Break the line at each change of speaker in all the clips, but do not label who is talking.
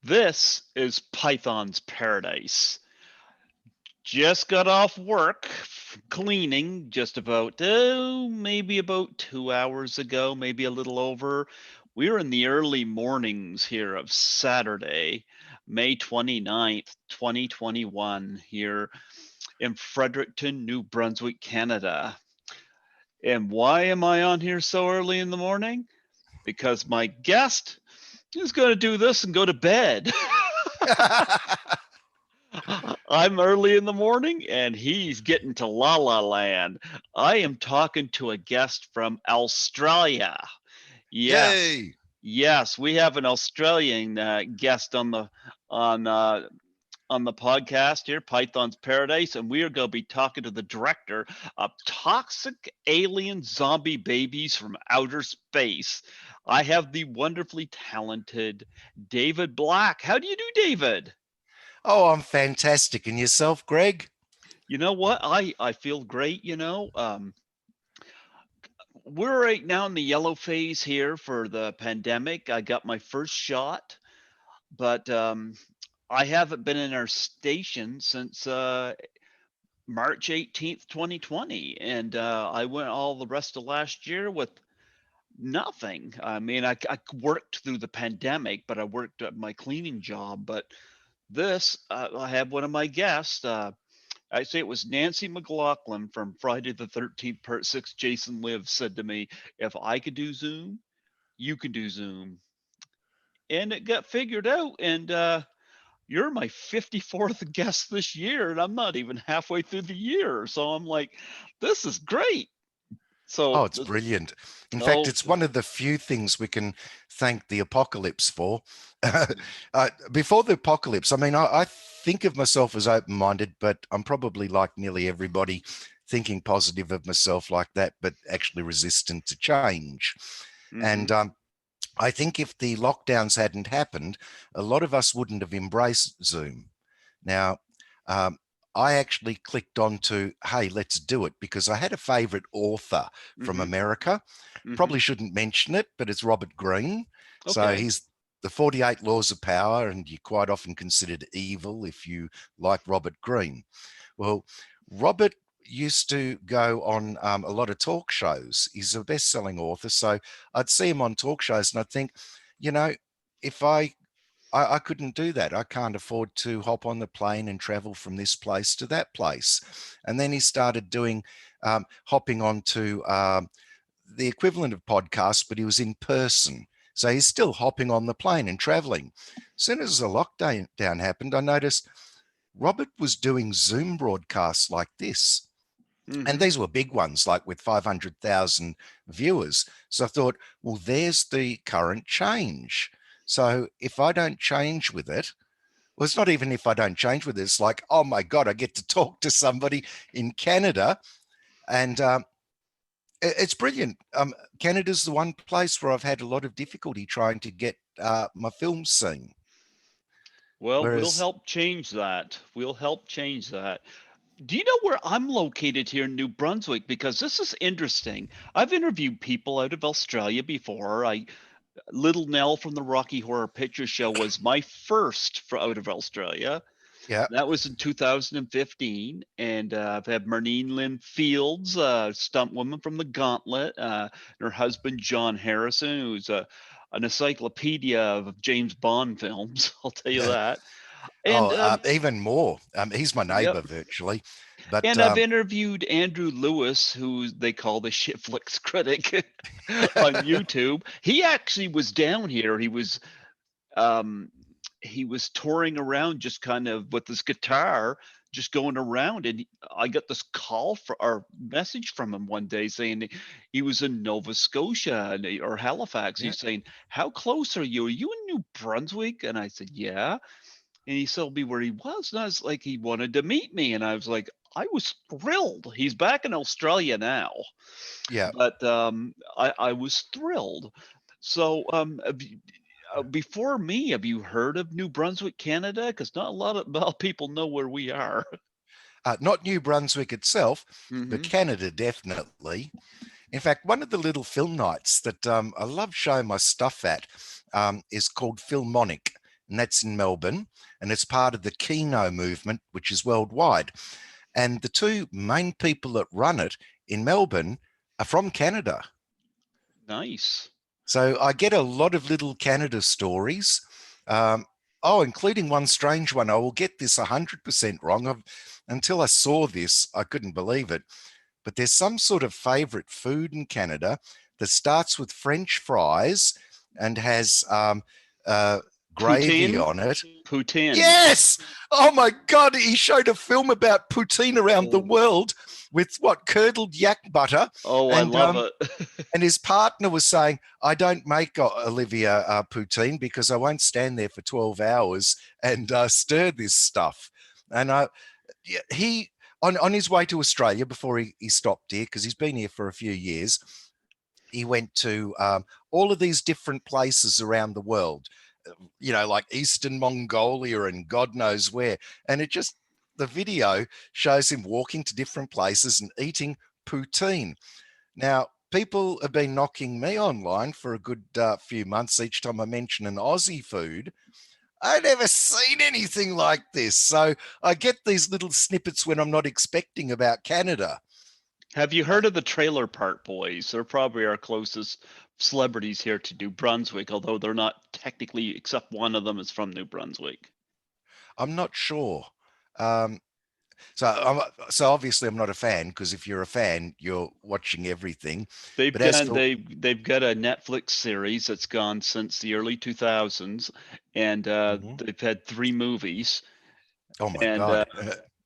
This is Python's Paradise. Just got off work, cleaning just about, maybe about 2 hours ago, maybe a little over. We're in the early mornings here of Saturday, May 29th, 2021, here in Fredericton, New Brunswick, Canada. And why am I on here so early in the morning? Because my guest is going to do this and go to bed. I'm early in the morning and he's getting to La La Land. I am talking to a guest from Australia. Yes.
Yay!
Yes, we have an Australian guest on uh, on the podcast here, Python's Paradise, and we are going to be talking to the director of Toxic Alien Zombie Babies from Outer Space. I have the wonderfully talented David Black. How do you do, David?
Oh, I'm fantastic. And yourself, Greg?
You know what? I feel great. We're right now in the yellow phase here for the pandemic. I got my first shot, but I haven't been in our station since March 18th, 2020, and I went all the rest of last year with nothing. I mean, I worked through the pandemic, but I worked at my cleaning job. But this, I had one of my guests. I say it was Nancy McLaughlin from Friday the 13th, Part 6, Jason Lives, said to me, if I could do Zoom, you can do Zoom. And it got figured out. And you're my 54th guest this year, and I'm not even halfway through the year. So I'm like, this is great.
Oh,
So,
it's brilliant. In fact,
oh,
it's one of the few things we can thank the apocalypse for. Before the apocalypse, I mean, I think of myself as open-minded, but I'm probably like nearly everybody thinking positive of myself like that, but actually resistant to change.
mm-hmm.
And I think if the lockdowns hadn't happened, a lot of us wouldn't have embraced Zoom. Now, um, I actually clicked on to, hey, let's do it, because I had a favorite author from
Mm-hmm.
America.
Mm-hmm.
Probably shouldn't mention it, but it's Robert Greene. So
Okay.
he's the 48 Laws of Power, and you're quite often considered evil if you like Robert Greene. Well, Robert used to go on a lot of talk shows. He's a best-selling author, so I'd see him on talk shows, and I'd think, you know, if I couldn't do that. I can't afford to hop on the plane and travel from this place to that place. And then he started doing hopping onto the equivalent of podcasts, but he was in person. So he's still hopping on the plane and traveling. As soon as the lockdown happened, I noticed Robert was doing Zoom broadcasts like this. And
Mm-hmm.
these were big ones, like with 500,000 viewers. So I thought, well, there's the current change. So if I don't change with it, well, it's not even if I don't change with it, it's like, oh my God, I get to talk to somebody in Canada. And it's brilliant. Canada's the one place where I've had a lot of difficulty trying to get my films seen.
Well, we'll
Whereas,
help change that. We'll help change that. Do you know where I'm located here in New Brunswick? Because this is interesting. I've interviewed people out of Australia before. Little Nell from the Rocky Horror Picture Show was my first for out of Australia.
yeah,
That was in 2015, and I've had Marlene Lynn Fields, stunt woman from the Gauntlet, and her husband John Harrison, who's an encyclopedia of James Bond films. I'll tell you that.
oh,
And
even more. He's my
yep.
neighbor virtually. But
And I've interviewed Andrew Lewis, who they call the shitflix critic on YouTube. He actually was down here. Um, he was touring around just kind of with his guitar, just going around. And I got this call for or message from him one day saying he was in Nova Scotia or Halifax.
yeah,
He's saying, how close are you? Are you in New Brunswick? And I said, yeah. And he told me where he was. And I was like, he wanted to meet me. And I was like, I was thrilled. He's back in Australia now.
yeah.
But I was thrilled. So before me, have you heard of New Brunswick, Canada? Because not a lot of well, people know where we are.
Not New Brunswick itself, but
Hmm.
Canada definitely. In fact, one of the little film nights that I love showing my stuff at is called Filmonic. and that's in Melbourne, and it's part of the Kino movement, which is worldwide. And the two main people that run it in Melbourne are from Canada.
Nice.
So I get a lot of little Canada stories. Um, including one strange one. I will get this 100% wrong. Until I saw this, I couldn't believe it. But there's some sort of favorite food in Canada that starts with French fries and has uh, gravy
Poutine?
on it.
Poutine.
Yes. Oh my God. He showed a film about poutine around the
Oh,
world with what curdled yak butter.
oh, I
And
love it.
and his partner was saying, I don't make Olivia poutine because I won't stand there for 12 hours and stir this stuff. And he, on his way to Australia before he stopped here, because he's been here for a few years, he went to all of these different places around the world, like Eastern Mongolia and God knows where. And the video shows him walking to different places and eating poutine. Now, people have been knocking me online for a good few months each time I mention an Aussie food. I've never seen anything like this. So I get these little snippets when I'm not expecting about Canada.
Have you heard of the Trailer Park Boys? They're probably our closest celebrities here to New Brunswick, although they're not technically, except one of them is from New Brunswick.
I'm not sure. Um, so obviously I'm not a fan, because if you're a fan, you're watching everything.
They've
But as
done
for
they've got a Netflix series that's gone since the early 2000s, and
Mhm.
they've had 3 movies,
Oh my
and
God.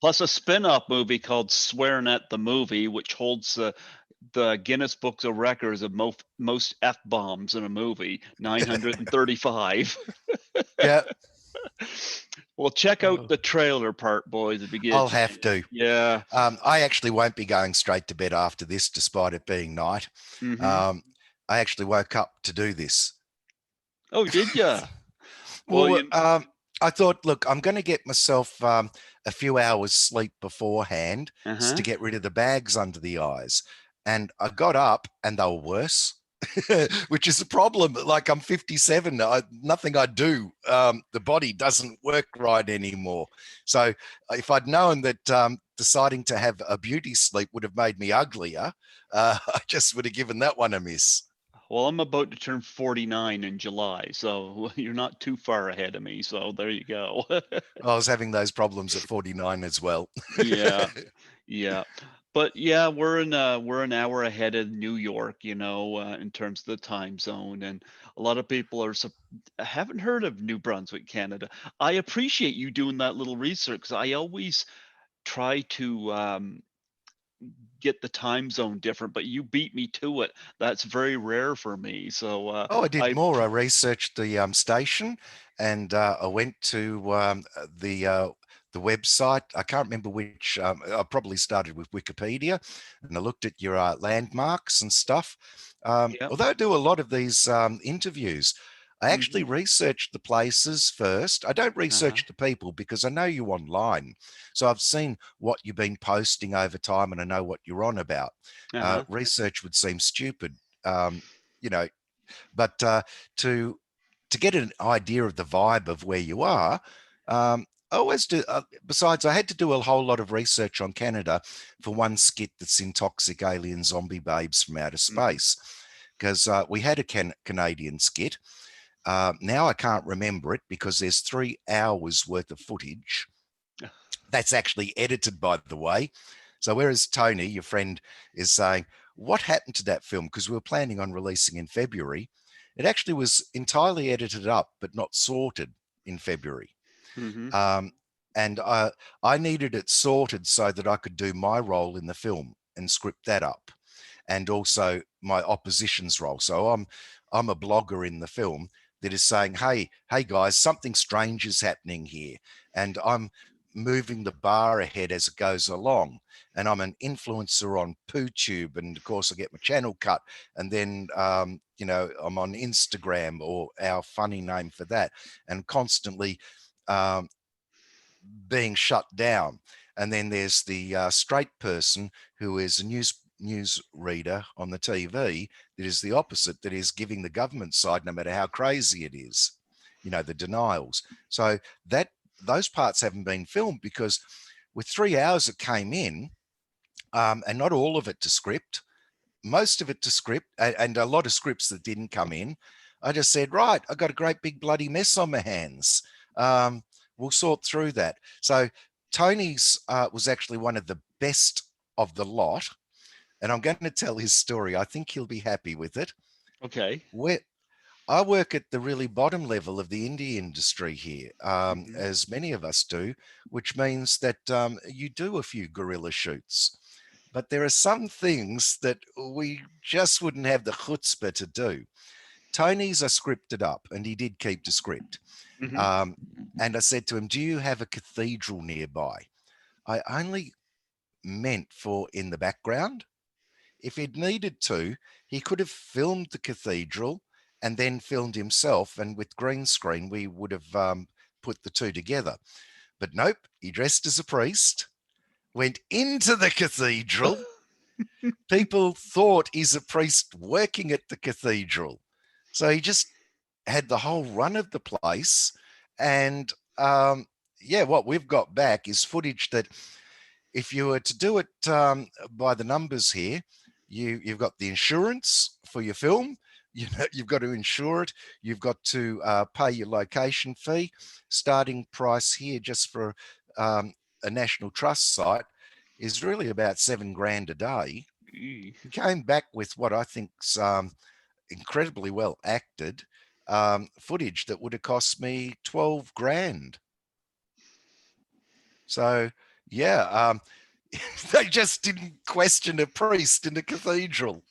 plus a spin-off movie called Swearing at the Movie, which holds the Guinness Books of Records of most F-bombs in a movie, 935.
Yeah.
Well, check out
Oh,
the Trailer Park Boys if you get a
I'll have
chance.
to.
Yeah.
I actually won't be going straight to bed after this, despite it being night.
Mm-hmm.
Um, I actually woke up to do this.
Oh, did ya? Well,
Well, I thought, look, I'm going to get myself a few hours sleep beforehand to
uh-huh.
get rid of the bags under the eyes. And I got up and they were worse, which is a problem. Like, I'm 57, nothing I do, the body doesn't work right anymore. So if I'd known that deciding to have a beauty sleep would have made me uglier, I just would have given that one a miss.
Well, I'm about to turn 49 in July, so you're not too far ahead of me. So there you go.
I was having those problems at 49 as well.
Yeah, yeah. But yeah, we're an hour ahead of New York, in terms of the time zone, and a lot of people I haven't heard of New Brunswick, Canada. I appreciate you doing that little research 'cause I always try to get the time zone different, but you beat me to it. That's very rare for me. So
Oh, I did
I
more. I researched the station, and I went to the website. I can't remember which. I probably started with Wikipedia, and I looked at your landmarks and stuff.
yeah.
Although I do a lot of these interviews, I actually
Hmm.
researched the places first. I don't
Uh-huh.
research the people because I know you online, so I've seen what you've been posting over time, and I know what you're on about.
Uh-huh.
Research would seem stupid. You know, but to get an idea of the vibe of where you are, I always do. Besides, I had to do a whole lot of research on Canada for one skit that's in Toxic Alien Zombie Babes from Outer
Hmm.
Space, because we had a Canadian skit. Now I can't remember it because there's 3 hours worth of footage that's actually edited, by the way. So whereas Tony, your friend, is saying, what happened to that film? Because we were planning on releasing in February. It actually was entirely edited up, but not sorted in February.
Hmm.
Um, and I needed it sorted so that I could do my role in the film and script that up, and also my opposition's role. So I'm a blogger in the film that is saying, hey guys, something strange is happening here, and I'm moving the bar ahead as it goes along. And I'm an influencer on PooTube, and of course I get my channel cut, and then I'm on Instagram, or our funny name for that, and constantly um, being shut down. And then there's the straight person who is a news reader on the TV that is the opposite, that is giving the government side no matter how crazy it is. the denials. So that those parts haven't been filmed because with 3 hours that came in, and not all of it to script, most of it to script, and a lot of scripts that didn't come in, I just said, right, I got a great big bloody mess on my hands. Um, we'll sort through that. So Tony's was actually one of the best of the lot, and I'm going to tell his story. I think he'll be happy with it.
Okay.
Where I work at the really bottom level of the indie industry here,
Hmm.
as many of us do, which means that you do a few guerrilla shoots. But there are some things that we just wouldn't have the chutzpah to do. Tony's are scripted up, and he did keep the script.
Hmm.
Um, and I said to him, "Do you have a cathedral nearby?" I only meant for in the background. If he'd needed to, he could have filmed the cathedral and then filmed himself, and with green screen, we would have put the two together. But nope, he dressed as a priest, went into the cathedral. People thought he's a priest working at the cathedral. So he just had the whole run of the place. And yeah, what we've got back is footage that if you were to do it by the numbers here, you've got the insurance for your film. You've got to insure it. You've got to pay your location fee. Starting price here just for a National Trust site is really about 7 grand a day. He came back with what I think's incredibly well acted footage that would have cost me 12 grand. So yeah, they just didn't question a priest in a cathedral.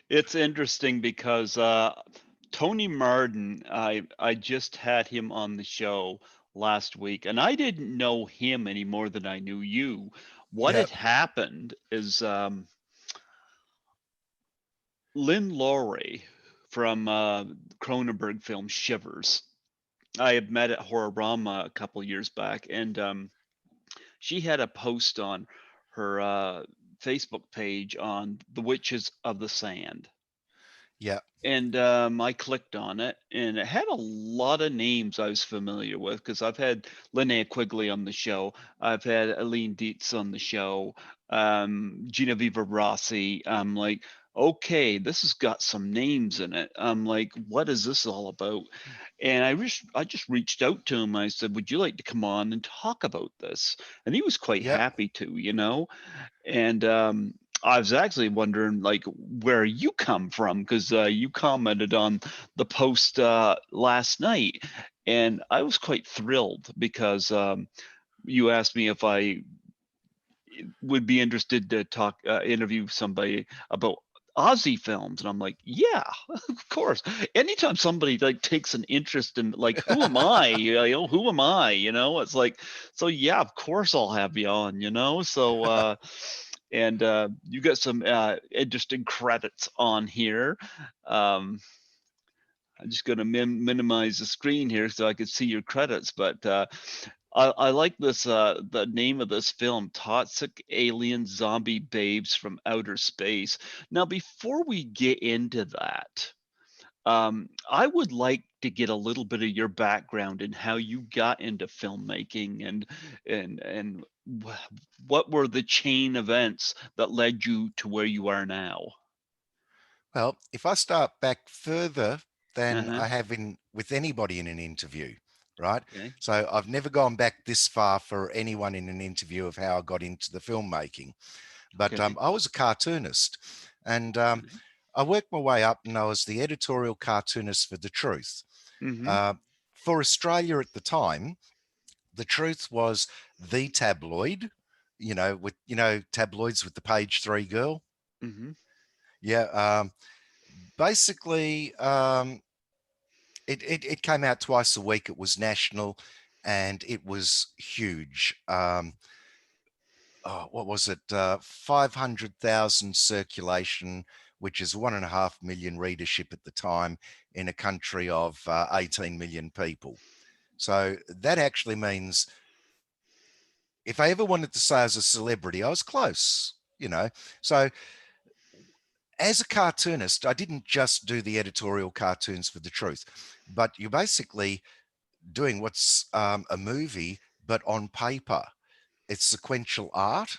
It's interesting because Tony Martin, I just had him on the show last week, and I didn't know him any more than I knew you. What
Yeah,
had happened is Lynn Laurie from Cronenberg film Shivers. I had met at Horrorama a couple years back, and she had a post on her Facebook page on the Witches of the Sand.
yeah,
And I clicked on it, and it had a lot of names I was familiar with because I've had Linnea Quigley on the show, I've had Aline Dietz on the show, Genevieve Rossi. I'm like, okay, this has got some names in it. I'm like, what is this all about? And I just reached out to him. I said, would you like to come on and talk about this? And he was quite
yeah.
happy to, and I was actually wondering, like, where you come from, because you commented on the post last night, and I was quite thrilled because you asked me if I would be interested to interview somebody about Aussie films, and I'm like, yeah, of course. Anytime somebody like takes an interest in, like, who am I? Who am I? It's like, so yeah, of course I'll have you on. So and you got some interesting credits on here. Um, I'm just going to minimize the screen here so I can see your credits, but I like this the name of this film, Toxic Alien Zombie Babes from Outer Space. Now, before we get into that, I would like to get a little bit of your background and how you got into filmmaking, and what were the chain events that led you to where you are now.
Well, if I start back further than
Uh-huh.
I have in with anybody in an interview, right?
Okay.
So I've never gone back this far for anyone in an interview of how I got into the filmmaking. But
Okay.
I was a cartoonist, and
Mhm.
I worked my way up, and I was the editorial cartoonist for The Truth.
Mhm.
Uh, for Australia at the time, The Truth was the tabloid, with tabloids with the page three girl.
Mhm.
Yeah, basically, it came out twice a week. It was national, and it was huge. What was it? 500,000 circulation, which is 1.5 million readership at the time in a country of 18 million people. So that actually means if I ever wanted to say as a celebrity, I was close. So as a cartoonist, I didn't just do the editorial cartoons for the truth, but you're basically doing what's a movie, but on paper. It's sequential art.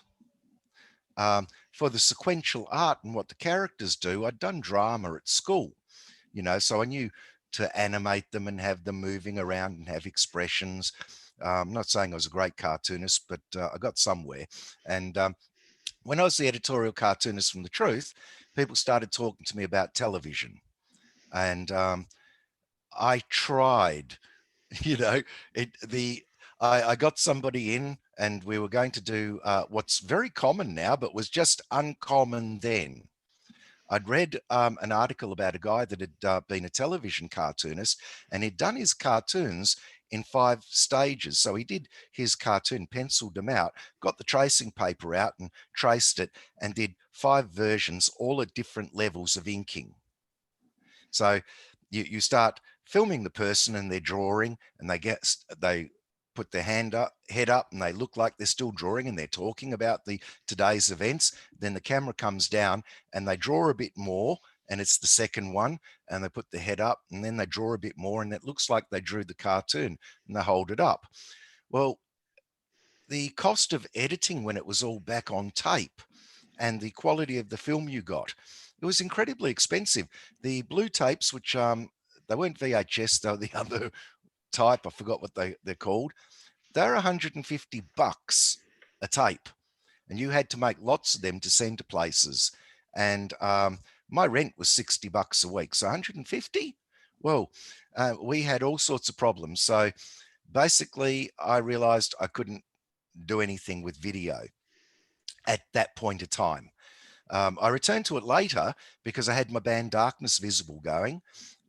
For the sequential art and what the characters do, I'd done drama at school, so I knew to animate them and have them moving around and have expressions. I'm not saying I was a great cartoonist, but I got somewhere. And when I was the editorial cartoonist from The Truth, people started talking to me about television. And I tried, you know, it, the, I got somebody in and we were going to do what's very common now, but was just uncommon then. I'd read an article about a guy that had been a television cartoonist, and he'd done his cartoons in 5 stages. So he did his cartoon, penciled them out, got the tracing paper out and traced it, and did 5 versions, all at different levels of inking. So you start filming the person and they're drawing, and they put their head up, and they look like they're still drawing and they're talking about the today's events. Then the camera comes down and they draw a bit more, and it's the second one, and they put the head up, and then they draw a bit more, and it looks like they drew the cartoon, and they hold it up. Well, the cost of editing when it was all back on tape and the quality of the film you got, it was incredibly expensive. The blue tapes, which they weren't VHS, they were the other type, I forgot what they're called, they're $150 a tape, and you had to make lots of them to send to places. And my rent was $60 a week, so 150. Well, we had all sorts of problems. So basically, I realized I couldn't do anything with video at that point of time. I returned to it later because I had my band Darkness Visible going.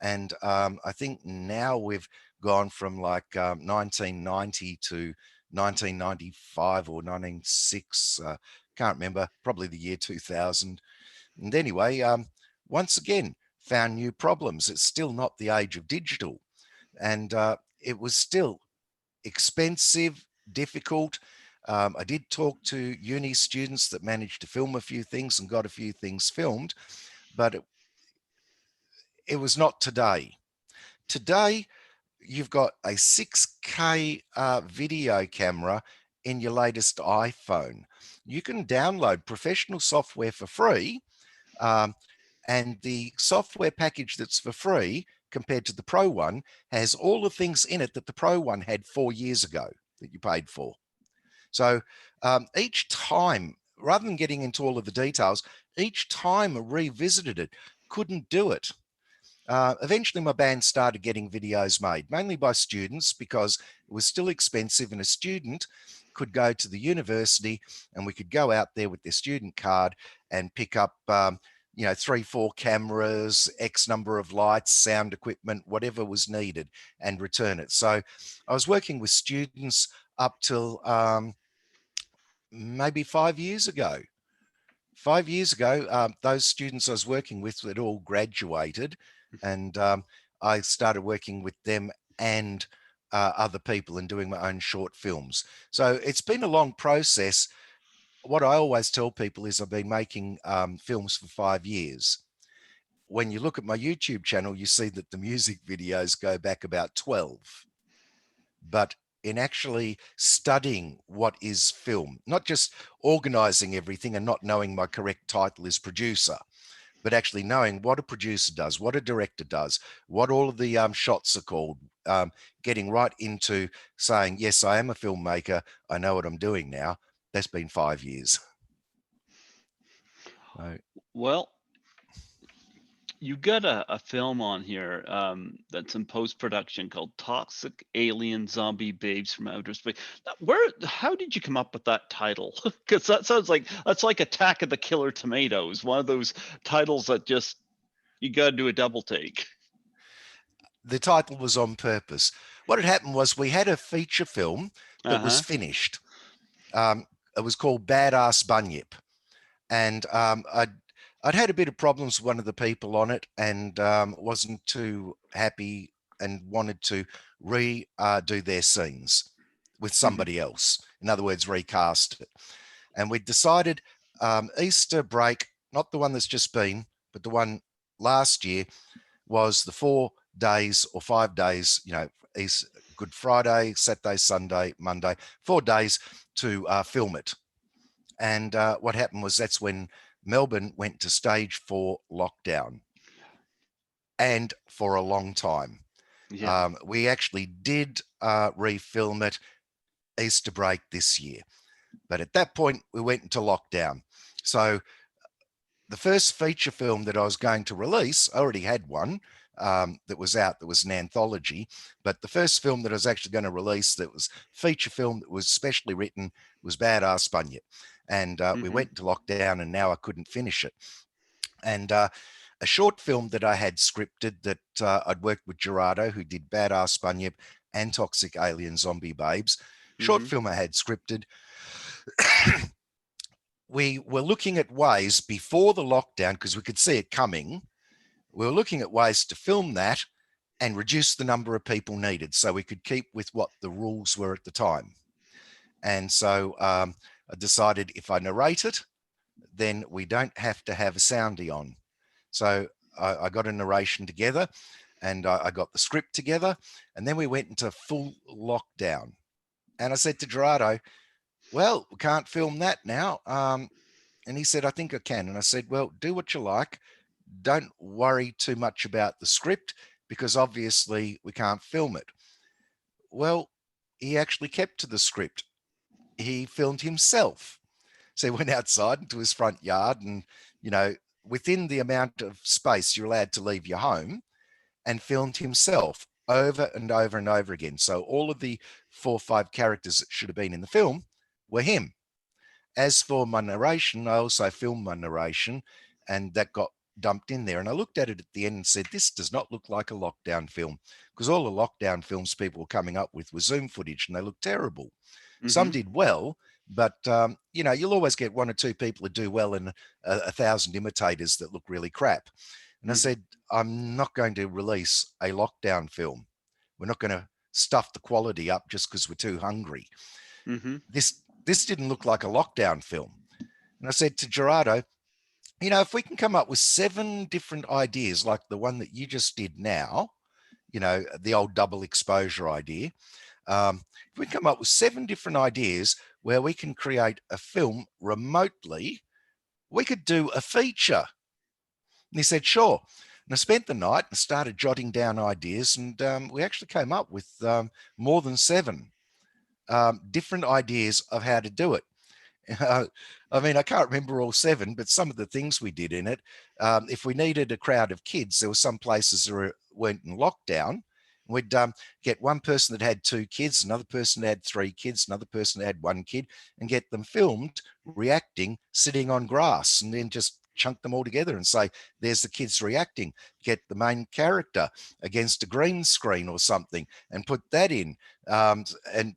And I think now we've gone from like 1990 to 1995 or 1996. Can't remember, probably the year 2000. And anyway, once again, found new problems. It's still not the age of digital. And it was still expensive, difficult. I did talk to uni students that managed to film a few things and got a few things filmed, but it was not today. Today, you've got a 6K video camera in your latest iPhone. You can download professional software for free, um, and the software package that's for free compared to the Pro one has all the things in it that the Pro one had 4 years ago that you paid for. So each time, rather than getting into all of the details, each time I revisited it, couldn't do it. Eventually, my band started getting videos made, mainly by students, because it was still expensive, and a student could go to the university and we could go out there with their student card and pick up 3-4 cameras, X number of lights, sound equipment, whatever was needed, and return it. So I was working with students up till maybe 5 years ago. 5 years ago, those students I was working with had all graduated, and I started working with them and other people and doing my own short films. So it's been a long process. What I always tell people is I've been making films for 5 years. When you look at my YouTube channel, you see that the music videos go back about 12. But in actually studying what is film, not just organizing everything and not knowing my correct title is producer, but actually knowing what a producer does, what a director does, what all of the shots are called, getting right into saying, yes, I am a filmmaker. I know what I'm doing now. That's been 5 years. So,
Well, you got a film on here that's in post production called "Toxic Alien Zombie Babes from Outer Space." How did you come up with that title? Because that sounds like that's like Attack of the Killer Tomatoes, one of those titles that just you got to do a double take.
the title was on purpose. What had happened was we had a feature film that was
Uh-huh.
finished. It was called Badass Bunyip, and I'd had a bit of problems with one of the people on it, and wasn't too happy and wanted to redo their scenes with
Mm-hmm.
somebody else. In other words, recast it. And we decided Easter break, not the one that's just been, but the one last year was the 4 days or 5 days, is Good Friday, Saturday, Sunday, Monday, 4 days to film it. And what happened was that's when Melbourne went to stage 4 lockdown, and for a long time.
Yeah.
We actually did refilm it Easter break this year, but at that point we went into lockdown. So the first feature film that I was going to release, I already had one that was out, that was an anthology. But the first film that I was actually going to release that was feature film that was specially written was Badass Bunyip. And we
Mhm.
went into lockdown, and now I couldn't finish it. And a short film that I had scripted that I'd worked with Gerardo, who did Badass Bunyip and Toxic Alien Zombie Babes. Short
Mhm.
film I had scripted. We were looking at ways before the lockdown, because we could see it coming. We were looking at ways to film that and reduce the number of people needed so we could keep with what the rules were at the time. And so I decided if I narrate it, then we don't have to have a soundy on. So I got a narration together, and I got the script together, and then we went into full lockdown. And I said to Gerardo, well, we can't film that now. And he said, I think I can. And I said, well, do what you like. Don't worry too much about the script, because obviously we can't film it. Well, he actually kept to the script. He filmed himself. So he went outside into his front yard, and, you know, within the amount of space you're allowed to leave your home, and filmed himself over and over and over again. So all of the 4 or 5 characters that should have been in the film were him. As for my narration, I also filmed my narration, and that got dumped in there. And I looked at it at the end and said, this does not look like a lockdown film, because all the lockdown films people were coming up with were Zoom footage, and they looked terrible. Some
Mhm.
did well, but you'll always get 1 or 2 people that do well, and a thousand imitators that look really crap. And I
Mhm.
said, I'm not going to release a lockdown film. We're not going to stuff the quality up just because we're too hungry.
Mhm.
This didn't look like a lockdown film. And I said to Gerardo, if we can come up with 7 different ideas like the one that you just did now, the old double exposure idea, if we come up with 7 different ideas where we can create a film remotely, we could do a feature. And he said, sure. And I spent the night and started jotting down ideas, and we actually came up with more than 7 different ideas of how to do it. Uh, I mean, I can't remember all 7, but some of the things we did in it, if we needed a crowd of kids, there were some places that weren't in lockdown. We'd get one person that had 2 kids, another person that had 3 kids, another person that had 1 kid, and get them filmed reacting, sitting on grass, and then just chunk them all together and say, there's the kids reacting. Get the main character against a green screen or something and put that in. And,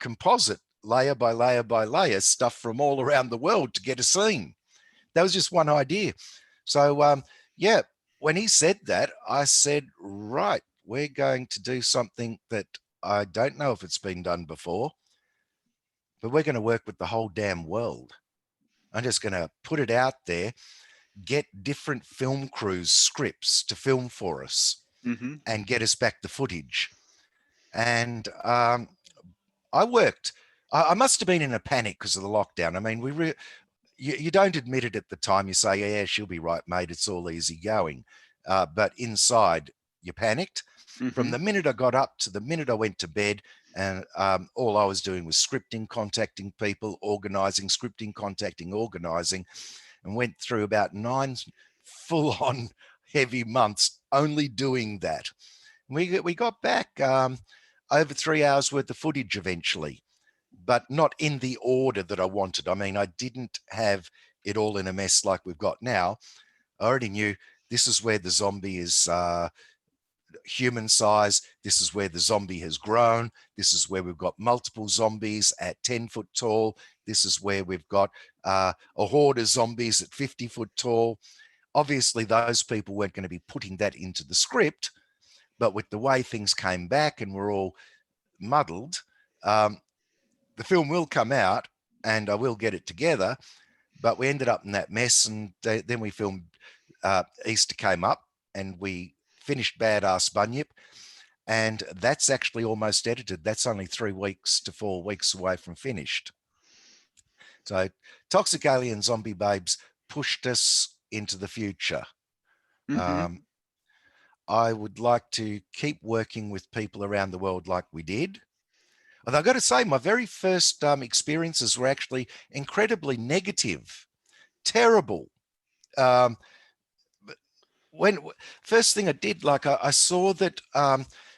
composite layer by layer by layer stuff from all around the world to get a scene. That was just one idea. So, yeah, when he said that, I said, right, we're going to do something that I don't know if it's been done before, but we're going to work with the whole damn world. I'm just going to put it out there, get different film crews scripts to film for us
Mhm.
and get us back the footage. And I worked. I must have been in a panic because of the lockdown. I mean, you don't admit it at the time. You say, yeah, she'll be right, mate. It's all easy going. But inside, you panicked. From
Mhm.
the minute I got up to the minute I went to bed, and all I was doing was scripting, contacting people, organizing, scripting, contacting, organizing, and went through about 9 full on heavy months only doing that. We got back over 3 hours worth of footage eventually, but not in the order that I wanted. I mean, I didn't have it all in a mess like we've got now. I already knew this is where the zombie is human size. This is where the zombie has grown. This is where we've got multiple zombies at 10 foot tall. This is where we've got a horde of zombies at 50 foot tall. Obviously, those people weren't going to be putting that into the script, but with the way things came back and were all muddled, um, the film will come out and I will get it together. But we ended up in that mess, and then we filmed Easter came up and we finished Badass Bunyip, and that's actually almost edited. That's only 3 weeks to 4 weeks away from finished. So Toxic Alien Zombie Babes pushed us into the future.
Mm-hmm.
Um, I would like to keep working with people around the world like we did. Although I've got to say, my very first experiences were actually incredibly negative, terrible. Um, when first thing I did, like I saw that,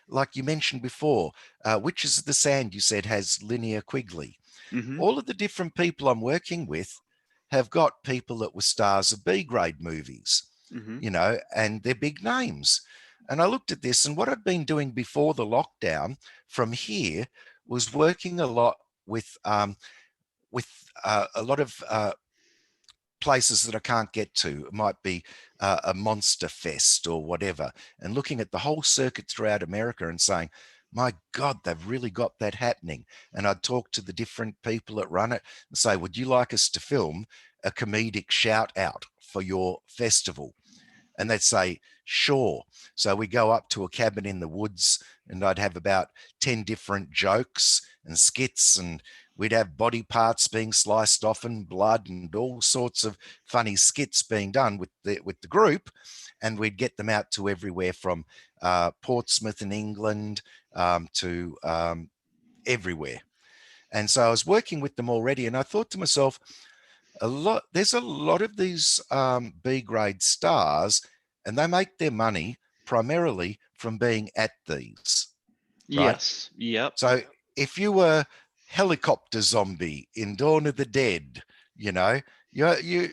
like you mentioned before, Witches of the Sand, you said, has Linnea Quigley.
Mm-hmm.
All of the different people I'm working with have got people that were stars of B grade movies,
Mm-hmm.
and they're big names. And I looked at this, and what I'd been doing before the lockdown from here was working a lot with a lot of places that I can't get to. It might be a monster fest or whatever, and looking at the whole circuit throughout America and saying, my God, they've really got that happening. And I'd talk to the different people that run it and say, would you like us to film a comedic shout out for your festival? And they'd say, sure. So we go up to a cabin in the woods, and I'd have about 10 different jokes and skits, and we'd have body parts being sliced off and blood and all sorts of funny skits being done with the group. And we'd get them out to everywhere from Portsmouth in England to everywhere. And so I was working with them already, and I thought to myself, there's a lot of these B grade stars, and they make their money primarily from being at these, right?
Yes. Yep.
So if you were Helicopter Zombie in Dawn of the Dead, you know, you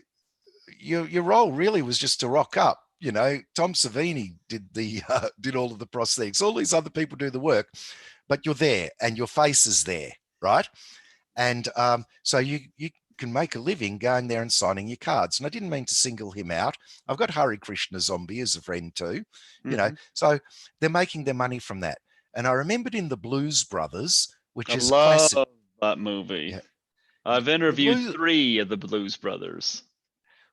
you your role really was just to rock up. Tom Savini did all of the prosthetics. All these other people do the work, but you're there and your face is there, right? And so you can make a living going there and signing your cards. And I didn't mean to single him out. I've got Hari Krishna Zombie as a friend too,
Mm-hmm.
So they're making their money from that. And I remembered in the Blues Brothers, which
I
is a classic.
love that movie.
Yeah,
I've
the
interviewed
Blues.
3 of the Blues Brothers.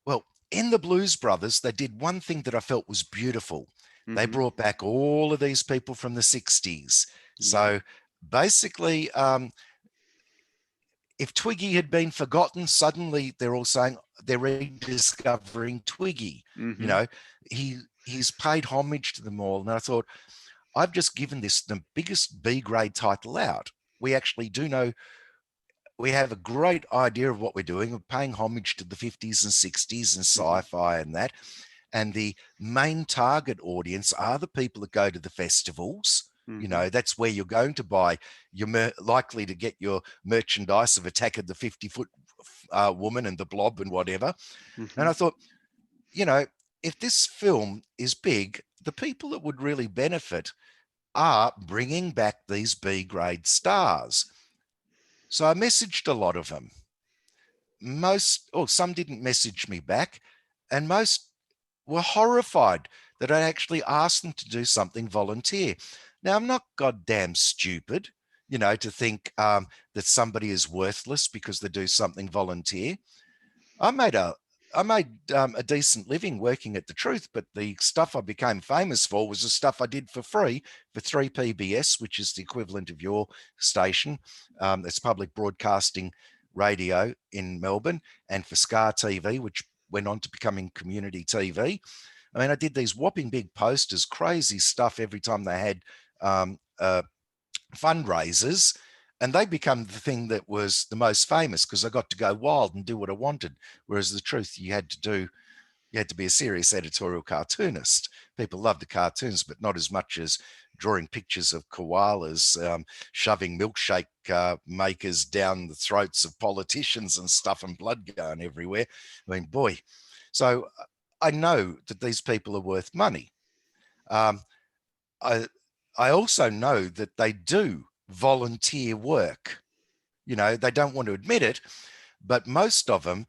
Well, in the Blues Brothers, they did one thing that I felt was beautiful. They
Mm-hmm.
brought back all of these people from the 60s.
Yep.
So basically, if Twiggy had been forgotten, suddenly they're all saying they're rediscovering Twiggy. You
Mm-hmm.
know, he's paid homage to them all. And I thought, I've just given this the biggest B grade title out. We actually do know, we have a great idea of what we're doing. We're paying homage to the 50s and 60s and
Mm-hmm.
sci-fi and that. And the main target audience are the people that go to the festivals.
Mm-hmm.
That's where you're going to buy, you're likely to get your merchandise of Attack of the 50-foot woman and the blob and whatever. And
Mm-hmm.
I thought, you know, if this film is big, the people that would really benefit are bringing back these B grade stars. So I messaged a lot of them. Some didn't message me back, and most were horrified that I actually asked them to do something volunteer. Now, I'm not goddamn stupid, to think that somebody is worthless because they do something volunteer. I made a a decent living working at the Truth, but the stuff I became famous for was the stuff I did for free for 3PBS, which is the equivalent of your station. It's public broadcasting radio in Melbourne, and for Scar TV, which went on to becoming community TV. I mean, I did these whopping big posters, crazy stuff every time they had um, uh, fundraisers, and they become the thing that was the most famous because I got to go wild and do what I wanted. Whereas the Truth, you had to be a serious editorial cartoonist. People loved the cartoons, but not as much as drawing pictures of koalas shoving milkshake makers down the throats of politicians and stuff, and blood going everywhere. I mean, boy. So I know that these people are worth money. Um, I I also know that they do volunteer work. They don't want to admit it, but most of them,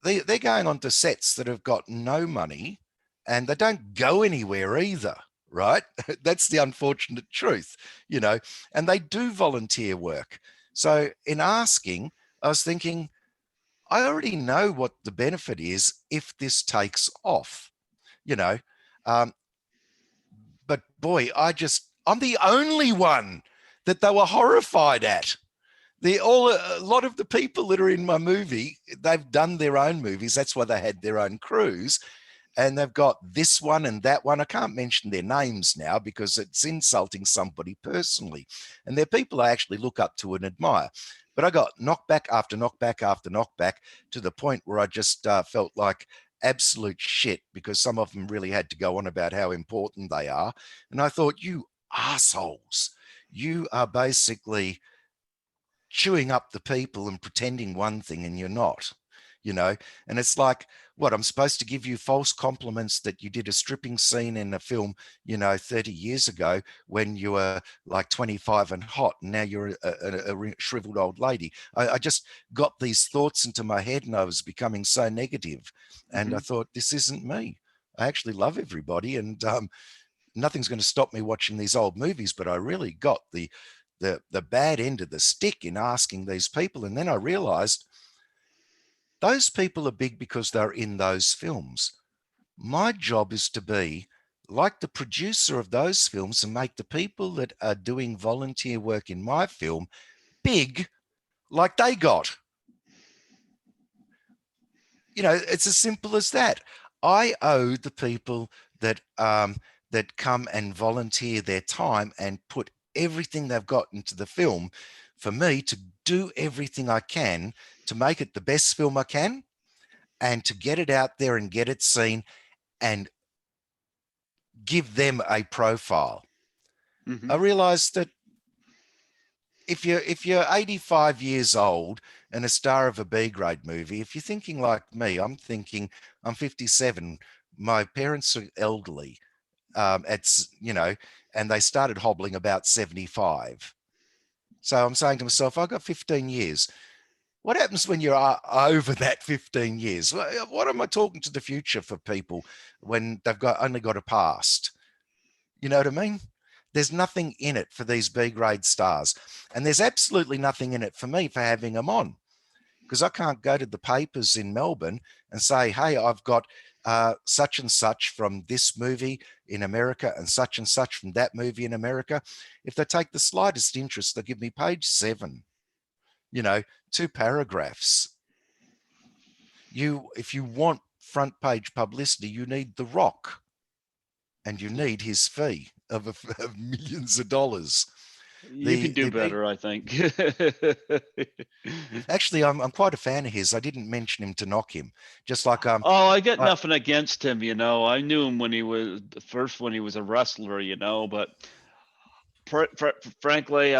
they're going onto sets that have got no money, and they don't go anywhere either, right? That's the unfortunate truth, and they do volunteer work. So in asking, I was thinking, I already know what the benefit is if this takes off. you know. Um, but boy, I'm the only one that they were horrified at. A lot of the people that are in my movie, they've done their own movies. That's why they had their own crews, and they've got this one and that one. I can't mention their names now because it's insulting somebody personally. And they're people I actually look up to and admire. But I got knockback after knockback after knockback to the point where I just felt like absolute shit because some of them really had to go on about how important they are. And I thought, you assholes, you are basically chewing up the people and pretending one thing and you're not, you know. And it's like, what, I'm supposed to give you false compliments that you did a stripping scene in a film, 30 years ago when you were like 25 and hot, and now you're a shriveled old lady. I just got these thoughts into my head and I was becoming so negative, and I
Hmm.
thought, this isn't me. I actually love everybody, and nothing's going to stop me watching these old movies, but I really got the bad end of the stick in asking these people. And then I realized those people are big because they're in those films. My job is to be like the producer of those films and make the people that are doing volunteer work in my film big like they got. It's as simple as that. I owe the people that come and volunteer their time and put everything they've got into the film for me to do everything I can to make it the best film I can and to get it out there and get it seen and give them a profile.
Hmm.
I realized that if you're 85 years old and a star of a B grade movie, if you're thinking like me, I'm thinking I'm 57. My parents are elderly. It's and they started hobbling about 75. So I'm saying to myself, I've got 15 years. What happens when you're over that 15 years? What am I talking to the future for people when they've only got a past? You know what I mean? There's nothing in it for these B grade stars. And there's absolutely nothing in it for me for having them on because I can't go to the papers in Melbourne and say, hey, I've got such and such from this movie in America and such from that movie in America. If they take the slightest interest, they'll give me page 7, you know, 2 paragraphs. If you want front page publicity, you need The Rock and you need his fee of millions of dollars.
You can
The
do
the big
better, I think.
Actually, I'm quite a fan of his. I didn't mention him to knock him. Just like
Oh, I got
I,
nothing against him, you know. I knew him when he was the first when he was a wrestler, you know. But frankly,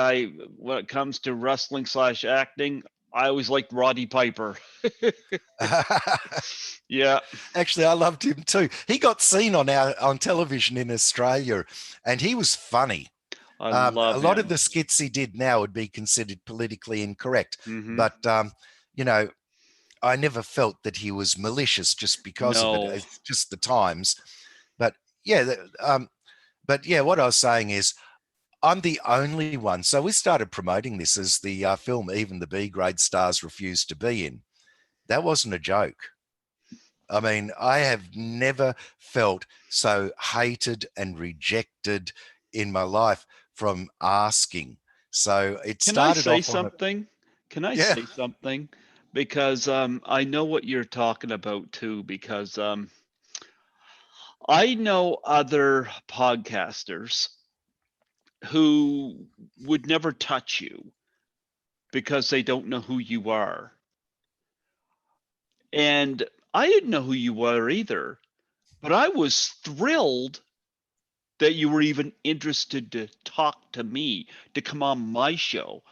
when it comes to wrestling slash acting, I always liked Roddy Piper. Yeah,
actually, I loved him too. He got seen on television in Australia, and he was funny.
I
A
love
lot of
him.
the skits he did now would be considered politically incorrect,
Hmm.
but you know, I never felt that he was malicious just because of it.
No.
It's just the times. But yeah, but yeah, what I was saying is I'm the only one. So we started promoting this as the film even the B grade stars refused to be in. That wasn't a joke. I mean, I have never felt so hated and rejected in my life from asking. So it
Can I
started
say
off on a,
something? Can I
yeah.
say something? Because I know what you're talking about too. Because I know other podcasters who would never touch you because they don't know who you are. And I didn't know who you were either, but I was thrilled that you were even interested to talk to me, to come on my show,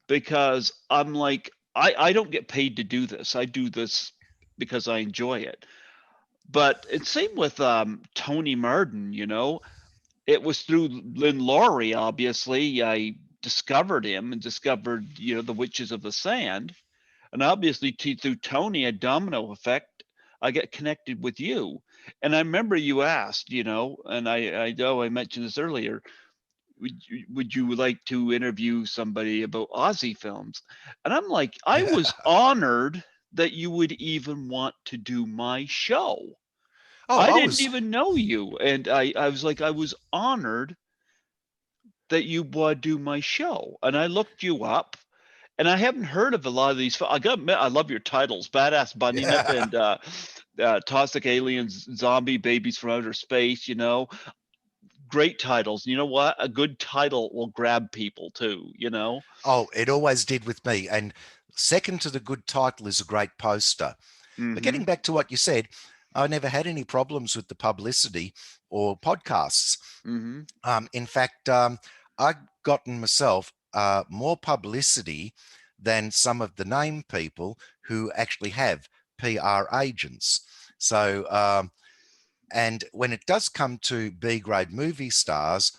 because I'm like, I don't get paid to do this. I do this because I enjoy it. But it's same with Tony Martin, you know. It was through Lynn Laurie, obviously. I discovered him and discovered, the Witches of the Sand. And obviously, through Tony, a domino effect, I get connected with you. And I remember you asked, and I know I mentioned this earlier. Would you like to interview somebody about Aussie films? And I'm like, I was honored that you would even want to do my show.
Oh,
I
I
didn't
was,
even know you, and I was like, I was honored that you would do my show, and I looked you up, and I haven't heard of a lot of these. I got I love your titles, Badass Bunny Nip
yeah.
and Toxic Aliens, Zombie Babies from Outer Space. Great titles. You know what? A good title will grab people too.
Oh, it always did with me. And second to the good title is a great poster. But
Mm-hmm.
getting back to what you said, I never had any problems with the publicity or podcasts.
Mm-hmm.
In fact, I've gotten myself more publicity than some of the name people who actually have PR agents. So, and when it does come to B grade movie stars,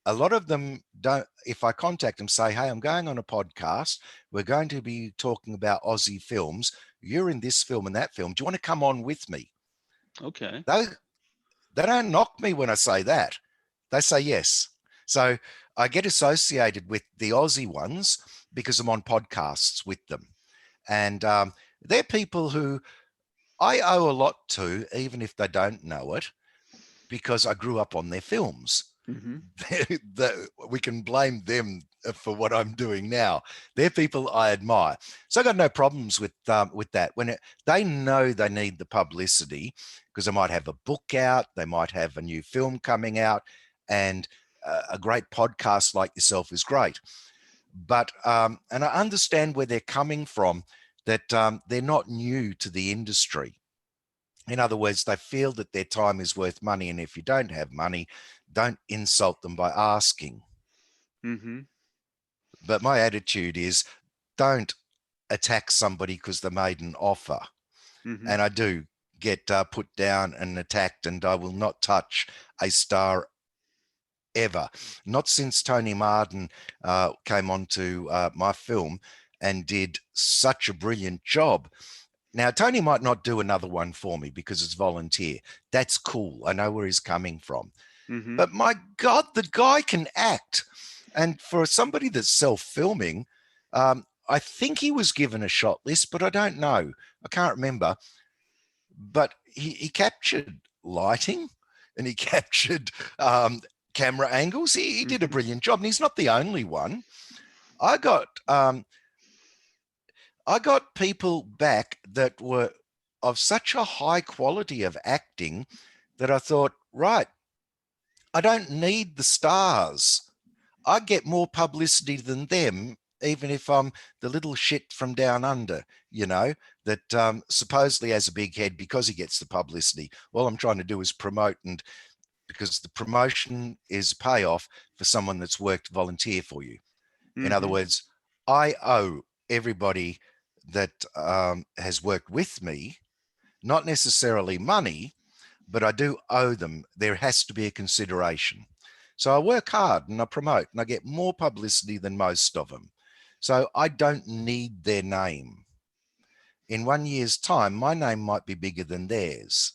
a lot of them don't. If I contact them, say, hey, I'm going on a podcast, we're going to be talking about Aussie films. You're in this film and that film. Do you want to come on with me?
Okay.
They, they don't knock me when I say that. They say yes. So I get associated with the Aussie ones because I'm on podcasts with them. And they're people who I owe a lot to, even if they don't know it, because I grew up on their films.
Mm-hmm.
We can blame them for what I'm doing now. They're people I admire, so I got no problems with that. They know they need the publicity because they might have a book out, they might have a new film coming out, and a great podcast like yourself is great. But and I understand where they're coming from. That they're not new to the industry. In other words, they feel that their time is worth money. And if you don't have money, don't insult them by asking.
Mm-hmm.
But my attitude is don't attack somebody because they made an offer.
Mm-hmm.
And I do get put down and attacked, and I will not touch a star ever. Not since Tony Martin came onto my film and did such a brilliant job. Now, Tony might not do another one for me because it's volunteer. That's cool. I know where he's coming from.
Mm-hmm.
But my God, the guy can act. And for somebody that's self filming, I think he was given a shot list, but I don't know. I can't remember. But he captured lighting and he captured camera angles. He did a
Mm-hmm.
brilliant job. And he's not the only one. I got I got people back that were of such a high quality of acting that I thought, right, I don't need the stars. I get more publicity than them, even if I'm the little shit from down under, that supposedly has a big head because he gets the publicity. All I'm trying to do is promote, and because the promotion is payoff for someone that's worked volunteer for you. In other
Mm-hmm.
words, I owe everybody that has worked with me, not necessarily money, but I do owe them. There has to be a consideration. So I work hard and I promote and I get more publicity than most of them. So I don't need their name. In 1 year's time, my name might be bigger than theirs,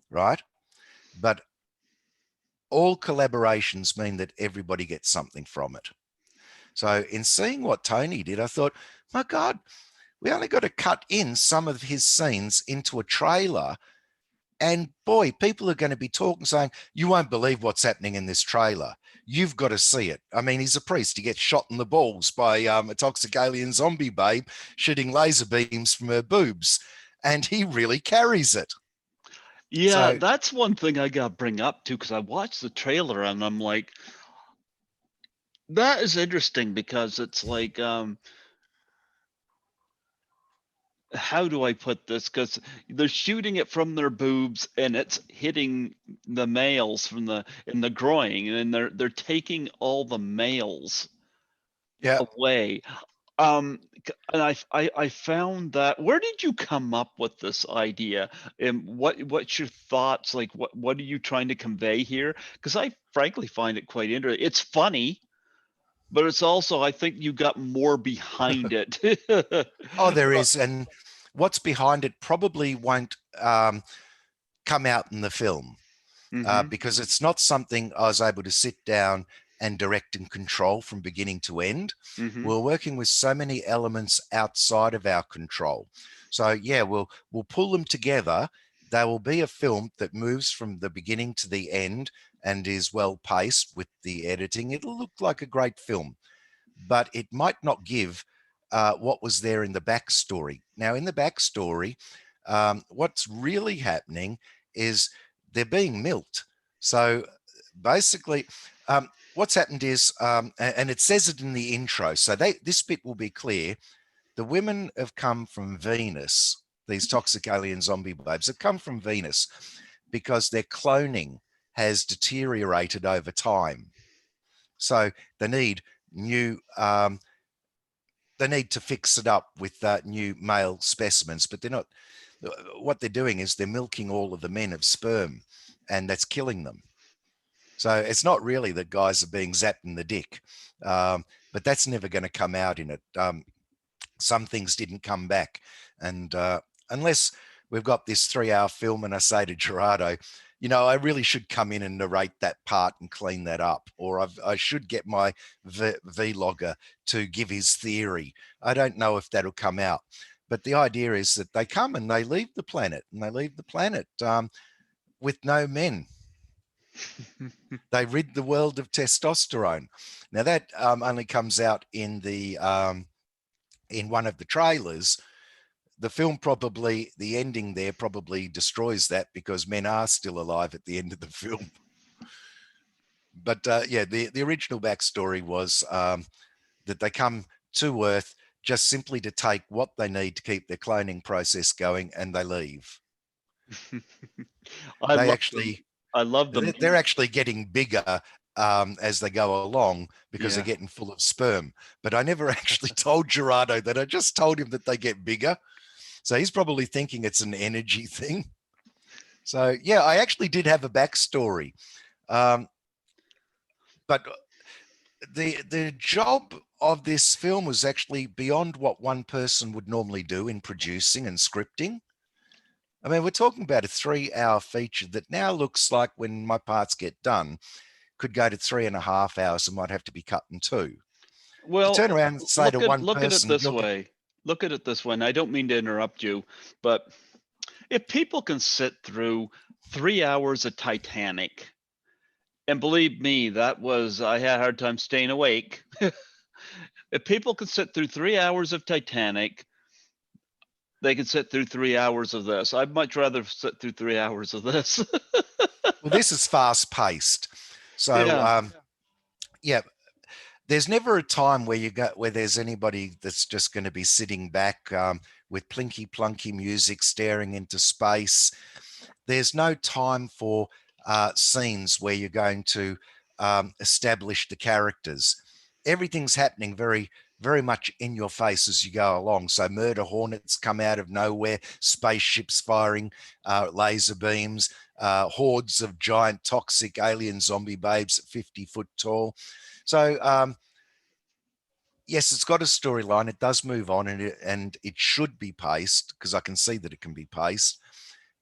right? But all collaborations mean that everybody gets something from it. So in seeing what Tony did, I thought, my God, we only got to cut in some of his scenes into a trailer. And boy, people are going to be talking, saying, you won't believe what's happening in this trailer. You've got to see it. I mean, he's a priest. He gets shot in the balls by a toxic alien zombie babe shooting laser beams from her boobs. And he really carries it.
Yeah,
So,
that's one thing I got to bring up too, because I watched the trailer and I'm like, that is interesting because it's like, how do I put this? Because they're shooting it from their boobs and it's hitting the males from the in the groin, and they're taking all the males
yeah.
away. And I found that. Where did you come up with this idea? And what's your thoughts? Like, what are you trying to convey here? Because I frankly find it quite interesting. It's funny, but it's also, I think you got more behind it.
Oh, there is. And what's behind it probably won't come out in the film.
Mm-hmm.
Because it's not something I was able to sit down and direct and control from beginning to end.
Mm-hmm.
We're working with so many elements outside of our control. So yeah, we'll pull them together there will be a film that moves from the beginning to the end and is well paced with the editing. It'll look like a great film, but it might not give what was there in the backstory. Now, in the backstory, what's really happening is they're being milked. So basically, what's happened is, and it says it in the intro, so this bit will be clear. The women have come from Venus. These toxic alien zombie babes have come from Venus because their cloning has deteriorated over time. So they need new they need to fix it up with new male specimens, but they're not. What they're doing is they're milking all of the men of sperm, and that's killing them. So it's not really that guys are being zapped in the dick, but that's never going to come out in it. Some things didn't come back, and unless we've got this 3-hour film, and I say to Gerardo, I really should come in and narrate that part and clean that up, or I should get my vlogger to give his theory. I don't know if that'll come out, but the idea is that they come and they leave the planet, with no men. They rid the world of testosterone. Now that only comes out in one of the trailers. The film probably, the ending there probably destroys that because men are still alive at the end of the film. But yeah, the original backstory was that they come to Earth just simply to take what they need to keep their cloning process going, and they leave.
I
They
love them.
actually,
I love them.
they're actually getting bigger as they go along because they're
Yeah.
getting full of sperm. But I never actually told Gerardo that. I just told him that they get bigger. So he's probably thinking it's an energy thing. So yeah, I actually did have a backstory, but the job of this film was actually beyond what one person would normally do in producing and scripting. I mean, we're talking about a 3-hour feature that now looks like, when my parts get done, could go to 3.5 hours and might have to be cut in two. To turn
Well,
around and say to one
look at it
person,
this way. Look at it this way. And I don't mean to interrupt you, but if people can sit through 3 hours of Titanic, and believe me, I had a hard time staying awake. If people can sit through 3 hours of Titanic, they can sit through 3 hours of this. I'd much rather sit through 3 hours of this.
well, this is fast paced. So,
Yeah.
yeah, there's never a time where there's anybody that's just going to be sitting back with plinky plunky music staring into space. There's no time for scenes where you're going to establish the characters. Everything's happening very, very much in your face as you go along. So murder hornets come out of nowhere, spaceships firing laser beams, hordes of giant toxic alien zombie babes at 50 foot tall. So yes, it's got a storyline. It does move on, and it should be paced, because I can see that it can be paced.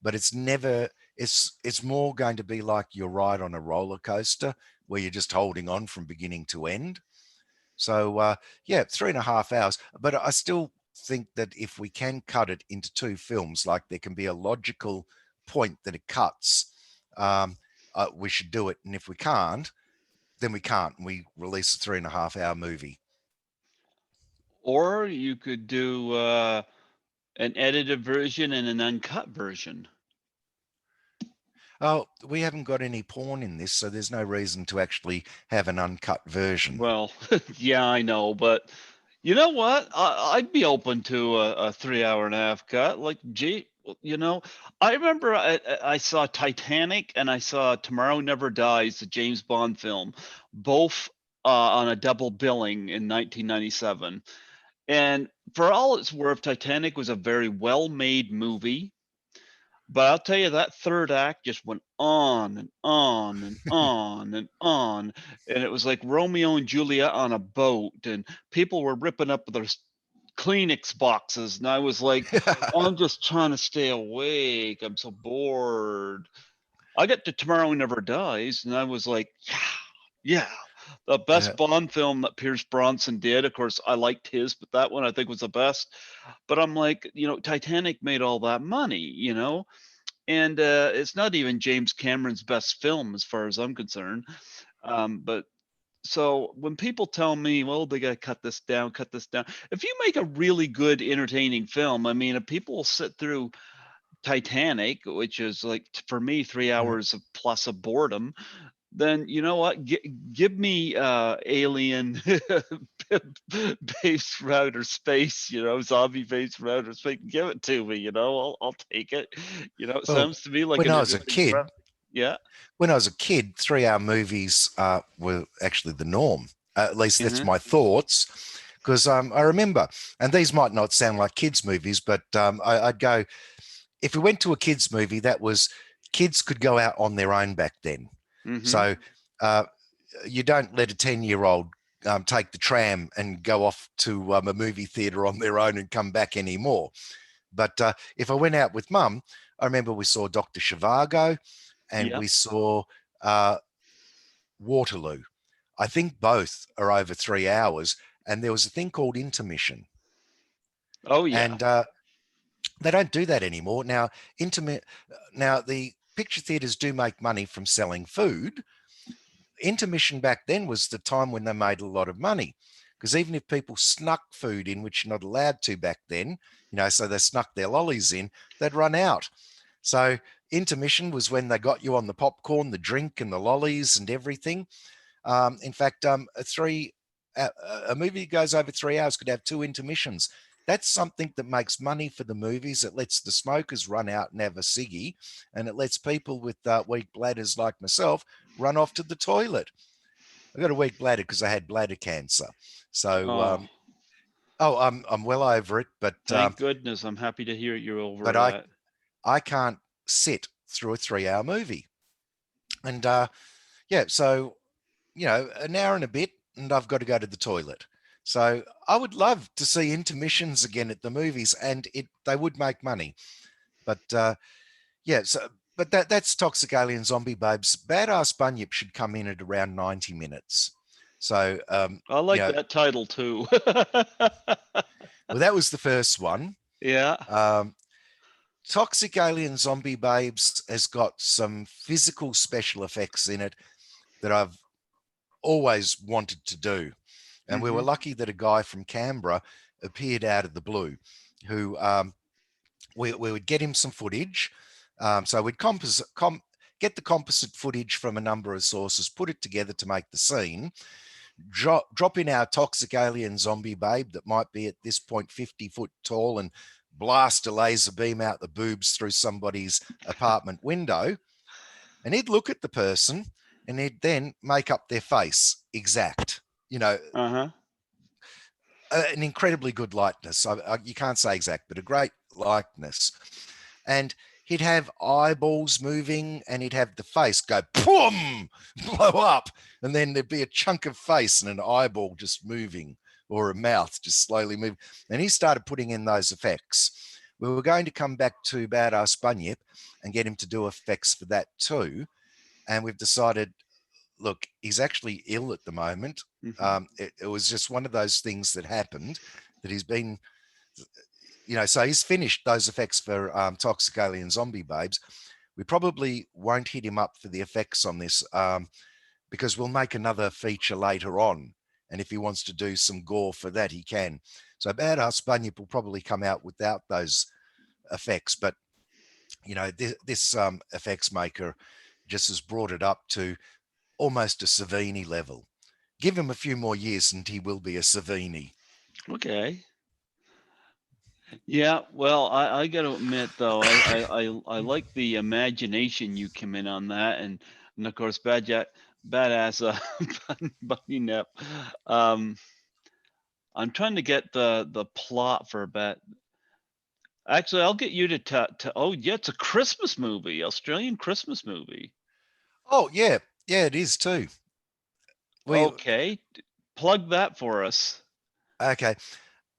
But it's never. It's more going to be like your ride on a roller coaster, where you're just holding on from beginning to end. So yeah, 3.5 hours. But I still think that if we can cut it into two films, like there can be a logical point that it cuts, we should do it. And if we can't, then we can't. And we release a 3.5 hour movie.
Or you could do an edited version and an uncut version.
Oh, we haven't got any porn in this, so there's no reason to actually have an uncut version.
Well, yeah, I know, but you know what? I'd be open to a 3 hour and a half cut. Like, gee, I remember I saw Titanic and I saw Tomorrow Never Dies, the James Bond film, both on a double billing in 1997. And for all it's worth, Titanic was a very well-made movie. But I'll tell you, that third act just went on and on and on and on. And it was like Romeo and Juliet on a boat, and people were ripping up their Kleenex boxes. And I was like, I'm just trying to stay awake. I'm so bored. I get to Tomorrow Never Dies, and I was like, yeah, the best Bond film that Pierce Bronson did. Of course, I liked his, but that one I think was the best. But I'm like, Titanic made all that money. and it's not even James Cameron's best film as far as I'm concerned. But so when people tell me, well, they got to cut this down. If you make a really good, entertaining film, I mean, if people will sit through Titanic, which is like for me 3 hours of plus of boredom, then you know what? Give me alien base from outer space, zombie base from outer space. Give it to me, I'll take it. It
Well,
sounds to me like
when
an
I was a
interesting
kid,
prep. Yeah.
when I was a kid, 3 hour movies were actually the norm. At least that's
Uh-huh.
my thoughts. Because I remember, and these might not sound like kids' movies, but I'd go, if we went to a kids' movie, that was kids could go out on their own back then.
Mm-hmm.
So uh, you don't let a 10-year-old take the tram and go off to a movie theater on their own and come back anymore. But if I went out with mum, I remember we saw Dr. Zhivago and
Yep.
we saw uh, Waterloo. I think both are over 3 hours. And there was a thing called intermission.
Oh yeah.
And they don't do that anymore. Now, the picture theaters do make money from selling food. Intermission back then was the time when they made a lot of money, because even if people snuck food in, which you're not allowed to back then, so they snuck their lollies in, they'd run out. So intermission was when they got you on the popcorn, the drink, and the lollies and everything. In fact, a movie that goes over 3 hours could have two intermissions. That's something that makes money for the movies. It lets the smokers run out and have a ciggy, and it lets people with weak bladders like myself run off to the toilet. I got a weak bladder because I had bladder cancer. So,
Oh,
I'm well over it, but
thank goodness. I'm happy to hear you're
but
over
I
that.
I can't sit through a 3 hour movie, and yeah, so an hour and a bit, and I've got to go to the toilet. So I would love to see intermissions again at the movies, and they would make money. But yeah, so but that's Toxic Alien Zombie Babes. Badass Bunyip should come in at around 90 minutes. So
I like that title too.
well, that was the first one.
Yeah.
Um, Toxic Alien Zombie Babes has got some physical special effects in it that I've always wanted to do. And we were
Mm-hmm.
lucky that a guy from Canberra appeared out of the blue, who we would get him some footage. So we'd get the composite footage from a number of sources, put it together to make the scene, drop in our toxic alien zombie babe that might be at this point 50 foot tall and blast a laser beam out the boobs through somebody's apartment window. And he'd look at the person and he'd then make up their face exact, you know,
Uh-huh.
an incredibly good likeness. You can't say exact, but a great likeness. And he'd have eyeballs moving and he'd have the face go boom, blow up. And then there'd be a chunk of face and an eyeball just moving or a mouth just slowly moving. And he started putting in those effects. We were going to come back to Badass Bunyip and get him to do effects for that too. And we've decided, look, he's actually ill at the moment.
Mm-hmm.
It was just one of those things that happened that he's been, so he's finished those effects for Toxic Alien Zombie Babes. We probably won't hit him up for the effects on this because we'll make another feature later on. And if he wants to do some gore for that, he can. So Badass Bunyip will probably come out without those effects. But, this effects maker just has brought it up to almost a Savini level. Give him a few more years and he will be a Savini.
Okay. Yeah, well, I got to admit though, I like the imagination you come in on that, and of course, badass Bunny Nip. Um, I'm trying to get the plot for a bit. Actually, I'll get you to. Oh, yeah, it's a Christmas movie, Australian Christmas movie.
Oh, yeah. Yeah, it is too. We
Okay, plug that for us.
Okay.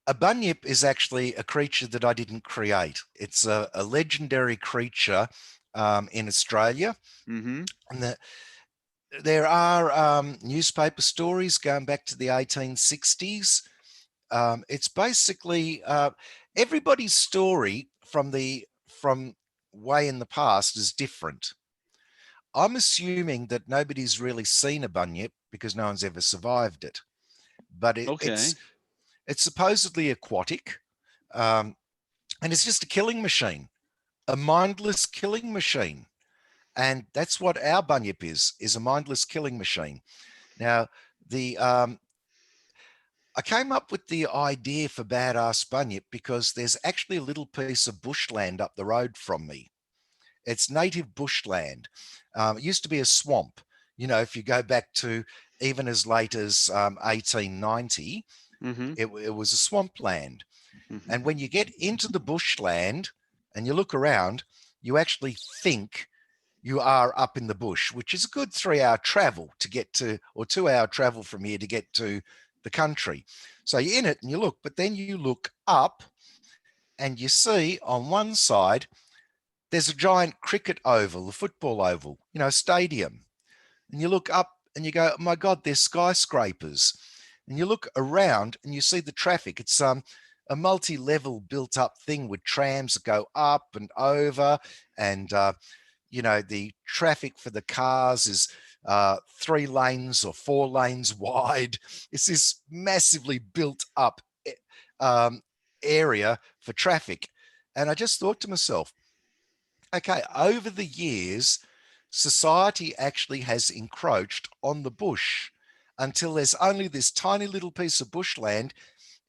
A bunyip is actually a creature that I didn't create. It's a legendary creature in Australia.
Mm-hmm.
And there are newspaper stories going back to the 1860s. It's basically everybody's story from way in the past is different. I'm assuming that nobody's really seen a bunyip because no one's ever survived it. But it's
Okay.
supposedly aquatic, um, and it's just a killing machine, a mindless killing machine. And that's what our bunyip is a mindless killing machine. Now, the I came up with the idea for Badass Bunyip because there's actually a little piece of bushland up the road from me. It's native bushland. It used to be a swamp. You know, if you go back to even as late as 1890,
Mm-hmm.
it was a swampland.
Mm-hmm.
And when you get into the bushland and you look around, you actually think you are up in the bush, which is a good 3 hour travel to get to, or 2 hour travel from here to get to the country. So you're in it and you look, but then you look up and you see on one side, there's a giant cricket oval, a football oval, you know, stadium. And you look up and you go, oh my God, there's skyscrapers. And you look around and you see the traffic. It's a multi-level built up thing with trams that go up and over, and you know, the traffic for the cars is 3 lanes or 4 lanes wide. It's this massively built up um, area for traffic. And I just thought to myself, okay, over the years, society actually has encroached on the bush until there's only this tiny little piece of bushland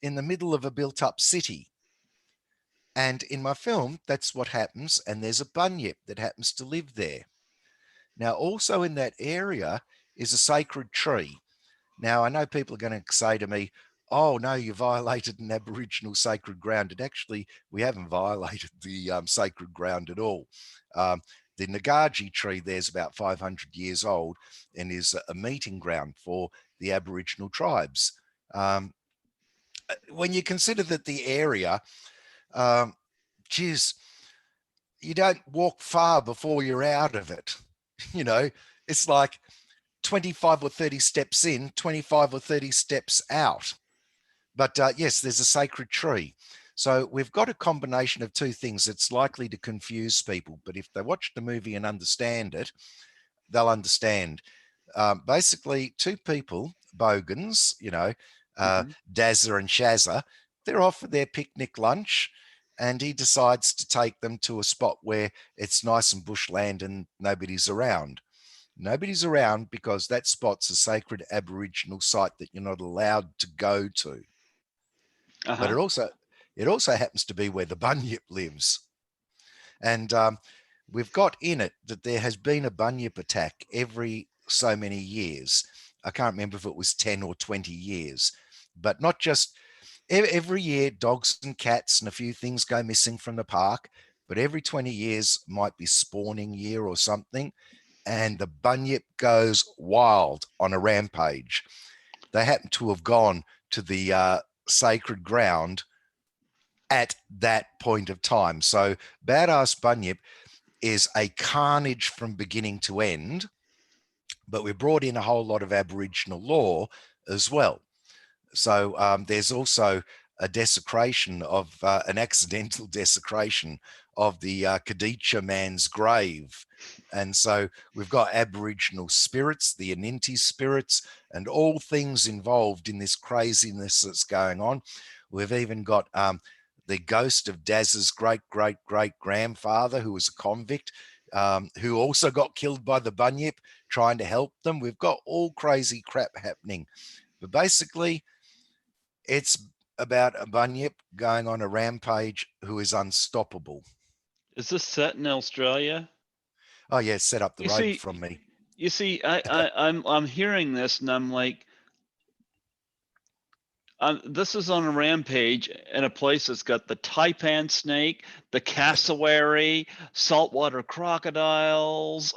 in the middle of a built up city. And in my film, that's what happens. And there's a bunyip that happens to live there. Now, also in that area is a sacred tree. Now, I know people are going to say to me, oh, no, you violated an Aboriginal sacred ground. And actually, we haven't violated the sacred ground at all. Um, the Nagaji tree there's about 500 years old and is a meeting ground for the Aboriginal tribes. When you consider that the area, um, geez, you don't walk far before you're out of it. You know, it's like 25 or 30 steps in, 25 or 30 steps out. But yes, there's a sacred tree. So we've got a combination of two things that's likely to confuse people. But if they watch the movie and understand it, they'll understand. Basically, two people, bogans, you know,
Mm-hmm.
Dazza and Shazza, they're off for their picnic lunch. And he decides to take them to a spot where it's nice and bushland and nobody's around. Nobody's around because that spot's a sacred Aboriginal site that you're not allowed to go to. But
Uh-huh.
it also happens to be where the bunyip lives. And we've got in it that there has been a bunyip attack every so many years. I can't remember if it was 10 or 20 years, but not just every year, dogs and cats and a few things go missing from the park, but every 20 years might be spawning year or something. And the bunyip goes wild on a rampage. They happen to have gone to the sacred ground at that point of time. So Badass Bunyip is a carnage from beginning to end, but we brought in a whole lot of Aboriginal law as well. So there's also a desecration of an accidental desecration of the Kadisha man's grave. And so we've got Aboriginal spirits, the Aninti spirits, and all things involved in this craziness that's going on. We've even got the ghost of Daz's great, great, great grandfather, who was a convict, who also got killed by the bunyip trying to help them. We've got all crazy crap happening. But basically, it's about a bunyip going on a rampage who is unstoppable.
Is this set in Australia?
Oh yeah, set up the
You
road
see,
from me.
I'm hearing this and I'm like, this is on a rampage in a place that's got the taipan snake, the cassowary, saltwater crocodiles,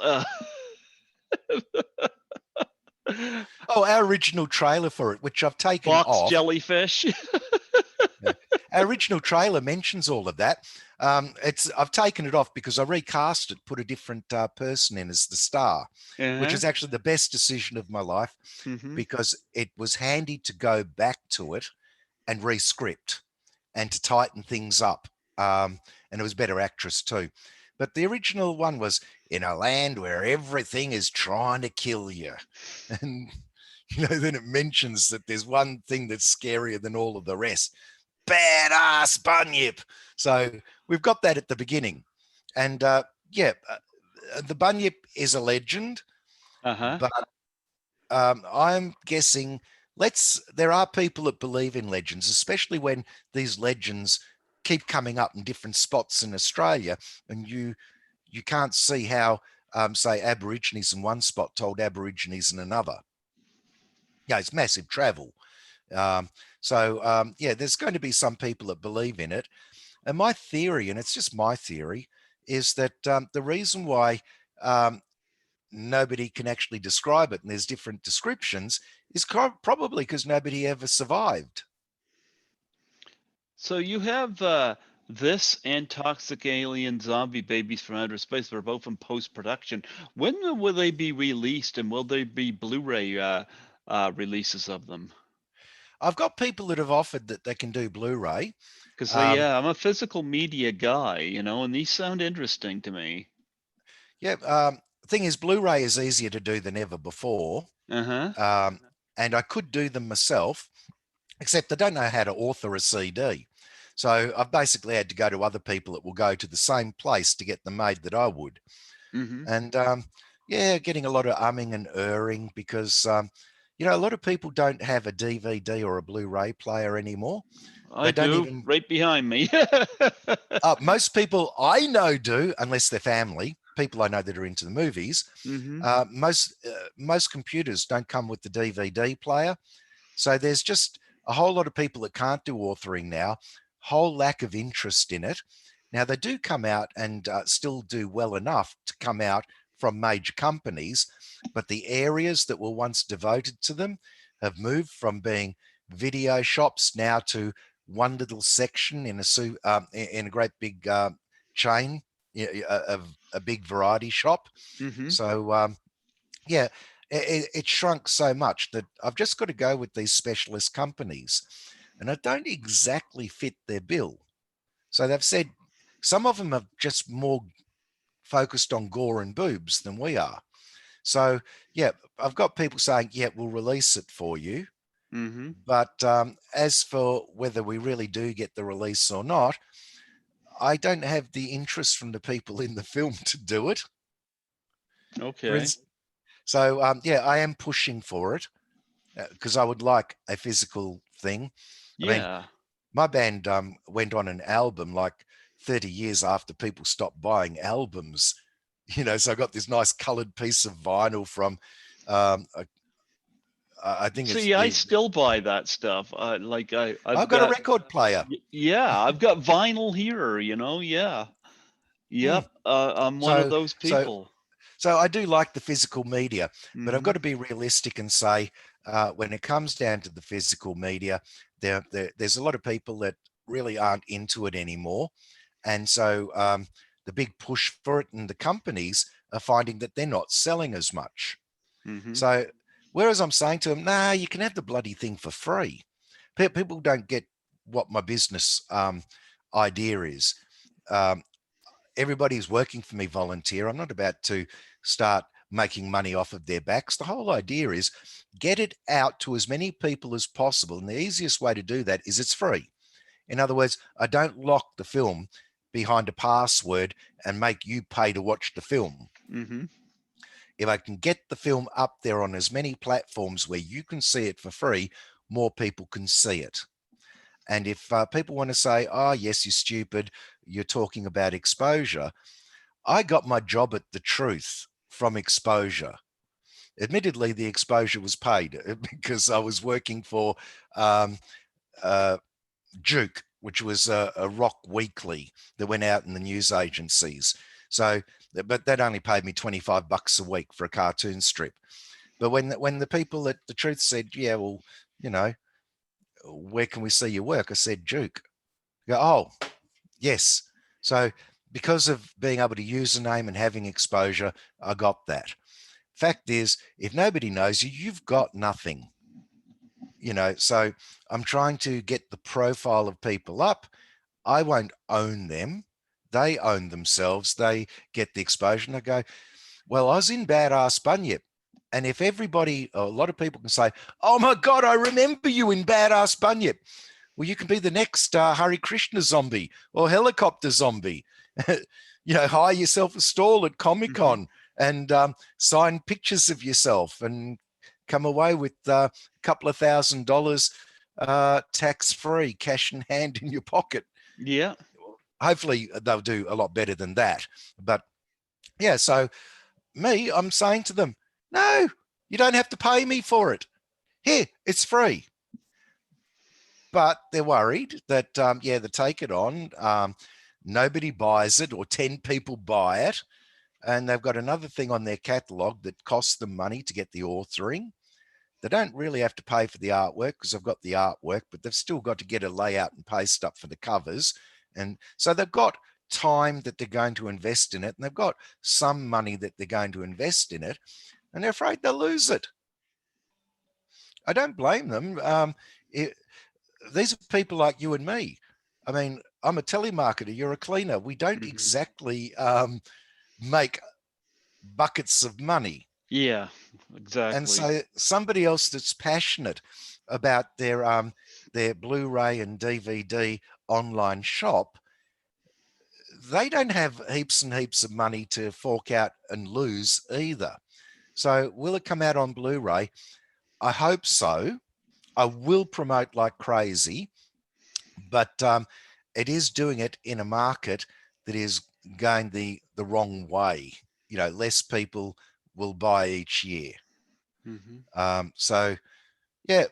Oh, our original trailer for it, which I've taken
box
off.
jellyfish.
Yeah. Our original trailer mentions all of that. I've taken it off because I recast it, put a different person in as the star, which
Uh-huh.
is actually the best decision of my life
Mm-hmm.
because it was handy to go back to it and rescript and to tighten things up. And it was better actress too. But the original one was in a land where everything is trying to kill you. And, then it mentions that there's one thing that's scarier than all of the rest: badass bunyip. So we've got that at the beginning. And the bunyip is a legend,
Uh-huh.
but I'm guessing there are people that believe in legends, especially when these legends keep coming up in different spots in Australia, and you can't see how say Aborigines in one spot told Aborigines in another. Yeah, it's massive travel. So there's going to be some people that believe in it. And my theory, and it's just my theory, is that the reason why um, nobody can actually describe it and there's different descriptions is probably because nobody ever survived.
So you have this and Toxic Alien Zombie Babies from Outer Space. They're both in post-production. When will they be released, and will there be Blu-ray releases of them?
I've got people that have offered that they can do Blu-ray.
Because
Um,
yeah, I'm a physical media guy, and these sound interesting to me.
yeah, thing is, Blu-ray is easier to do than ever before,
Uh-huh.
um, and I could do them myself, except I don't know how to author a CD. So I've basically had to go to other people that will go to the same place to get them made that I would.
Mm-hmm.
And getting a lot of umming and erring because a lot of people don't have a DVD or a Blu-ray player anymore.
I
They don't
do,
even.
right behind me.
Most people I know do, unless they're family. People I know that are into the movies.
Mm-hmm.
Most computers don't come with the DVD player, so there's just a whole lot of people that can't do authoring now. Whole lack of interest in it. Now they do come out and still do well enough to come out from major companies, but the areas that were once devoted to them have moved from being video shops now to one little section in a great big chain of a big variety shop.
Mm-hmm.
So yeah, it shrunk so much that I've just got to go with these specialist companies, and I don't exactly fit their bill. So they've said some of them are just more focused on gore and boobs than we are. So yeah, I've got people saying, yeah, we'll release it for you.
Mm-hmm.
But as for whether we really do get the release or not, I don't have the interest from the people in the film to do it. For
Okay.
instance, so I am pushing for it because I would like a physical thing. I mean,
Yeah.
my band went on an album like 30 years after people stopped buying albums. So I got this nice colored piece of vinyl from, um, I think it's
See, I
the.
still buy that stuff. I've
I've got a
got
record player.
yeah, I've got vinyl here, yeah.
Mm.
Yep, I'm one of
So,
those
so
people.
So I do like the physical media, but I've got
Mhm.
to be realistic and say, when it comes down to the physical media, there's a lot of people that really aren't into it anymore, and so the big push for it, and the companies are finding that they're not selling as much.
Mhm.
So whereas I'm saying to them, nah, you can have the bloody thing for free. People don't get what my business idea is. Um, Everybody's working for me volunteer. I'm not about to start making money off of their backs. The whole idea is get it out to as many people as possible. And the easiest way to do that is it's free. In other words, I don't lock the film behind a password and make you pay to watch the film.
Mhm.
If I can get the film up there on as many platforms where you can see it for free, more people can see it. And if people want to say, oh, yes, you're stupid, you're talking about exposure, I got my job at the truth from exposure. Admittedly, the exposure was paid because I was working for um, uh, Duke, which was a rock weekly that went out in the news agencies. So, but that only paid me $25 a week for a cartoon strip. But when the people at the truth said, yeah, well, you know, where can we see your work? I said, Duke. I go, oh, yes. So because of being able to use a name and having exposure, I got that. Fact is, if nobody knows you, you've got nothing. So I'm trying to get the profile of people up. I won't own them, they own themselves, they get the exposure, and they go, well, I was in Badass Bunyip. And if everybody, a lot of people can say, oh my God, I remember you in Badass Bunyip. Well, you can be the next Hare Krishna zombie or helicopter zombie. Hire yourself a stall at Comic
Hmm.
Con and sign pictures of yourself and come away with a couple of $1,000 tax free, cash in hand in your pocket.
Yeah.
Hopefully, they'll do a lot better than that. But yeah, so I'm saying to them, no, you don't have to pay me for it. Here, it's free. But they're worried that, they take it on. Nobody buys it or 10 people buy it. And they've got another thing on their catalogue that costs them money to get the authoring. They don't really have to pay for the artwork because I've got the artwork, but they've still got to get a layout and paste up for the covers. And so they've got time that they're going to invest in it, and they've got some money that they're going to invest in it, and they're afraid they'll lose it. I don't blame them. These are people like you and me. I mean, I'm a telemarketer, you're a cleaner. We don't
Hmm.
exactly make buckets of money.
Yeah,
And
exactly.
so somebody else that's passionate about their Blu-ray and DVD online shop, they don't have heaps and heaps of money to fork out and lose either. So will it come out on Blu-ray? I hope so. I will promote like crazy, but it is doing it in a market that is going the wrong way. Less people will buy each year.
Hmm.
So yeah,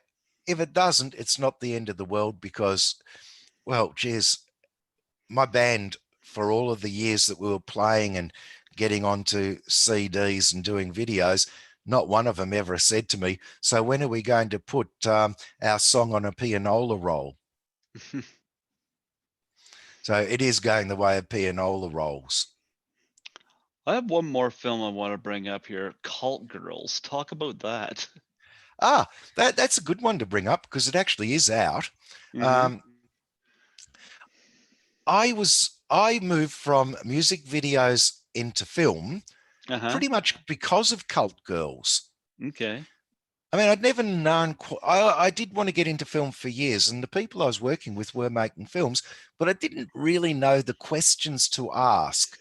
if it doesn't, it's not the end of the world because, well, geez, my band, for all of the years that we were playing and getting onto CDs and doing videos, not one of them ever said to me, so when are we going to put our song on a pianola roll? So it is going the way of pianola rolls.
I have one more film I want to bring up here. Cult Girls. Talk about that.
That's a good one to bring up because it actually is out.
Hmm.
Um, I moved from music videos into film
Uh-huh.
pretty much because of Cult Girls.
Okay.
I mean, I'd never known. I did want to get into film for years, and the people I was working with were making films, but I didn't really know the questions to ask.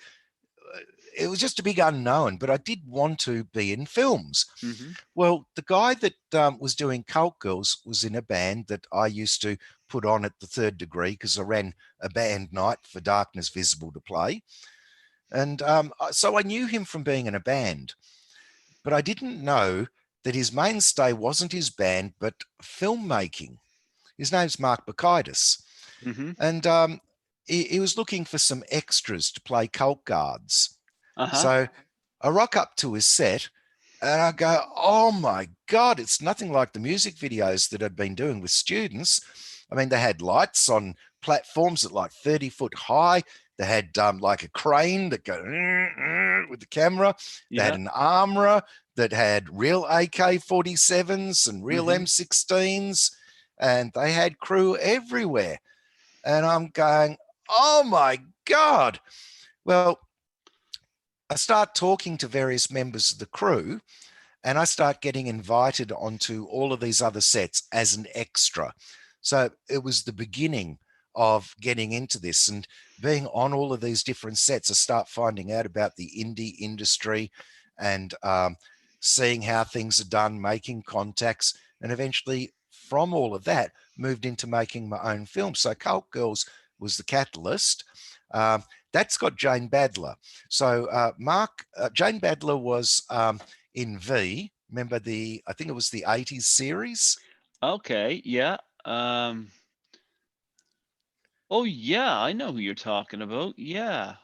It was just a big unknown, but I did want to be in films.
Hmm.
Well, the guy that was doing Cult Girls was in a band that I used to put on at the Third Degree because I ran a band night for Darkness Visible to play. And so I knew him from being in a band, but I didn't know that his mainstay wasn't his band, but filmmaking. His name's Mark Bacchitis.
Hmm.
And he was looking for some extras to play cult guards.
Uh-huh.
So I rock up to his set and I go, oh my God, it's nothing like the music videos that I'd been doing with students. I mean, they had lights on platforms at like 30-foot high. They had like a crane that go with the camera. They had
Yeah.
an armorer that had real AK-47s and real
Hmm.
M16s, and they had crew everywhere. And I'm going, oh my God. Well, I start talking to various members of the crew and I start getting invited onto all of these other sets as an extra. So it was the beginning of getting into this and being on all of these different sets. I start finding out about the indie industry and seeing how things are done, making contacts, and eventually from all of that moved into making my own film. So Cult Girls was the catalyst. That's got Jane Badler. So Jane Badler was in V. Remember I think it was the 80s series?
Okay. Yeah. Um. Oh yeah, I know who you're talking about. Yeah.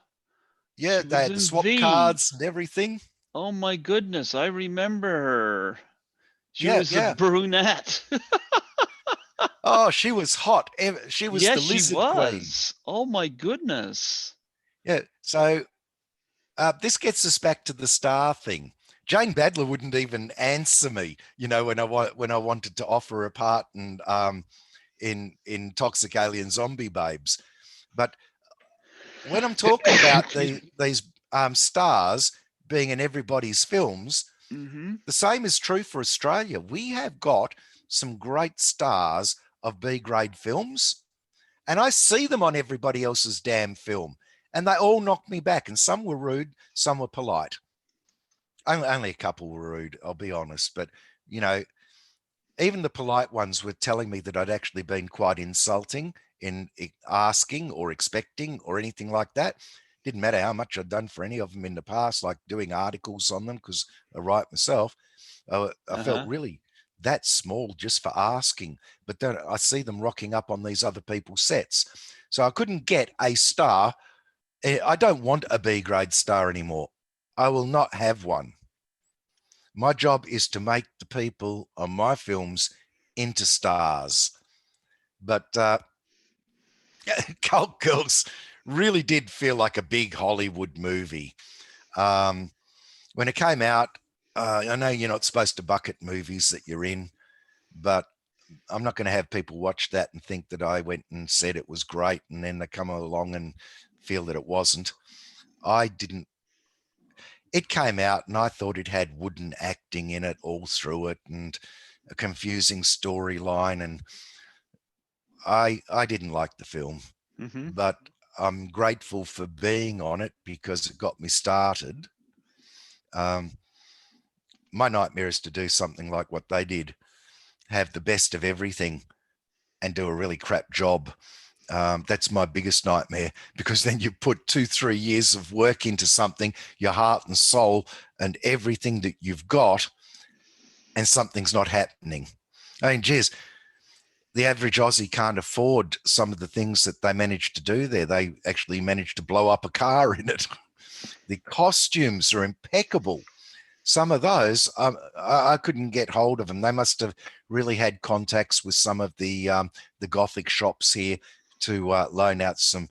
Yeah,
She
they
was
had the
in
swap
V.
cards and everything.
Oh my goodness, I remember her. She
Yeah,
was the
yeah.
brunette.
Oh, she was hot. She was the
Yes, she
lizard queen.
was. Oh my goodness.
Yeah. So this gets us back to the star thing. Jane Badler wouldn't even answer me, when I wanted to offer a part in Toxic Alien Zombie Babes. But when I'm talking about
Excuse me.
these stars being in everybody's films,
Mm-hmm.
the same is true for Australia. We have got some great stars of B grade films, and I see them on everybody else's damn film, and they all knock me back. And some were rude, some were polite. Only a couple were rude, I'll be honest. But, you know, even the polite ones were telling me that I'd actually been quite insulting in asking or expecting or anything like that. Didn't matter how much I'd done for any of them in the past, like doing articles on them because I write myself. I felt
Uh-huh.
really that small just for asking. But then I see them rocking up on these other people's sets. So I couldn't get a star. I don't want a B grade star anymore. I will not have one. My job is to make the people on my films into stars. But Cult Girls really did feel like a big Hollywood movie. Um, when it came out, I know you're not supposed to bucket movies that you're in, but I'm not going to have people watch that and think that I went and said it was great and then they come along and feel that it wasn't. I didn't. It came out and I thought it had wooden acting in it all through it and a confusing storyline. And I didn't like the film,
Mm-hmm.
but I'm grateful for being on it because it got me started. Um, my nightmare is to do something like what they did, have the best of everything and do a really crap job. That's my biggest nightmare because then you put 2, 3 years of work into something, your heart and soul and everything that you've got, and something's not happening. I mean, geez, the average Aussie can't afford some of the things that they managed to do there. They actually managed to blow up a car in it. The costumes are impeccable. Some of those, I couldn't get hold of them. They must have really had contacts with some of the Gothic shops here to loan out some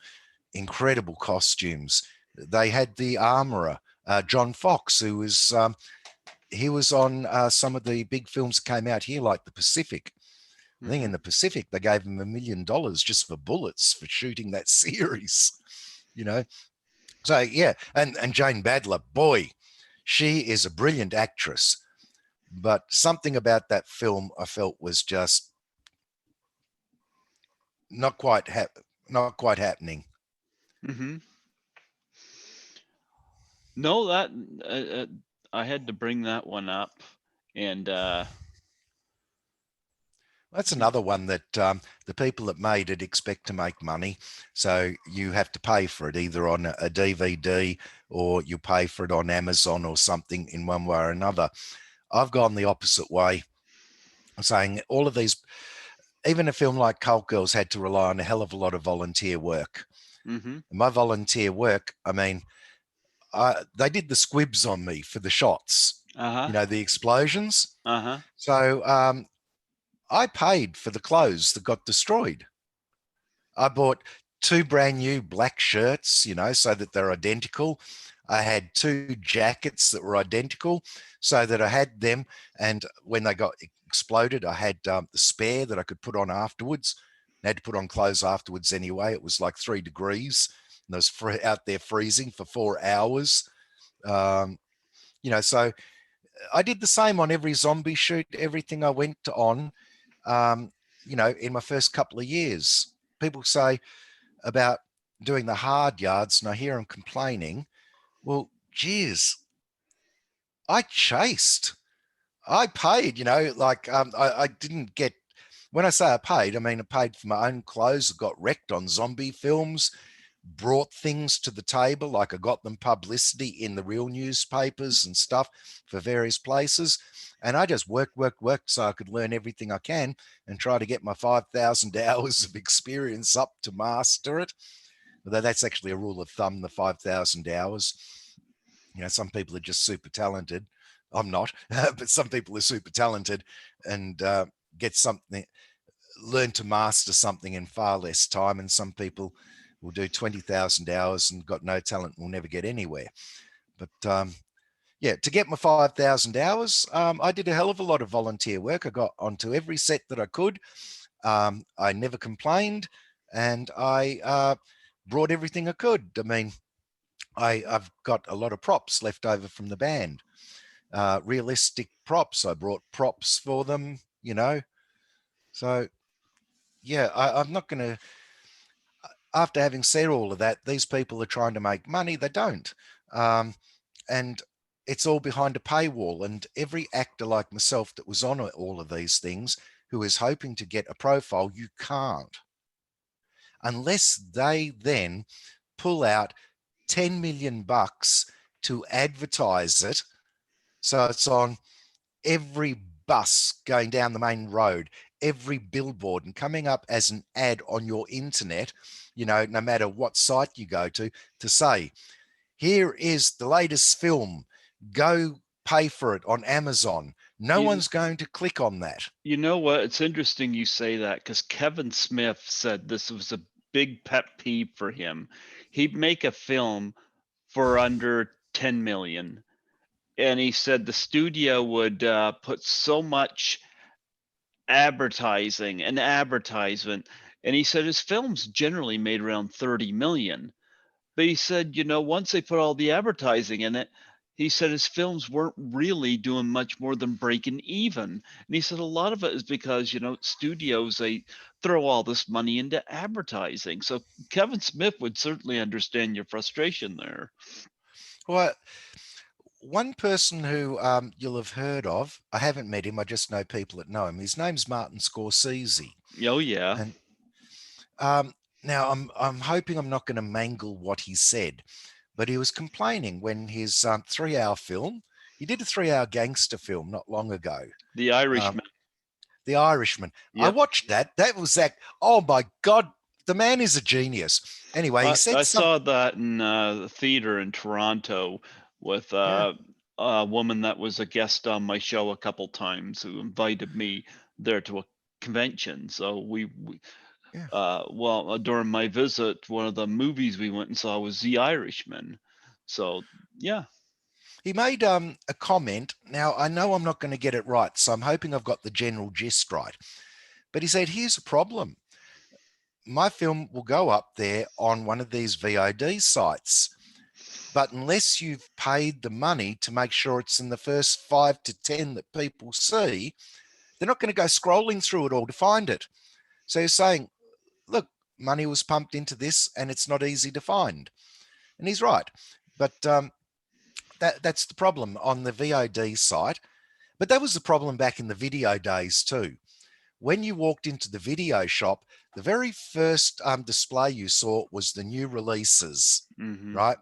incredible costumes. They had the armorer, John Fox, who was he was on some of the big films that came out here, like the Pacific. I think
Mm-hmm.
in the Pacific they gave him $1 million just for bullets for shooting that series. You know, so yeah, and Jane Badler, boy, she is a brilliant actress. But something about that film I felt was just not quite not quite happening.
Mm-hmm. No, that I had to bring that one up, and
That's another one that the people that made it expect to make money. So you have to pay for it either on a DVD or you pay for it on Amazon or something in one way or another. I've gone the opposite way, saying all of these, even a film like Cult Girls had to rely on a hell of a lot of volunteer work.
mm-hmm.
My volunteer work, I mean, they did the squibs on me for the shots,
Uh-huh.
the explosions.
Uh-huh.
So I paid for the clothes that got destroyed. I bought two brand new black shirts, so that they're identical. I had two jackets that were identical so that I had them. And when they got exploded, I had the spare that I could put on afterwards. I had to put on clothes afterwards anyway. It was like 3 degrees and I was out there freezing for 4 hours. Um, so I did the same on every zombie shoot, everything I went on, um, in my first couple of years. People say about doing the hard yards, and I hear them complaining. Well, geez, I chased. I paid, like I didn't get, when I say I paid, I mean I paid for my own clothes. I got wrecked on zombie films, brought things to the table, like I got them publicity in the real newspapers and stuff for various places. And I just worked so I could learn everything I can and try to get my 5,000 hours of experience up to master it. Although that's actually a rule of thumb, the 5,000 hours. Some people are just super talented. I'm not, but some people are super talented and get something, learn to master something in far less time. And some people will do 20,000 hours and got no talent and will never get anywhere. But yeah, to get my 5,000 hours, I did a hell of a lot of volunteer work. I got onto every set that I could. I never complained. And I brought everything I could. I mean, I've got a lot of props left over from the band, realistic props. I brought props for them, you know. So yeah, I'm not going to. After having said all of that, these people are trying to make money. They don't, and it's all behind a paywall. And every actor like myself that was on all of these things, who is hoping to get a profile, you can't unless they then pull out 10 million bucks to advertise it. So it's on every bus going down the main road, every billboard, and coming up as an ad on your internet, you know, no matter what site you go to say, here is the latest film. Go pay for it on Amazon. No
You
one's going to click on that.
you know what? It's interesting you say that because Kevin Smith said this was a big pet peeve for him. He'd make a film for under 10 million, and he said the studio would put so much advertising and advertisement, and he said his films generally made around 30 million. But he said, once they put all the advertising in it, he said his films weren't really doing much more than breaking even. And he said a lot of it is because, studios, they throw all this money into advertising. So Kevin Smith would certainly understand your frustration there.
Well, one person who you'll have heard of, I haven't met him, I just know people that know him. His name's Martin Scorsese.
Oh, yeah.
And now I'm hoping I'm not going to mangle what he said, but he was complaining when his 3 hour film, he did a 3 hour gangster film not long ago,
The
um,
Irishman.
The Irishman. I
Yep.
watched that. That was that. Oh my God, the man is a genius. Anyway, he
I
said something.
saw that in the theater in Toronto with
Yeah,
a woman that was a guest on my show a couple times who invited me there to a convention. So
yeah.
during my visit, one of the movies we went and saw was The Irishman. So yeah.
He made a comment. Now, I know I'm not going to get it right, so I'm hoping I've got the general gist right. But he said, here's a problem. My film will go up there on one of these VOD sites. But unless you've paid the money to make sure it's in the first 5 to 10 that people see, they're not going to go scrolling through it all to find it. So he's saying, look, money was pumped into this and it's not easy to find. And he's right. But that's the problem on the VOD site. But that was the problem back in the video days too. When you walked into the video shop, the very first display you saw was the new releases,
Hmm.
right?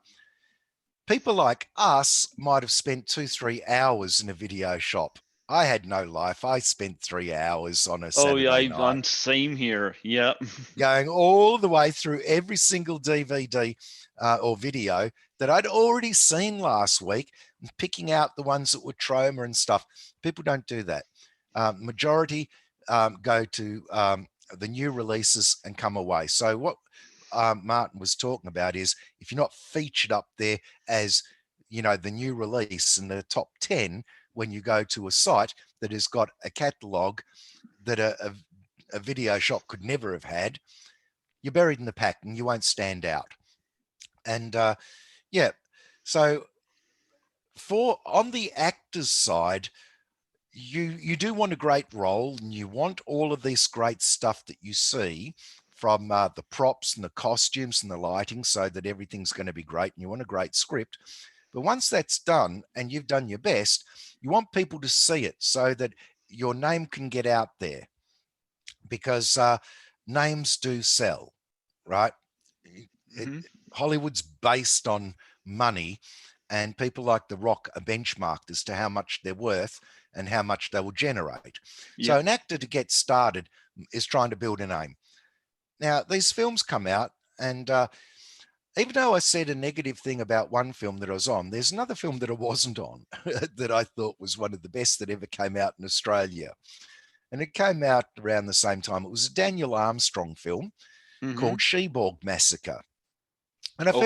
People like us might have spent 2, 3 hours in a video shop. I had no life. I spent 3 hours on a
Oh yeah,
Saturday night
I'm same here. Yeah.
going all the way through every single DVD or video that I'd already seen last week and picking out the ones that were trauma and stuff. People don't do that. Majority go to the new releases and come away. So what Martin was talking about is if you're not featured up there as, you know, the new release in the top 10 when you go to a site that has got a catalog that a video shop could never have had, you're buried in the pack and you won't stand out. And yeah, so for on the actor's side, you do want a great role and you want all of this great stuff that you see from the props and the costumes and the lighting so that everything's going to be great and you want a great script. But once that's done and you've done your best, you want people to see it so that your name can get out there because names do sell, right? It,
Hmm.
Hollywood's based on money, and people like The Rock are benchmarked as to how much they're worth and how much they will generate. So
Yep.
an actor to get started is trying to build a name. Now, these films come out, and even though I said a negative thing about one film that I was on, there's another film that I wasn't on that I thought was one of the best that ever came out in Australia. And it came out around the same time. It was a Daniel Armstrong film
Hmm.
called Sheborg Massacre. And
Okay.
I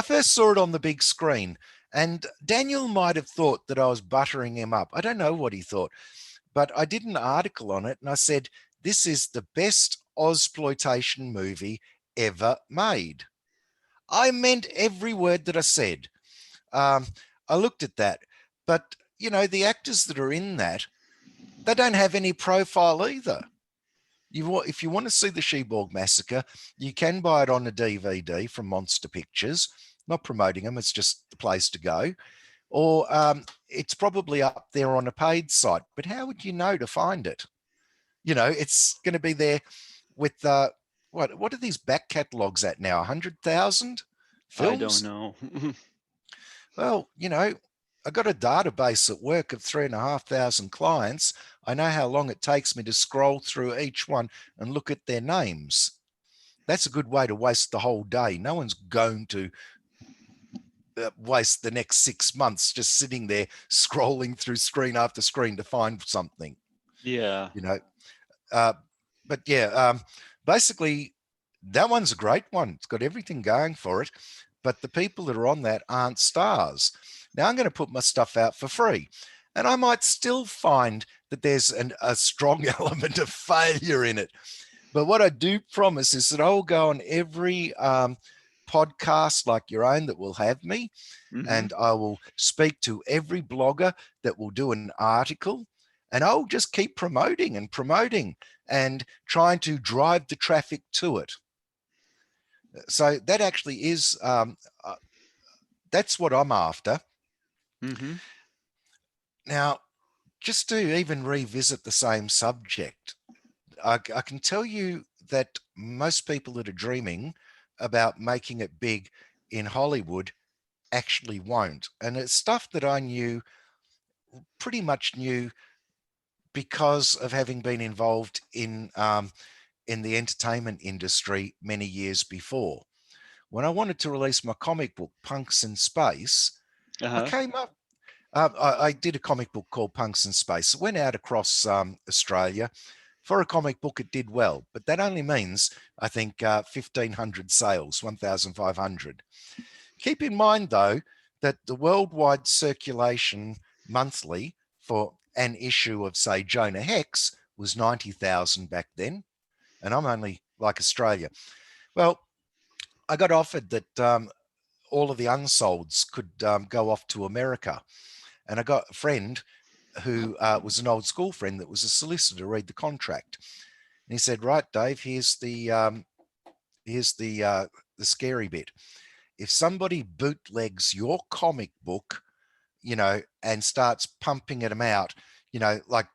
first saw it on the big screen. And Daniel might have thought that I was buttering him up. I don't know what he thought, but I did an article on it and I said, this is the best Ozploitation movie ever made. I meant every word that I said. Um, I looked at that, but the actors that are in that, they don't have any profile either. If you want to see the Sheborg Massacre, you can buy it on a DVD from Monster Pictures. Not promoting them, it's just the place to go. Or it's probably up there on a paid site. But how would you know to find it? It's going to be there with what are these back catalogs at now? 100,000
I don't
films?
know.
Well, I got a database at work of 3,500 clients. I know how long it takes me to scroll through each one and look at their names. That's a good way to waste the whole day. No one's going to waste the next 6 months just sitting there scrolling through screen after screen to find something,
Yeah.
you know. Uh, but yeah, basically, that one's a great one. It's got everything going for it. But the people that are on that aren't stars. Now I'm going to put my stuff out for free. And I might still find that there's a strong element of failure in it. But what I do promise is that I'll go on every podcast like your own that will have me,
Hmm.
and I will speak to every blogger that will do an article, and I'll just keep promoting and trying to drive the traffic to it. So that actually is that's what I'm after.
Hmm.
Now, just to even revisit the same subject, I can tell you that most people that are dreaming about making it big in Hollywood actually won't. And it's stuff that I pretty much knew because of having been involved in the entertainment industry many years before. When I wanted to release my comic book, Punks in Space, I
Uh-huh.
came up. I did a comic book called Punks in Space. It went out across Australia. For a comic book, it did well, but that only means, I think, 1,500 sales, 1,500. Keep in mind, though, that the worldwide circulation monthly for an issue of, say, Jonah Hex was 90,000 back then, and I'm only like Australia. Well, I got offered that all of the unsolds could go off to America, and I got a friend who was an old school friend that was a solicitor read the contract, and he said, "Right, Dave, here's the scary bit. If somebody bootlegs your comic book, and starts pumping them out, like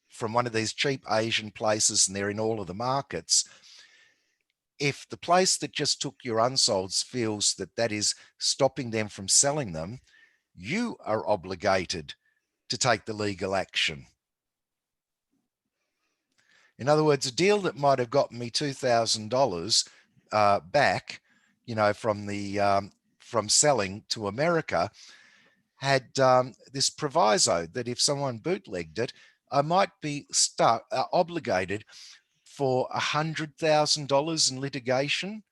from one of these cheap Asian places, and they're in all of the markets. If the place that just took your unsolds feels that that is stopping them from selling them, you are obligated to take the legal action." In other words, a deal that might have gotten me $2,000 back, from selling to America, had this proviso that if someone bootlegged it, I might be obligated for $100,000 in litigation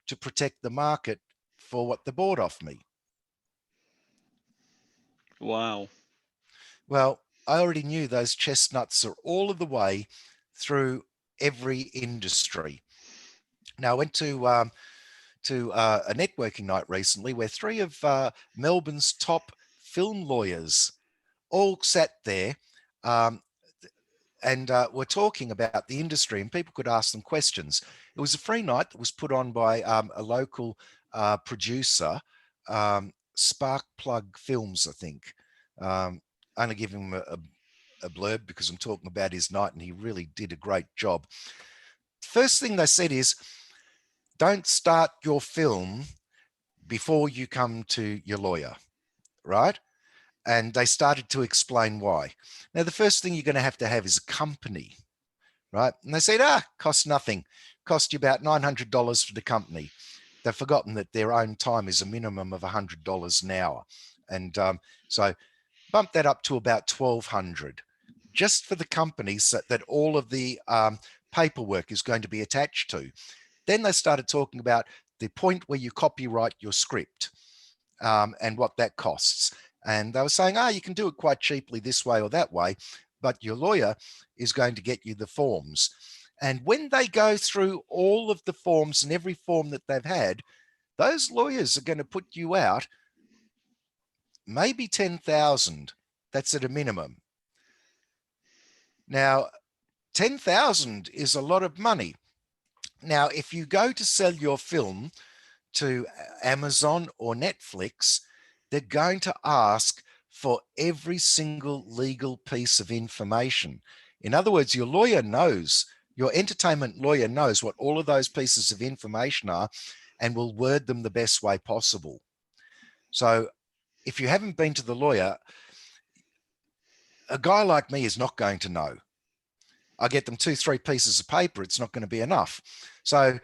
to protect the market for what they bought off me.
Wow.
Well, I already knew those chestnuts are all of the way through every industry. Now, I went to a networking night recently where three of Melbourne's top film lawyers all sat there, um, and were talking about the industry, and people could ask them questions. It was a free night that was put on by a local producer, Spark Plug Films, I think. Um, Only give him a blurb because I'm talking about his night, and he really did a great job. First thing they said is, don't start your film before you come to your lawyer, right? And they started to explain why. Now, the first thing you're going to have is a company, right? And they said, costs nothing. Cost you about $900 for the company. They've forgotten that their own time is a minimum of $100 an hour. And so bump that up to about 1,200 just for the company, so that all of the paperwork is going to be attached to. Then they started talking about the point where you copyright your script, and what that costs. And they were saying, you can do it quite cheaply this way or that way, but your lawyer is going to get you the forms. And when they go through all of the forms and every form that they've had, those lawyers are going to put you out maybe 10,000. That's at a minimum. Now, 10,000 is a lot of money. Now, if you go to sell your film to Amazon or Netflix, they're going to ask for every single legal piece of information. In other words, your lawyer knows, your entertainment lawyer knows what all of those pieces of information are and will word them the best way possible. So if you haven't been to the lawyer, a guy like me is not going to know. I get them 2, 3 pieces of paper, it's not going to be enough. So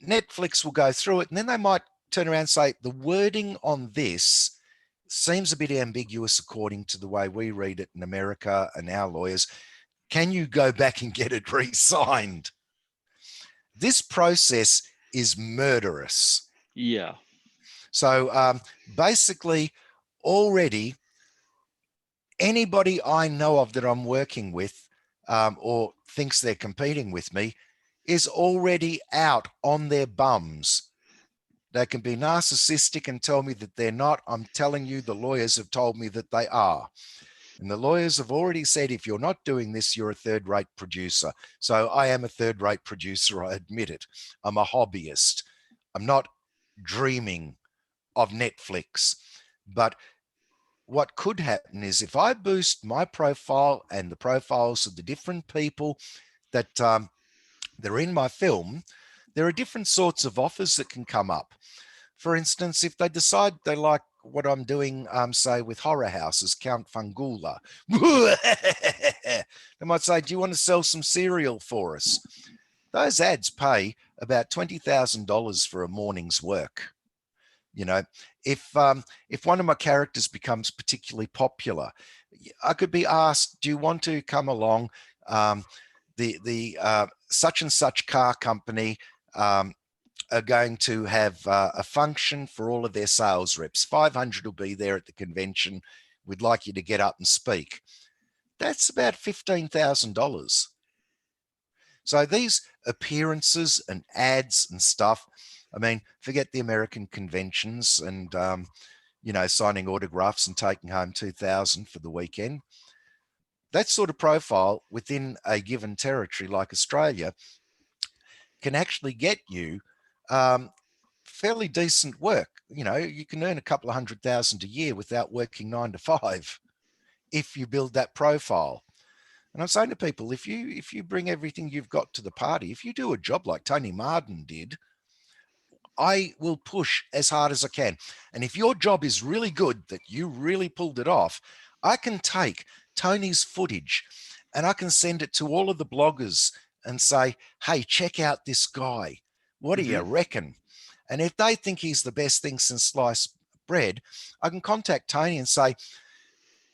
Netflix will go through it and then they might turn around and say, the wording on this seems a bit ambiguous according to the way we read it in America and our lawyers. Can you go back and get it re-signed? This process is murderous.
Yeah.
So basically, already anybody I know of that I'm working with or thinks they're competing with me is already out on their bums. They can be narcissistic and tell me that they're not. I'm telling you, the lawyers have told me that they are. And the lawyers have already said, if you're not doing this, you're a third-rate producer. So I am a third-rate producer, I admit it. I'm a hobbyist. I'm not dreaming of Netflix. But what could happen is if I boost my profile and the profiles of the different people that they're in my film, there are different sorts of offers that can come up. For instance, if they decide they like what I'm doing, say with horror houses, Count Fungula, they might say, do you want to sell some cereal for us? Those ads pay about $20,000 for a morning's work. You know, if one of my characters becomes particularly popular, I could be asked, do you want to come along? The such and such car company are going to have a function for all of their sales reps. 500 will be there at the convention. We'd like you to get up and speak. That's about $15,000. So these appearances and ads and stuff, I mean, forget the American conventions and, signing autographs and taking home 2,000 for the weekend. That sort of profile within a given territory like Australia can actually get you fairly decent work. You can earn a couple of $100,000 a year without working 9 to 5 if you build that profile. And I'm saying to people, if you bring everything you've got to the party, if you do a job like Tony Marden did, I will push as hard as I can. And if your job is really good, that you really pulled it off, I can take Tony's footage and I can send it to all of the bloggers and say, hey, check out this guy. What do you
Mm-hmm.
reckon? And if they think he's the best thing since sliced bread, I can contact Tony and say,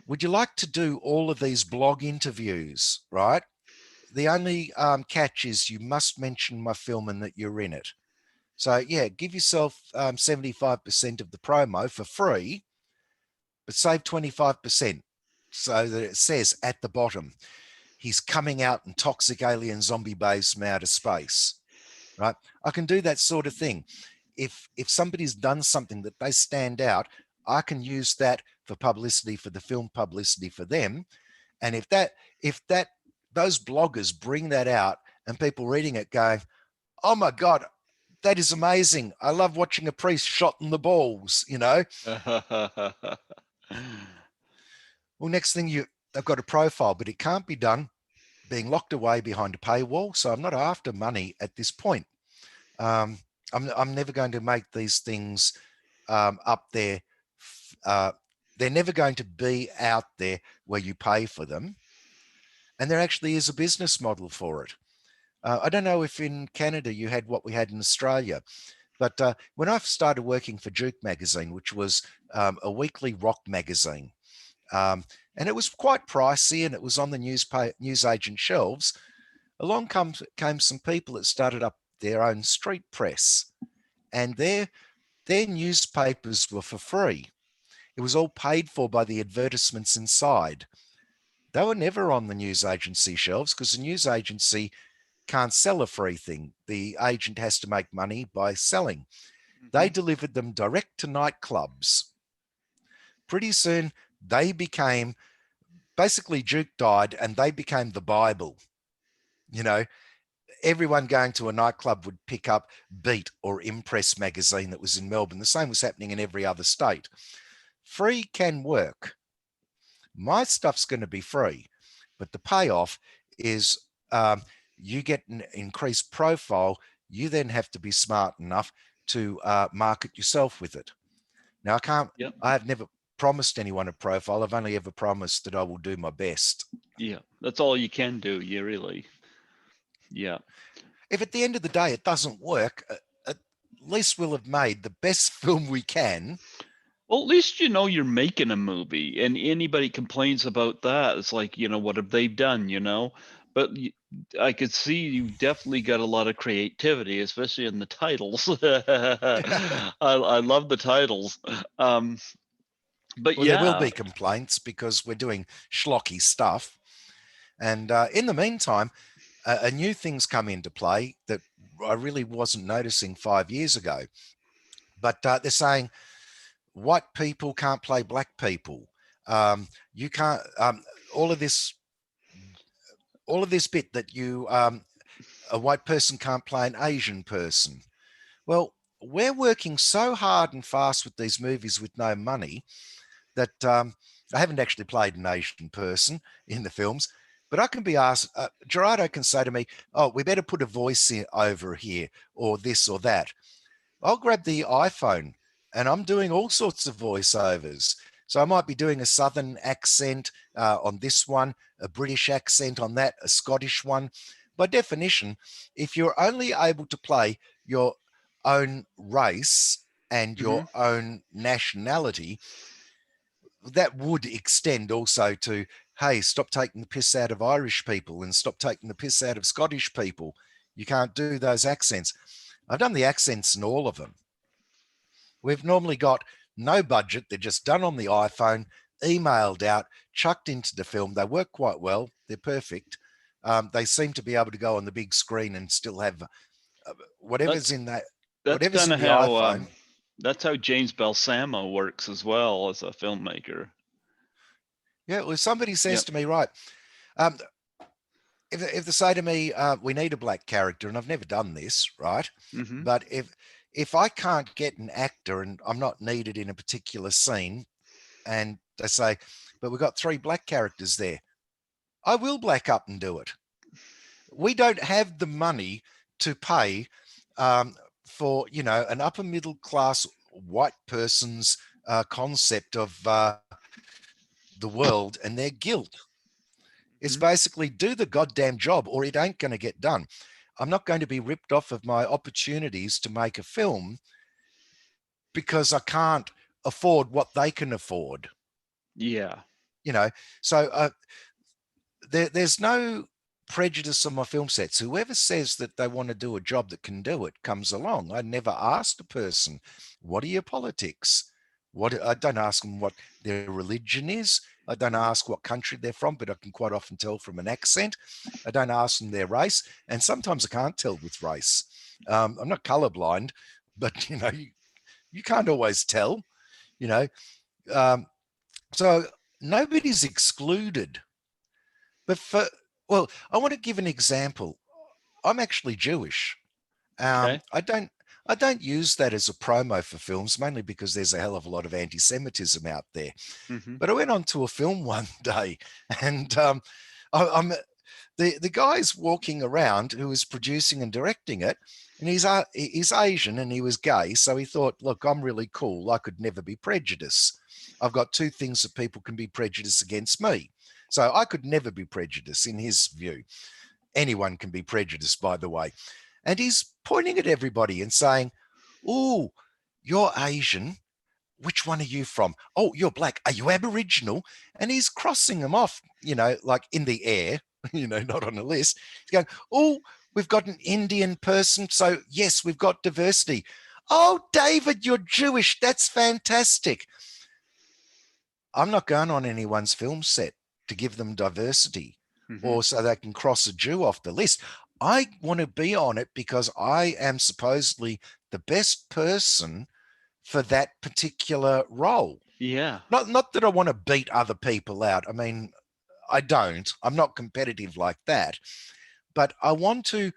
would you like to do all of these blog interviews, right? The only catch is you must mention my film and that you're in it. So, yeah, give yourself 75% of the promo for free, but save 25% so that it says at the bottom, he's coming out in toxic alien zombie base from outer space, right? I can do that sort of thing. If somebody's done something that they stand out, I can use that for publicity, for the film publicity for them. And if those bloggers bring that out and people reading it going, oh my God, that is amazing. I love watching a priest shot in the balls. Well, next thing they've got a profile, but it can't be done being locked away behind a paywall. So I'm not after money at this point. I'm never going to make these things up there. They're never going to be out there where you pay for them. And there actually is a business model for it. I don't know if in Canada you had what we had in Australia, but when I started working for Duke magazine, which was a weekly rock magazine, and it was quite pricey and it was on the newsagent shelves, along came some people that started up their own street press, and their newspapers were for free. It was all paid for by the advertisements inside. They were never on the news agency shelves because the news agency can't sell a free thing. The agent has to make money by selling. They
Hmm.
delivered them direct to nightclubs. Pretty soon, they became basically Duke died and they became the Bible. You know, everyone going to a nightclub would pick up Beat or Impress magazine that was in Melbourne. The same was happening in every other state. Free can work. My stuff's going to be free, but the payoff is you get an increased profile. You then have to be smart enough to market yourself with it. Now,
Yep.
I have never promised anyone a profile. I've only ever promised that I will do my best.
Yeah. That's all you can do. You really. Yeah.
If at the end of the day it doesn't work, at least we'll have made the best film we can.
Well, at least you know you're making a movie, and anybody complains about that, it's like, what have they done, But I could see you've definitely got a lot of creativity, especially in the titles. I love the titles. But
Well, there will
yeah,
be complaints because we're doing schlocky stuff. And in the meantime, a new thing's come into play that I really wasn't noticing 5 years ago. But they're saying white people can't play black people. You can't. All of this, all of this bit that you a white person can't play an Asian person. Well, we're working so hard and fast with these movies with no money that I haven't actually played an Asian person in the films, but I can be asked, Gerardo can say to me, oh, we better put a voice in, over here, or this or that. I'll grab the iPhone and I'm doing all sorts of voiceovers. So I might be doing a Southern accent on this one, a British accent on that, a Scottish one. By definition, if you're only able to play your own race and
hmm
your own nationality, that would extend also to, hey, stop taking the piss out of Irish people and stop taking the piss out of Scottish people. You can't do those accents. I've done the accents in all of them. We've normally got no budget. They're just done on the iPhone, emailed out, chucked into the film. They work quite well. They're perfect. They seem to be able to go on the big screen and still have whatever's
that's
in that,
that's
whatever's
kind
in
of
the
how
iPhone.
that's how James Balsamo works as well as a filmmaker.
Yeah, well, if somebody says
Yep.
to me, right, um, if they say to me, we need a black character, and I've never done this, right?
hmm
But if I can't get an actor and I'm not needed in a particular scene, and they say, but we've got three black characters there, I will black up and do it. We don't have the money to pay um, for an upper middle class white person's concept of the world and their guilt. It's
hmm
basically do the goddamn job or it ain't going to get done. I'm not going to be ripped off of my opportunities to make a film because I can't afford what they can afford.
Yeah.
You know, so there's no prejudice on my film sets. Whoever says that they want to do a job that can do it comes along. I never asked a person, what are your politics? What I don't ask them what their religion is. I don't ask what country they're from, but I can quite often tell from an accent. I don't ask them their race, and sometimes I can't tell with race. I'm not colorblind, but you can't always tell. You know, um, so nobody's excluded. But well, I want to give an example. I'm actually Jewish.
Okay.
I don't use that as a promo for films, mainly because there's a hell of a lot of anti-Semitism out there.
hmm
But I went onto a film one day, and I'm the guy's walking around who was producing and directing it, and he's Asian and he was gay, so he thought, look, I'm really cool. I could never be prejudiced. I've got two things that people can be prejudiced against me. So I could never be prejudiced in his view. Anyone can be prejudiced, by the way. And he's pointing at everybody and saying, oh, you're Asian. Which one are you from? Oh, you're black. Are you Aboriginal? And he's crossing them off, like in the air, not on a list. He's going, oh, we've got an Indian person. So, yes, we've got diversity. Oh, David, you're Jewish. That's fantastic. I'm not going on anyone's film set to give them diversity.
Mhm.
or so they can cross a Jew off the list. I want to be on it because I am supposedly the best person for that particular role.
Yeah.
Not that I want to beat other people out. I mean, I don't. I'm not competitive like that. But I want to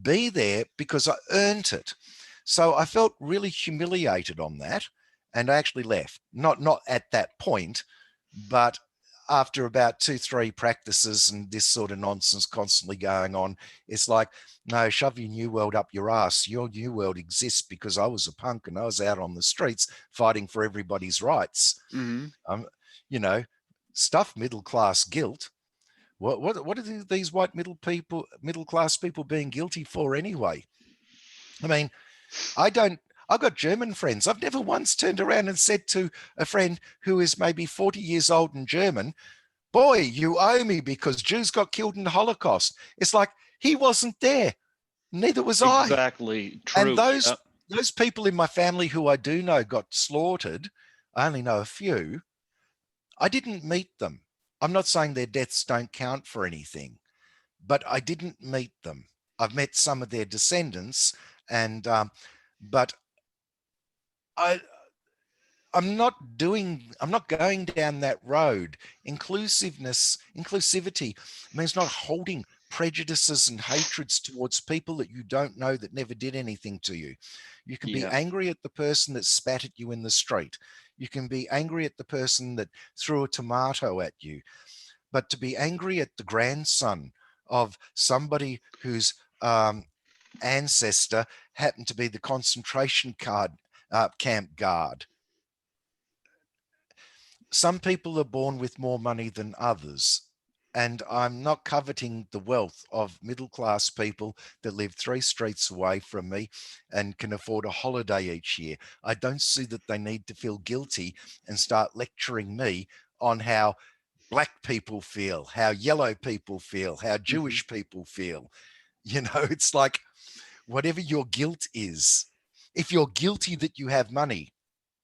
be there because I earned it. So I felt really humiliated on that, and I actually left. Not at that point, but after about 2, 3 practices and this sort of nonsense constantly going on, it's like, no, shove your new world up your ass. Your new world exists because I was a punk and I was out on the streets fighting for everybody's rights.
Mhm.
Um, you know, stuff middle class guilt. What are these white middle class people being guilty for anyway? I mean, I don't. I've got German friends. I've never once turned around and said to a friend who is maybe 40 years old and German, "Boy, you owe me because Jews got killed in the Holocaust." It's like he wasn't there. Neither was I.
Exactly.
And
True.
those
Yep.
those people in my family who I do know got slaughtered. I only know a few. I didn't meet them. I'm not saying their deaths don't count for anything, but I didn't meet them. I've met some of their descendants, and but I I'm not going down that road. Inclusivity means not holding prejudices and hatreds towards people that you don't know that never did anything to you. You can be
Yeah.
angry at the person that spat at you in the street. You can be angry at the person that threw a tomato at you. But to be angry at the grandson of somebody whose ancestor happened to be the camp guard. Some people are born with more money than others. And I'm not coveting the wealth of middle class people that live 3 streets away from me and can afford a holiday each year. I don't see that they need to feel guilty and start lecturing me on how black people feel, how yellow people feel, how
Mhm.
Jewish people feel. It's like whatever your guilt is, if you're guilty that you have money,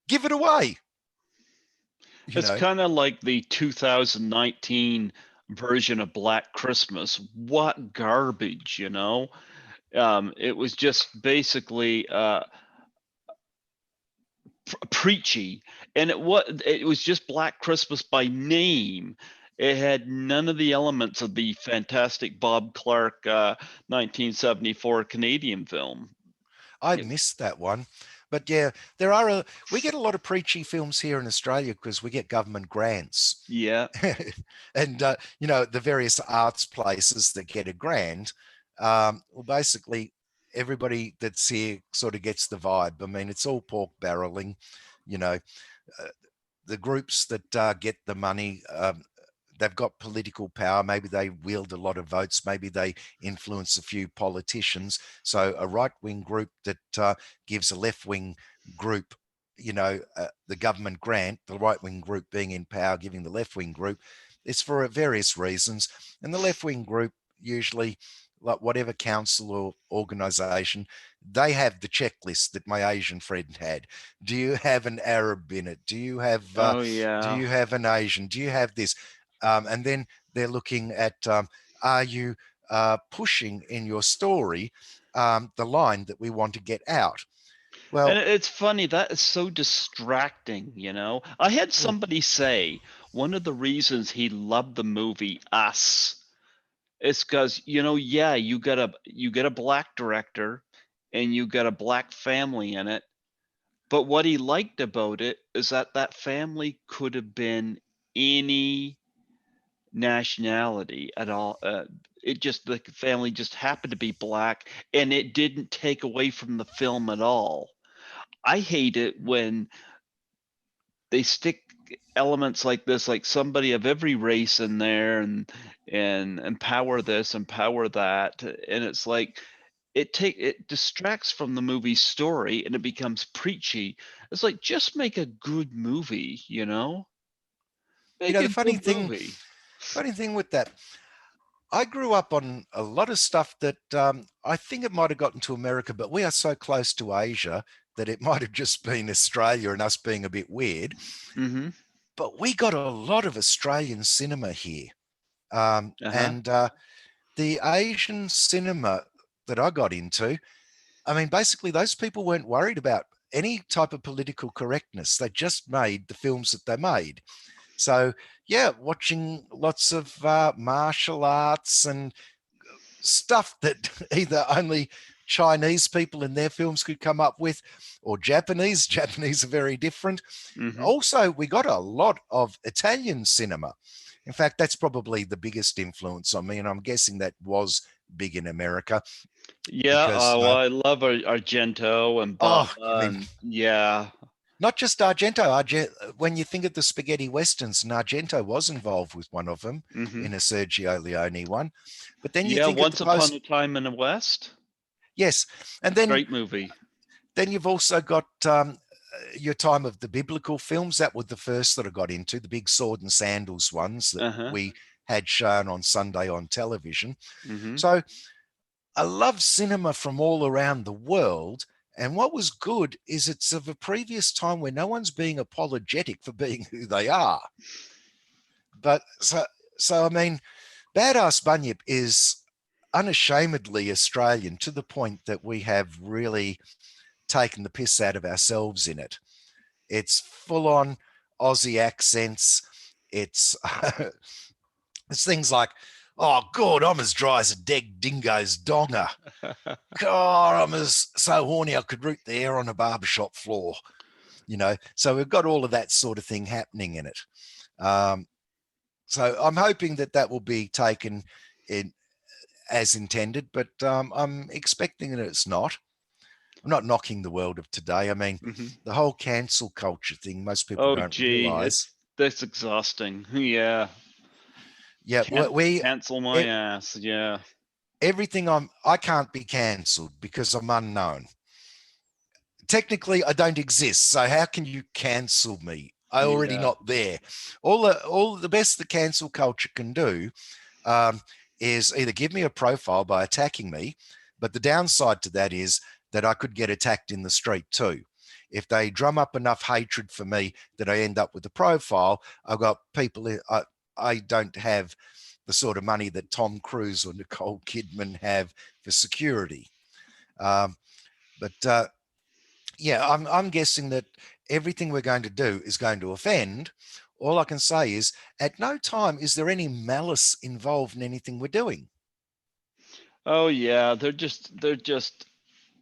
give it away, you
It's
know.
kind of like the 2019 version of Black Christmas. What garbage, you know? It was just basically preachy, and it was just Black Christmas by name. It had none of the elements of the fantastic Bob Clark 1974 Canadian film.
I
It,
missed that one. But yeah, we get a lot of preachy films here in Australia because we get government grants.
yeah.
And, the various arts places that get a grant, well, basically, everybody that's here sort of gets the vibe. I mean, it's all pork barreling, you know, uh, the groups that get the money, they've got political power. Maybe they wield a lot of votes. Maybe they influence a few politicians. So a right wing group that gives a left wing group, the government grant, the right wing group being in power, giving the left wing group, it's for various reasons. And the left wing group usually, like whatever council or organization, they have the checklist that my Asian friend had. Do you have an Arab in it?
Oh
Do
yeah.
you have an Asian? Do you have this? And then they're looking at, are you pushing in your story the line that we want to get out?
And
Well,
it's funny, that is so distracting, you know? I had
well,
somebody say one of the reasons he loved the movie Us is because, yeah, you get a black director and you got a black family in it. But what he liked about it is that that family could have been any nationality at all. The family just happened to be black, and it didn't take away from the film at all. I hate it when they stick elements like this, like somebody of every race in there, and empower this, empower that, and it's like it distracts from the movie's story and it becomes preachy. It's like, just make a good movie, make
the
a good movie.
funny thing with that, I grew up on a lot of stuff that I think it might have gotten to America, but we are so close to Asia that it might have just been Australia and us being a bit weird.
Hmm.
But we got a lot of Australian cinema here.
Uh-huh.
And the Asian cinema that I got into, I mean, basically, those people weren't worried about any type of political correctness. They just made the films that they made. So, yeah, watching lots of martial arts and stuff that either only Chinese people in their films could come up with, or Japanese. Japanese are very different.
Mhm.
Also, we got a lot of Italian cinema. In fact, that's probably the biggest influence on me, and I'm guessing that was big in America
Yeah,
because,
well, I love Argento and
oh, I
Bava
mean,
and yeah.
not just Argento. When you think of the spaghetti westerns, and Argento was involved with one of them
Mhm.
in a Sergio Leone one. But then you
Yeah,
think of the
Once Upon
post,
a Time in the West.
yes, and then
Great movie.
then you've also got your time of the biblical films. That were the first that I got into, the big sword and sandals ones that
Uh-huh.
we had shown on Sunday on television.
Mhm.
So I love cinema from all around the world. And what was good is it's of a previous time where no one's being apologetic for being who they are. But so I mean, Badass Bunyip is unashamedly Australian to the point that we have really taken the piss out of ourselves in it. It's full on Aussie accents. It's it's things like, oh God, I'm as dry as a dead dingo's donger. God, I'm as so horny I could root the hair on a barbershop floor. So we've got all of that sort of thing happening in it. Um, so I'm hoping that that will be taken in as intended, but I'm expecting that it's not. I'm not knocking the world of today. I mean,
Mhm.
the whole cancel culture thing, most people
Oh,
don't
gee,
realize.
that's exhausting. Yeah.
Yeah, we
Cancel my
e-
ass. Yeah.
everything I can't be cancelled because I'm unknown. Technically, I don't exist. So how can you cancel me? I already
Yeah.
not there. All the best the cancel culture can do um, is either give me a profile by attacking me, but the downside to that is that I could get attacked in the street too. If they drum up enough hatred for me that I end up with a profile, I've got people. I don't have the sort of money that Tom Cruise or Nicole Kidman have for security. Um, but yeah, I'm guessing that everything we're going to do is going to offend. All I can say is, at no time is there any malice involved in anything we're doing.
Oh yeah, they're just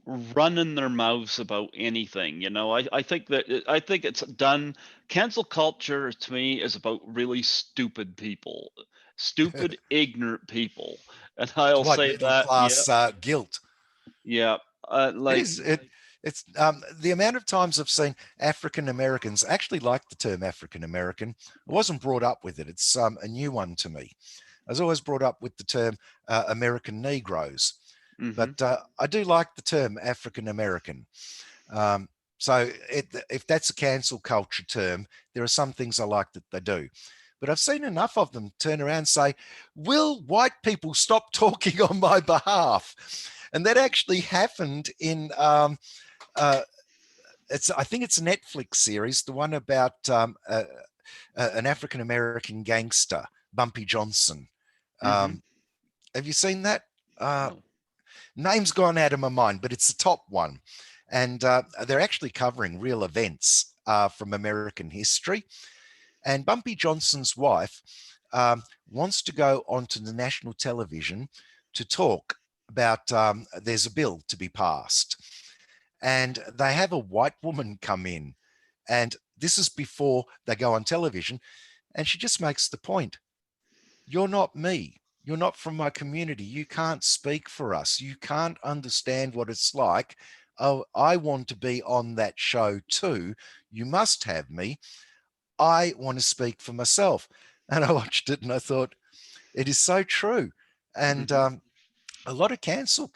running their mouths about anything, you know. I think it's done. Cancel culture to me is about really stupid people, stupid, ignorant people, and I'll
Like
say
middle
that. Yeah,
class guilt.
yeah.
It
Like,
is. It's the amount of times I've seen African Americans actually like the term African American. I wasn't brought up with it. It's a new one to me. I was always brought up with the term American Negroes,
hmm.
but I do like the term African American. Um, so if that's a cancel culture term, there are some things I like that they do. But I've seen enough of them turn around and say, will white people stop talking on my behalf? And that actually happened in, uh, I think it's a Netflix series, the one about an African American gangster, Bumpy Johnson.
Hmm.
Um, have you seen that? Uh,
No.
Name's gone out of my mind, but it's the top one. And they're actually covering real events from American history. And Bumpy Johnson's wife wants to go onto the national television to talk about there's a bill to be passed. And they have a white woman come in. And this is before they go on television. And she just makes the point, you're not me. You're not from my community. You can't speak for us. You can't understand what it's like. Oh, I want to be on that show too. You must have me. I want to speak for myself. And I watched it and I thought, it is so true. And
Hmm.
a lot of cancel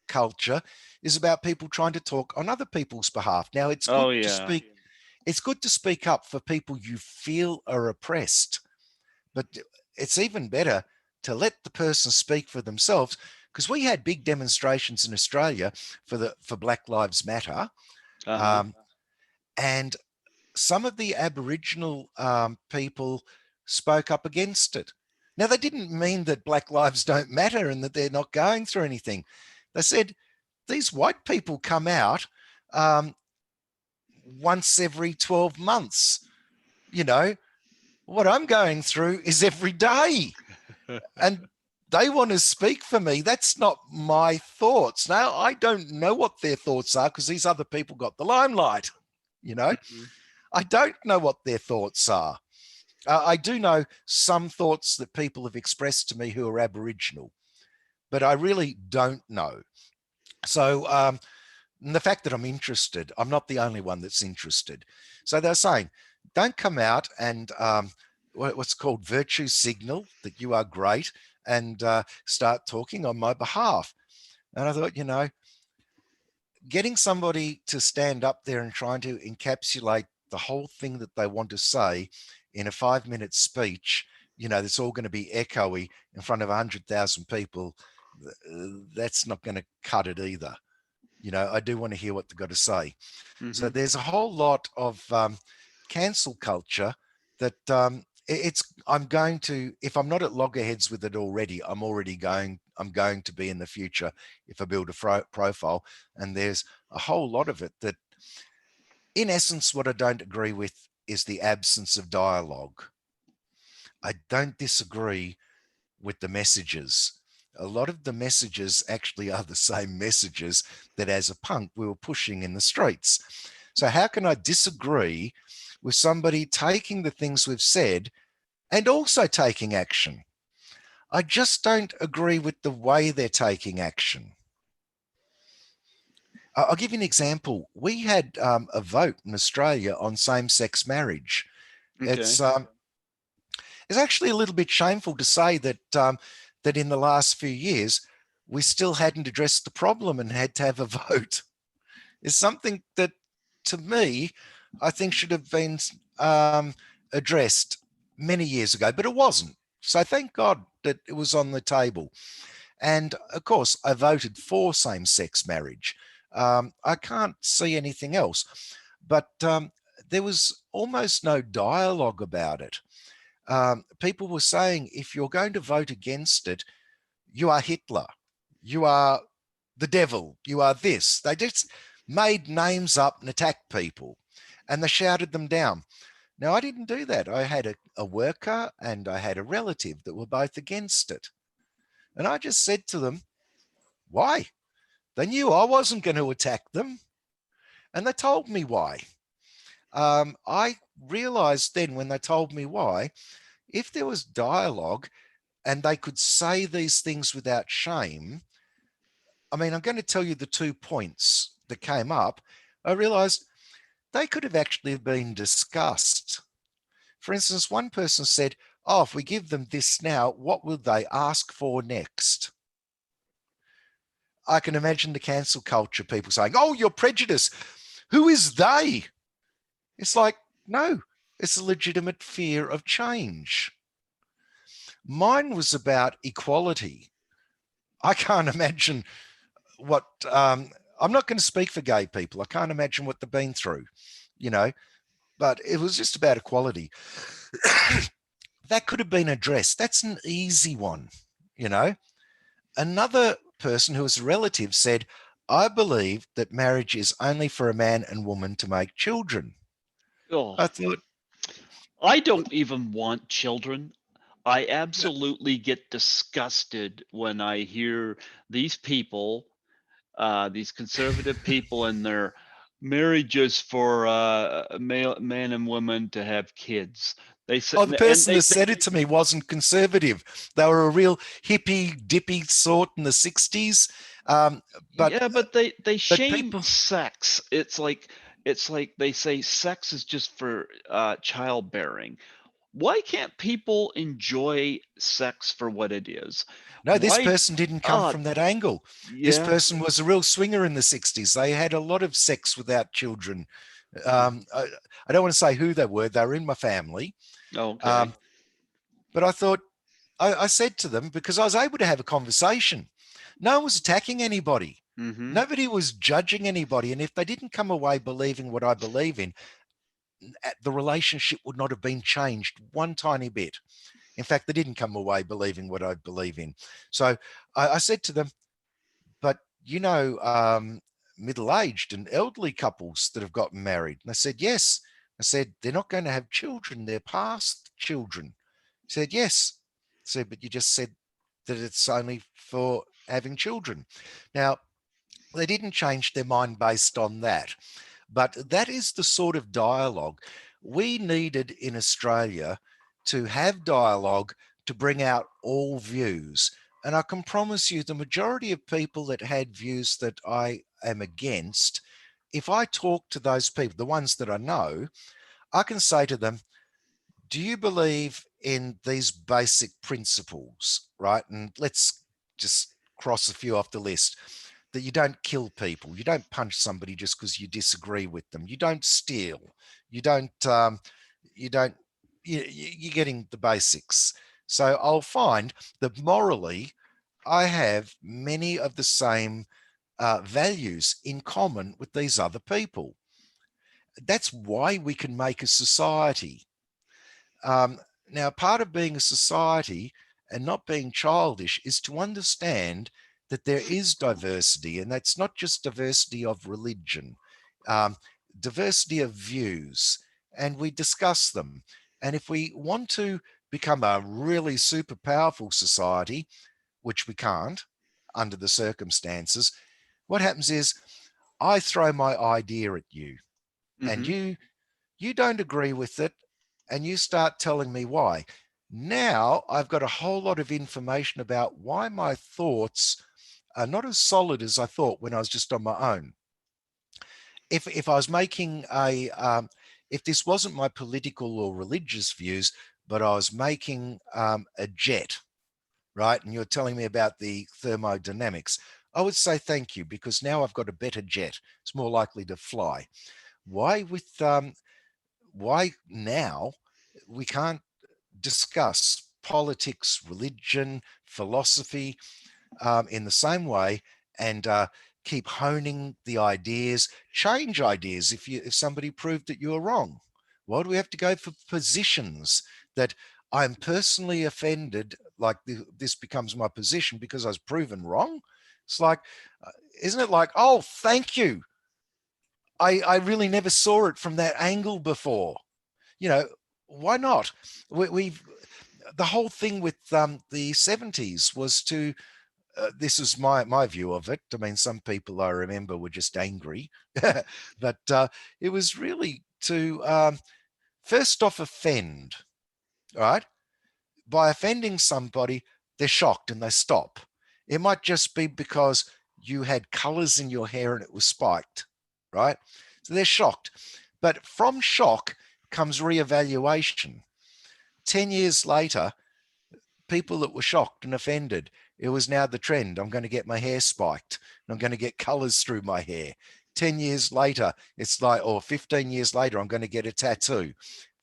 culture is about people trying to talk on other people's behalf. Now, it's good
Oh
to
yeah.
speak. It's good to speak up for people you feel are oppressed, but it's even better to let the person speak for themselves, because we had big demonstrations in Australia for Black Lives Matter,
Uh-huh.
um, and some of the Aboriginal people spoke up against it. Now, they didn't mean that black lives don't matter and that they're not going through anything. They said these white people come out um, once every 12 months. You know, what I'm going through is every day. And they want to speak for me. That's not my thoughts. Now, I don't know what their thoughts are because these other people got the limelight. You know,
Mhm.
I don't know what their thoughts are. I do know some thoughts that people have expressed to me who are Aboriginal, but I really don't know. So, and the fact that I'm interested, I'm not the only one that's interested. So they're saying, don't come out and what's called virtue signal that you are great and start talking on my behalf. And I thought, getting somebody to stand up there and trying to encapsulate the whole thing that they want to say in a 5 minute speech, that's all going to be echoey in front of 100,000 people. That's not going to cut it either. I do want to hear what they've got to say. So
Mhm.
there's a whole lot of cancel culture that I'm going to, if I'm not at loggerheads with it already, I'm going to be in the future if I build a profile. And there's a whole lot of it that, in essence, what I don't agree with is the absence of dialogue. I don't disagree with the messages. A lot of the messages actually are the same messages that as a punk we were pushing in the streets. So, how can I disagree with somebody taking the things we've said and also taking action? I just don't agree with the way they're taking action. I'll give you an example. We had a vote in Australia on same sex marriage. It's
Okay.
um, It's actually a little bit shameful to say that in the last few years we still hadn't addressed the problem and had to have a vote. It's something that, to me, I think should have been addressed many years ago, but it wasn't. So thank God that it was on the table. And of course, I voted for same-sex marriage. I can't see anything else, but there was almost no dialogue about it. People were saying if you're going to vote against it, you are Hitler, you are the devil, you are this. They just made names up and attacked people and they shouted them down. Now, I didn't do that. I had a worker and I had a relative that were both against it. And I just said to them, why? They knew I wasn't going to attack them. And they told me why. I realized then when they told me why, if there was dialogue, and they could say these things without shame. I mean, I'm going to tell you the 2 points that came up. I realized they could have actually been discussed. For instance, one person said, oh, if we give them this now, what will they ask for next? I can imagine the cancel culture people saying, oh, you're prejudiced. Who is they? It's like, no, it's a legitimate fear of change. Mine was about equality. I can't imagine what I'm not going to speak for gay people. I can't imagine what they've been through, you know, but it was just about equality. That could have been addressed. That's an easy one, you know. Another person who was a relative said, I believe that marriage is only for a man and woman to make children.
Oh,
I thought,
I don't even want children. I absolutely get disgusted when I hear these people, these conservative people, and their marriages for male man and woman to have kids. They say,
oh, the
and
person that said it to me wasn't conservative. They were a real hippie, dippy sort in the 60s. Um, but
yeah, but they
but
shame
people,
sex. It's like they say sex is just for childbearing. Why can't people enjoy sex for what it is?
no, this
Why?
person didn't come
Ah,
from that angle. This
yeah.
person was a real swinger in the 60s. They had a lot of sex without children.
Mhm.
I don't want to say who they were. They were in my family.
Okay.
Um, but I thought, I said to them, because I was able to have a conversation, no one was attacking anybody.
Mhm.
Nobody was judging anybody. And if they didn't come away believing what I believe in, the relationship would not have been changed one tiny bit. In fact, they didn't come away believing what I believe in. So I said to them, but middle-aged and elderly couples that have gotten married. And they said, yes. I said, they're not going to have children. They're past children. He said, yes. I said, but you just said that it's only for having children. Now, they didn't change their mind based on that. But that is the sort of dialogue we needed in Australia, to have dialogue to bring out all views. And I can promise you, the majority of people that had views that I am against, if I talk to those people, the ones that I know, I can say to them, do you believe in these basic principles, right? And let's just cross a few off the list. That you don't kill people, you don't punch somebody just because you disagree with them, you don't steal, you don't, you're getting the basics. So I'll find that morally, I have many of the same values in common with these other people. That's why we can make a society. Um, Now, part of being a society and not being childish is to understand that there is diversity, and that's not just diversity of religion, um, diversity of views, and we discuss them. And if we want to become a really super powerful society, which we can't under the circumstances, what happens is I throw my idea at you, and
Hmm.
you don't agree with it, and you start telling me why. Now I've got a whole lot of information about why my thoughts are not as solid as I thought when I was just on my own. If I was making if this wasn't my political or religious views, but I was making a jet, right? And you're telling me about the thermodynamics, I would say thank you, because now I've got a better jet. It's more likely to fly. Why with why now we can't discuss politics, religion, philosophy in the same way, and keep honing the ideas, change ideas if somebody proved that you were wrong. Why do we have to go for positions that I'm personally offended, like this becomes my position because I was proven wrong? It's like, uh, isn't it like, oh, thank you. I really never saw it from that angle before. You know, why not? We've the whole thing with the 70s was to this is my view of it. I mean, some people I remember were just angry, but it was really to first off offend, right? By offending somebody, they're shocked and they stop. It might just be because you had colors in your hair and it was spiked, right? So they're shocked. But from shock comes reevaluation. 10 years later, people that were shocked and offended, it was now the trend. I'm going to get my hair spiked and I'm going to get colors through my hair. 10 years later, it's like, or 15 years later, I'm going to get a tattoo.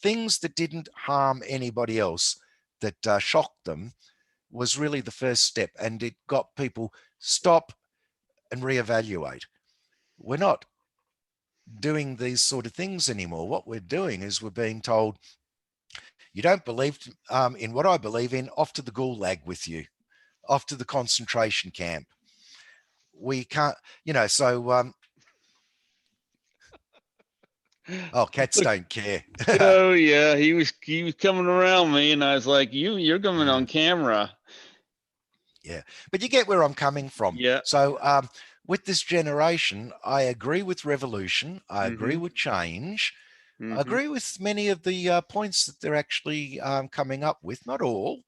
Things that didn't harm anybody else, that shocked them, was really the first step. And it got people stop and reevaluate. We're not doing these sort of things anymore. What we're doing is we're being told, you don't believe in what I believe in, off to the gulag with you, off to the concentration camp. We can't, so, oh, cats
Look,
don't care.
oh yeah, he was coming around me, and I was like, you're coming
Yeah,
on camera.
yeah. But you get where I'm coming from.
Yeah.
So, with this generation, I agree with revolution. I agree
Hmm.
with change. I
Hmm.
agree with many of the points that they're actually coming up with. Not all,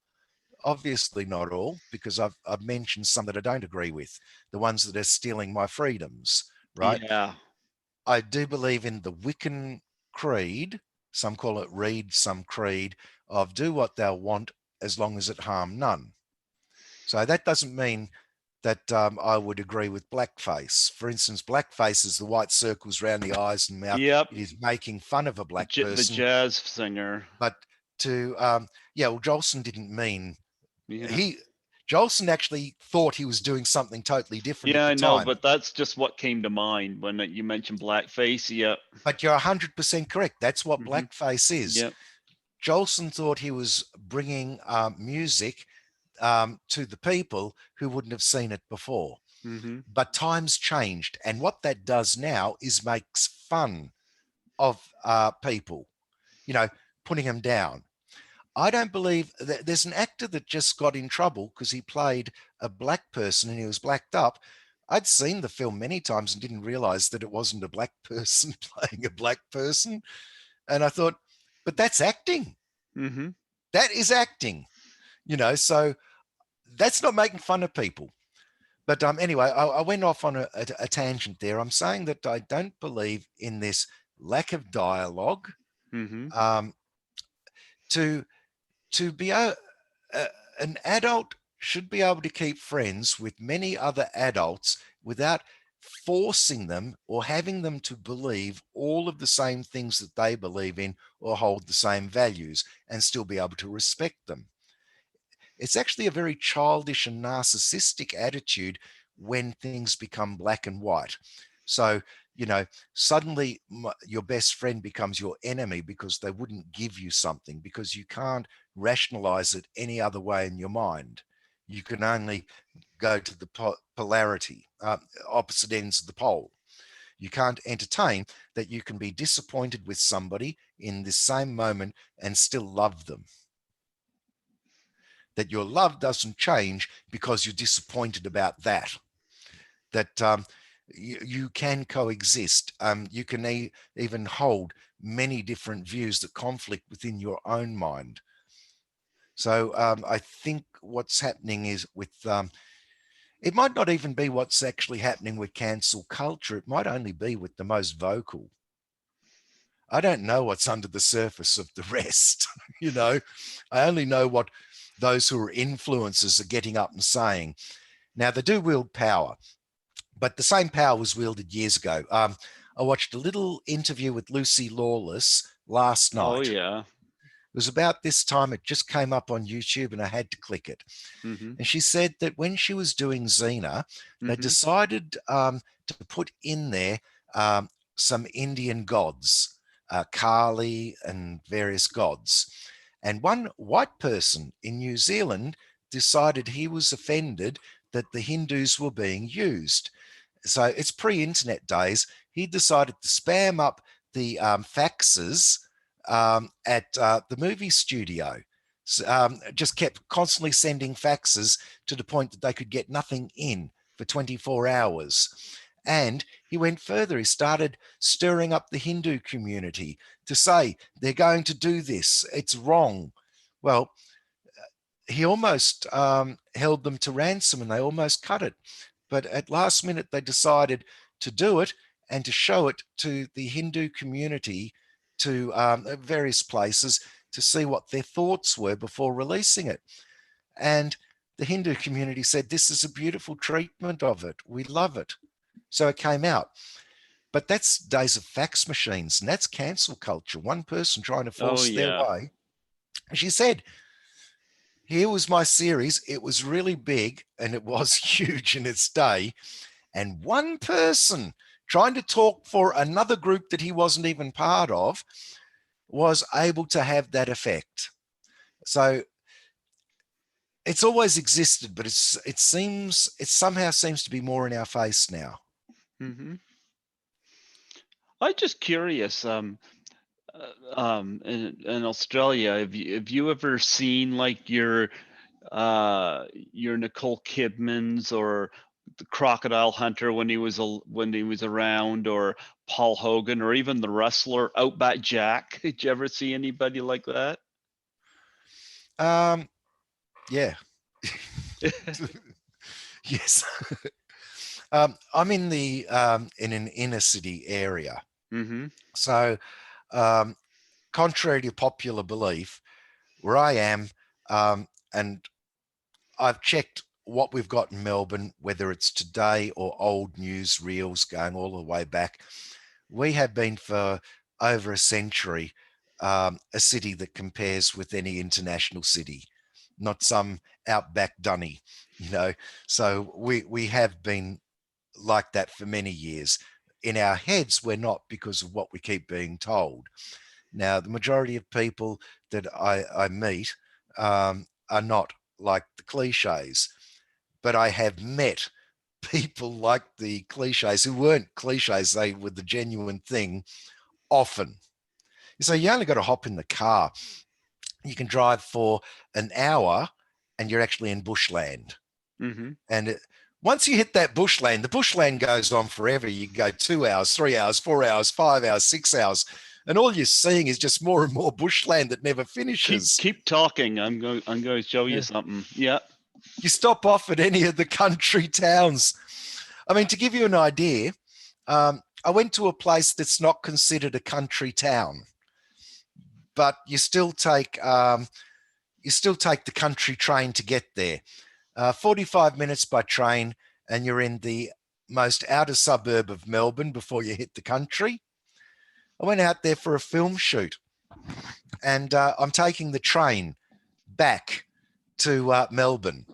obviously not all, because I've mentioned some that I don't agree with, the ones that are stealing my freedoms, right?
Yeah.
I do believe in the Wiccan creed. Some call it Reed, some creed of do what thou want as long as it harm none. So that doesn't mean that I would agree with blackface. For instance, blackface is the white circles around the eyes and mouth.
Yep.
It is making fun of a black
The
person.
jazz singer.
But to, yeah, well, Jolson didn't mean,
Yeah.
he, Jolson actually thought he was doing something totally different at
Yeah,
the
I know,
time.
but that's just what came to mind when you mentioned blackface. Yep.
But you're 100% correct. That's what
Hmm.
blackface is.
Yep.
Jolson thought he was bringing music to the people who wouldn't have seen it before.
Mm-hmm.
But times changed, and what that does now is makes fun of people, you know, putting them down. I don't believe that there's an actor that just got in trouble because he played a black person and he was blacked up. I'd seen the film many times and didn't realize that it wasn't a black person playing a black person. And I thought, but that's acting.
Mm-hmm.
That is acting, so that's not making fun of people. But anyway, I went off on a tangent there. I'm saying that I don't believe in this lack of dialogue.
Mm-hmm.
Um, to to be an adult should be able to keep friends with many other adults without forcing them or having them to believe all of the same things that they believe in or hold the same values and still be able to respect them. It's actually a very childish and narcissistic attitude when things become black and white. So, you know, suddenly your best friend becomes your enemy because they wouldn't give you something, because you can't rationalize it any other way in your mind. You can only go to the polarity, opposite ends of the pole. You can't entertain that you can be disappointed with somebody in this same moment and still love them, that your love doesn't change because you're disappointed about that, that you can coexist. You can even hold many different views that conflict within your own mind. So I think what's happening is with, it might not even be what's actually happening with cancel culture. It might only be with the most vocal. I don't know what's under the surface of the rest. I only know what those who are influencers are getting up and saying. Now, they do wield power, but the same power was wielded years ago. I watched a little interview with Lucy Lawless last
Oh
night.
yeah.
It was about this time. It just came up on YouTube and I had to click it.
Mm-hmm.
And she said that when she was doing Xena, they
Mm-hmm.
decided to put in there some Indian gods, Kali and various gods. And one white person in New Zealand decided he was offended that the Hindus were being used. So it's pre-internet days. He decided to spam up the faxes at the movie studio. Just kept constantly sending faxes to the point that they could get nothing in for 24 hours. And he went further. He started stirring up the Hindu community to say they're going to do this. It's wrong. Well, he almost held them to ransom and they almost cut it. But at last minute, they decided to do it and to show it to the Hindu community, to various places, to see what their thoughts were before releasing it. And the Hindu community said, "This is a beautiful treatment of it. We love it." So it came out. But that's days of fax machines, and that's cancel culture. One person trying to
Oh
force their
yeah.
way. She said, "Here was my series. It was really big and it was huge in its day. And one person trying to talk for another group that he wasn't even part of was able to have that effect." So it's always existed, but it somehow seems to be more in our face now.
Mm-hmm. I'm just curious. In Australia, have you ever seen like your Nicole Kidmans or the Crocodile Hunter when he was around, or Paul Hogan, or even the wrestler Outback Jack? Did you ever see anybody like that?
Um, yeah, yes. I'm in the in an inner city area,
Mm-hmm.
so um, contrary to popular belief, where I am, and I've checked what we've got in Melbourne, whether it's today or old news reels going all the way back. We have been for over a century a city that compares with any international city, not some outback dunny, you know. So we have been like that for many years. In our heads, we're not, because of what we keep being told. Now, the majority of people that I meet are not like the cliches, but I have met people like the cliches who weren't cliches, they were the genuine thing often. So you only got to hop in the car. You can drive for an hour and you're actually in bushland.
Mm-hmm.
And once you hit that bushland, the bushland goes on forever. You go 2 hours, 3 hours, 4 hours, 5 hours, 6 hours, and all you're seeing is just more and more bushland that never
Keep
finishes.
keep talking. I'm going to show you
Yeah.
something. Yeah.
You stop off at any of the country towns. I mean, to give you an idea, I went to a place that's not considered a country town, but you still take the country train to get there. 45 minutes by train, and you're in the most outer suburb of Melbourne before you hit the country. I went out there for a film shoot, and I'm taking the train back to Melbourne.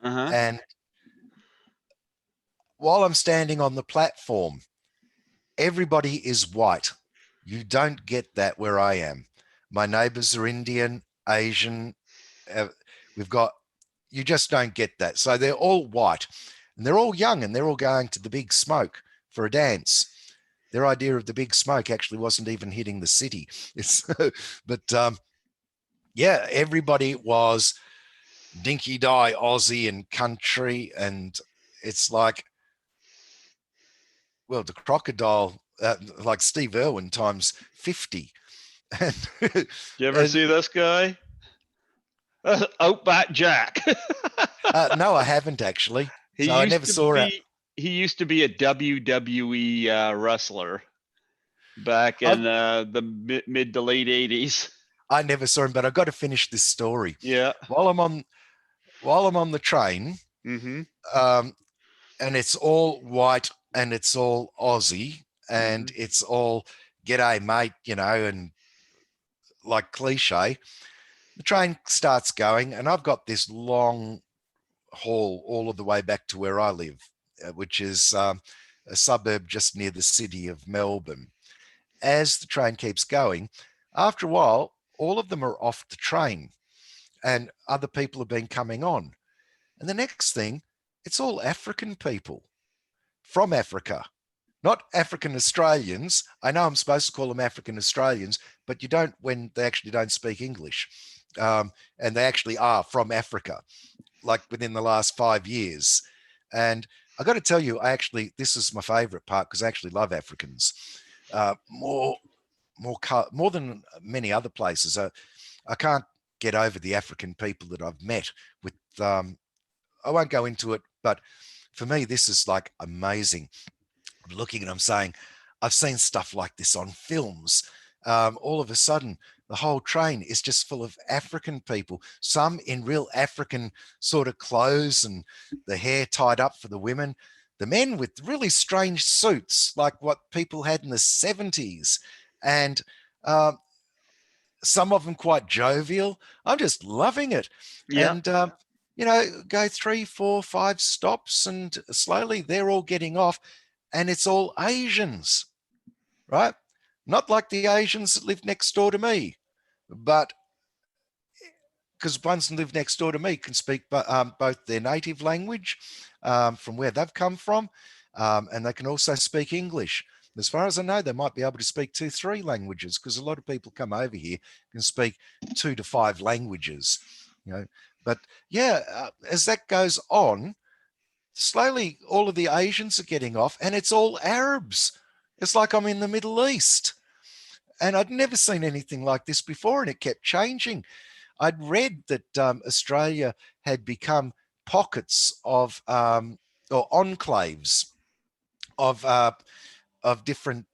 Uh-huh.
And while I'm standing on the platform, everybody is white. You don't get that where I am. My neighbors are Indian, Asian. Uh, we've got, you just don't get that. So they're all white and they're all young and they're all going to the big smoke for a dance. Their idea of the big smoke actually wasn't even hitting the city. But yeah, everybody was dinky die Aussie and country. And it's like, well, the crocodile, like Steve Irwin times 50. And,
Do you ever
and
see this guy? Outback Jack.
no, I haven't actually.
he
So I
used
never
to
saw it.
be he used to be a WWE wrestler back
I,
in the mid to late 80s.
I never saw him, but I got to finish this story.
Yeah.
While I'm on while I'm on the train,
Mm-hmm.
um, and it's all white and it's all Aussie
Mm-hmm.
and it's all g'day mate, and like cliche. The train starts going, and I've got this long haul all of the way back to where I live, which is a suburb just near the city of Melbourne. As the train keeps going, after a while, all of them are off the train and other people have been coming on. And the next thing, it's all African people from Africa, not African Australians. I know I'm supposed to call them African Australians, but you don't when they actually don't speak English. And they actually are from Africa, like within the last 5 years. And I got to tell you, this is my favorite part because I actually love Africans more, more than many other places. I can't get over the African people that I've met with, I won't go into it, but for me, this is like amazing. I'm looking and I'm saying, I've seen stuff like this on films. All of a sudden, the whole train is just full of African people, some in real African sort of clothes and the hair tied up for the women, the men with really strange suits, like what people had in the 70s. And um, some of them quite jovial. I'm just loving it.
Yeah.
And, go 3, 4, 5 stops, and slowly they're all getting off, and it's all Asians, right? Not like the Asians that live next door to me, but because ones that live next door to me can speak both their native language from where they've come from, and they can also speak English. As far as I know, they might be able to speak 2, 3 languages because a lot of people come over here can speak 2 to 5 languages, you know. But yeah, as that goes on, slowly all of the Asians are getting off, and it's all Arabs. It's like I'm in the Middle East. And I'd never seen anything like this before, and it kept changing. I'd read that Australia had become pockets of or enclaves of different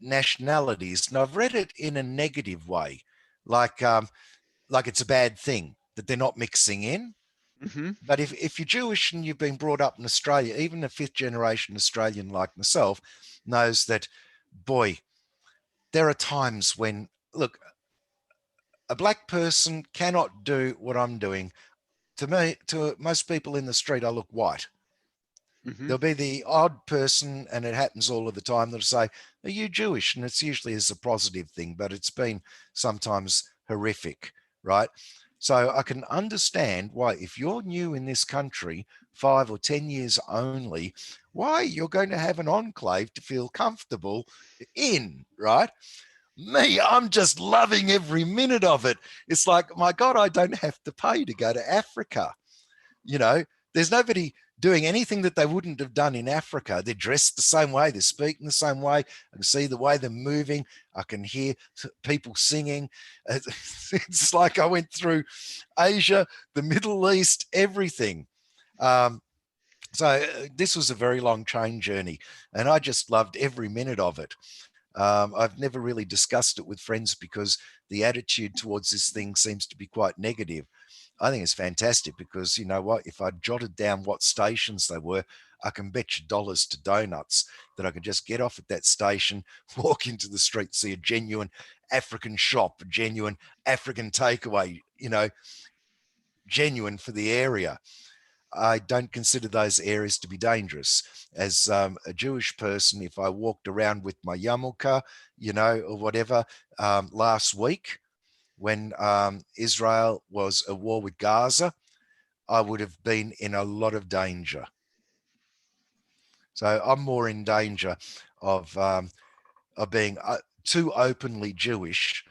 nationalities, and I've read it in a negative way, like it's a bad thing that they're not mixing in.
Mm-hmm.
But if you're Jewish and you've been brought up in Australia, even a fifth generation Australian like myself knows that, boy, there are times when, look, a black person cannot do what I'm doing. To me, to most people in the street, I look white.
Hmm.
There'll be the odd person, and it happens all of the time, that'll say, "Are you Jewish?" And it's usually as a positive thing, but it's been sometimes horrific, right? So I can understand why, if you're new in this country, 5 or 10 years only, why you're going to have an enclave to feel comfortable in, right? Me, I'm just loving every minute of it. It's like, my God, I don't have to pay to go to Africa. You know, there's nobody doing anything that they wouldn't have done in Africa. They're dressed the same way, they're speaking the same way. I can see the way they're moving. I can hear people singing. It's like I went through Asia, the Middle East, everything. Um, so this was a very long train journey, and I just loved every minute of it. I've never really discussed it with friends because the attitude towards this thing seems to be quite negative. I think it's fantastic because, you know what, if I jotted down what stations they were, I can bet you dollars to donuts that I could just get off at that station, walk into the street, see a genuine African shop, a genuine African takeaway, genuine for the area. I don't consider those areas to be dangerous. As a Jewish person, if I walked around with my yarmulke, or whatever, last week when Israel was at war with Gaza, I would have been in a lot of danger. So I'm more in danger of being too openly Jewish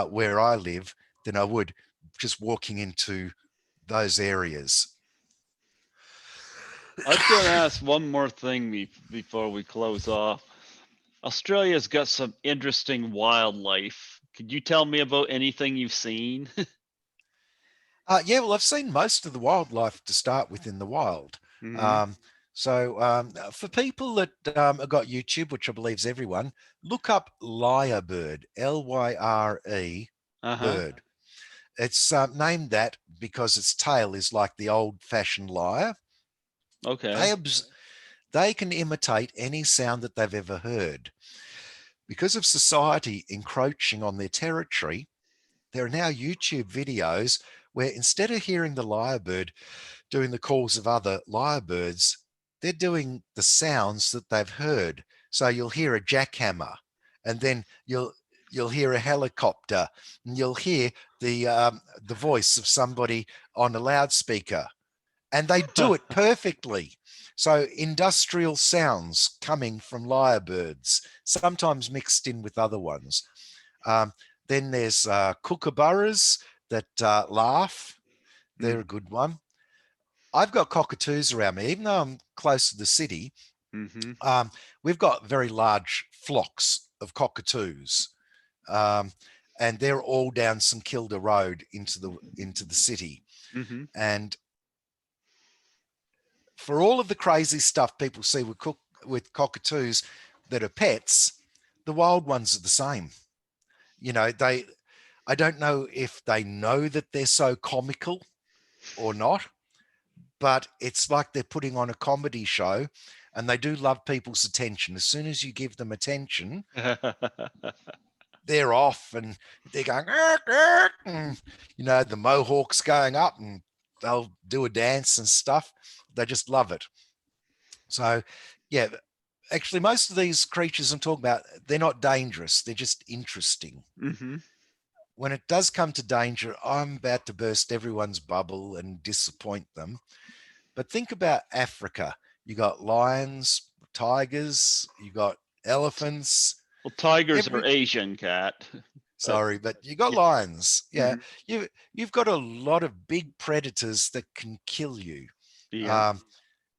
where I live than I would just walking into those areas.
I was going to ask one more thing before we close off. Australia's got some interesting wildlife. Could you tell me about anything you've seen?
Yeah, well, I've seen most of the wildlife to start with in the wild.
Hmm.
Um, so for people that have got YouTube, which I believe is everyone, look up lyrebird, Lyre
Uh-huh.
bird. It's named that because its tail is like the old-fashioned lyre. They
Okay.
they can imitate any sound that they've ever heard. Because of society encroaching on their territory, there are now YouTube videos where, instead of hearing the lyrebird doing the calls of other lyrebirds, they're doing the sounds that they've heard. So you'll hear a jackhammer, and then you'll hear a helicopter, and you'll hear the voice of somebody on a loudspeaker, and they do it perfectly. So industrial sounds coming from lyrebirds, sometimes mixed in with other ones. Um, then there's kookaburras that laugh. They're a good one. I've got cockatoos around me, even though I'm close to the city.
Mm-hmm.
Um, we've got very large flocks of cockatoos, um, and they're all down St Kilda Road into the city.
Mm-hmm.
And for all of the crazy stuff people see with cockatoos that are pets, the wild ones are the same. They I don't know if they know that they're so comical or not, but it's like they're putting on a comedy show, and they do love people's attention. As soon as you give them attention, they're off and they're going, "Ark, ark," and, the mohawks going up, and they'll do a dance and stuff. They just love it. So, yeah, actually, most of these creatures I'm talking about, they're not dangerous. They're just interesting.
Mm-hmm.
When it does come to danger, I'm about to burst everyone's bubble and disappoint them. But think about Africa. You got lions, tigers, you got elephants,
Well, tigers are
every
Asian, cat. But
sorry, but you got
yeah.
lions. Yeah.
Hmm.
You've got a lot of big predators that can kill you.
Yeah.
Um,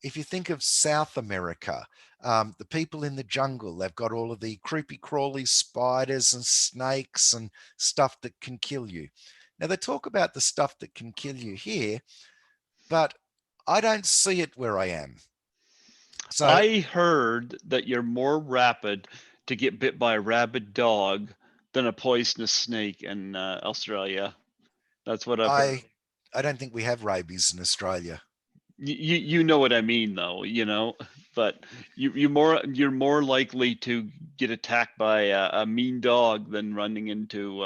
if you think of South America, the people in the jungle, they've got all of the creepy crawly spiders and snakes and stuff that can kill you. Now, they talk about the stuff that can kill you here, but I don't see it where I am. So
I heard that you're more rapid to get bit by a rabid dog than a poisonous snake in Australia. That's what I've heard.
I I don't think we have rabies in Australia.
You know what I mean, though, but you're more likely to get attacked by a mean dog than running into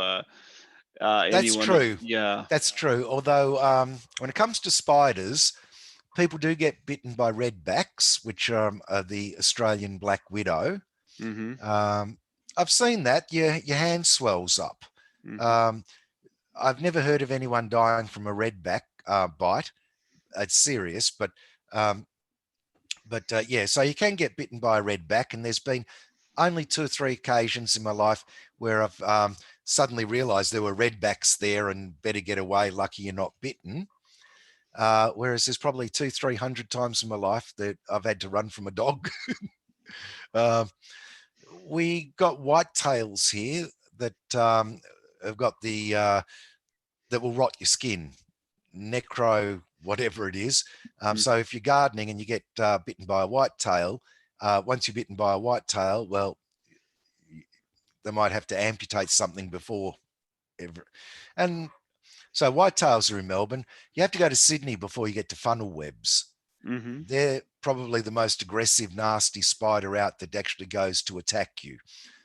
That's
anyone.
true.
Yeah.
That's true. Although when it comes to spiders, people do get bitten by redbacks, which are the Australian black widow.
Mhm.
Um, I've seen that. Your hand swells up.
Mhm.
Um, I've never heard of anyone dying from a redback bite. It's serious, um, yeah. So you can get bitten by a redback, and there's been only two or three occasions in my life where I've suddenly realised there were redbacks there and better get away. Lucky you're not bitten. Whereas there's probably 300 times in my life that I've had to run from a dog. uh, we got whitetails here that have got the that will rot your skin, necro, whatever it is.
Mhm.
So if you're gardening and you get bitten by a whitetail, once you're bitten by a whitetail, well, they might have to amputate something before ever. And so whitetails are in Melbourne. You have to go to Sydney before you get to funnel webs.
Mhm.
They're probably the most aggressive, nasty spider out that actually goes to attack you.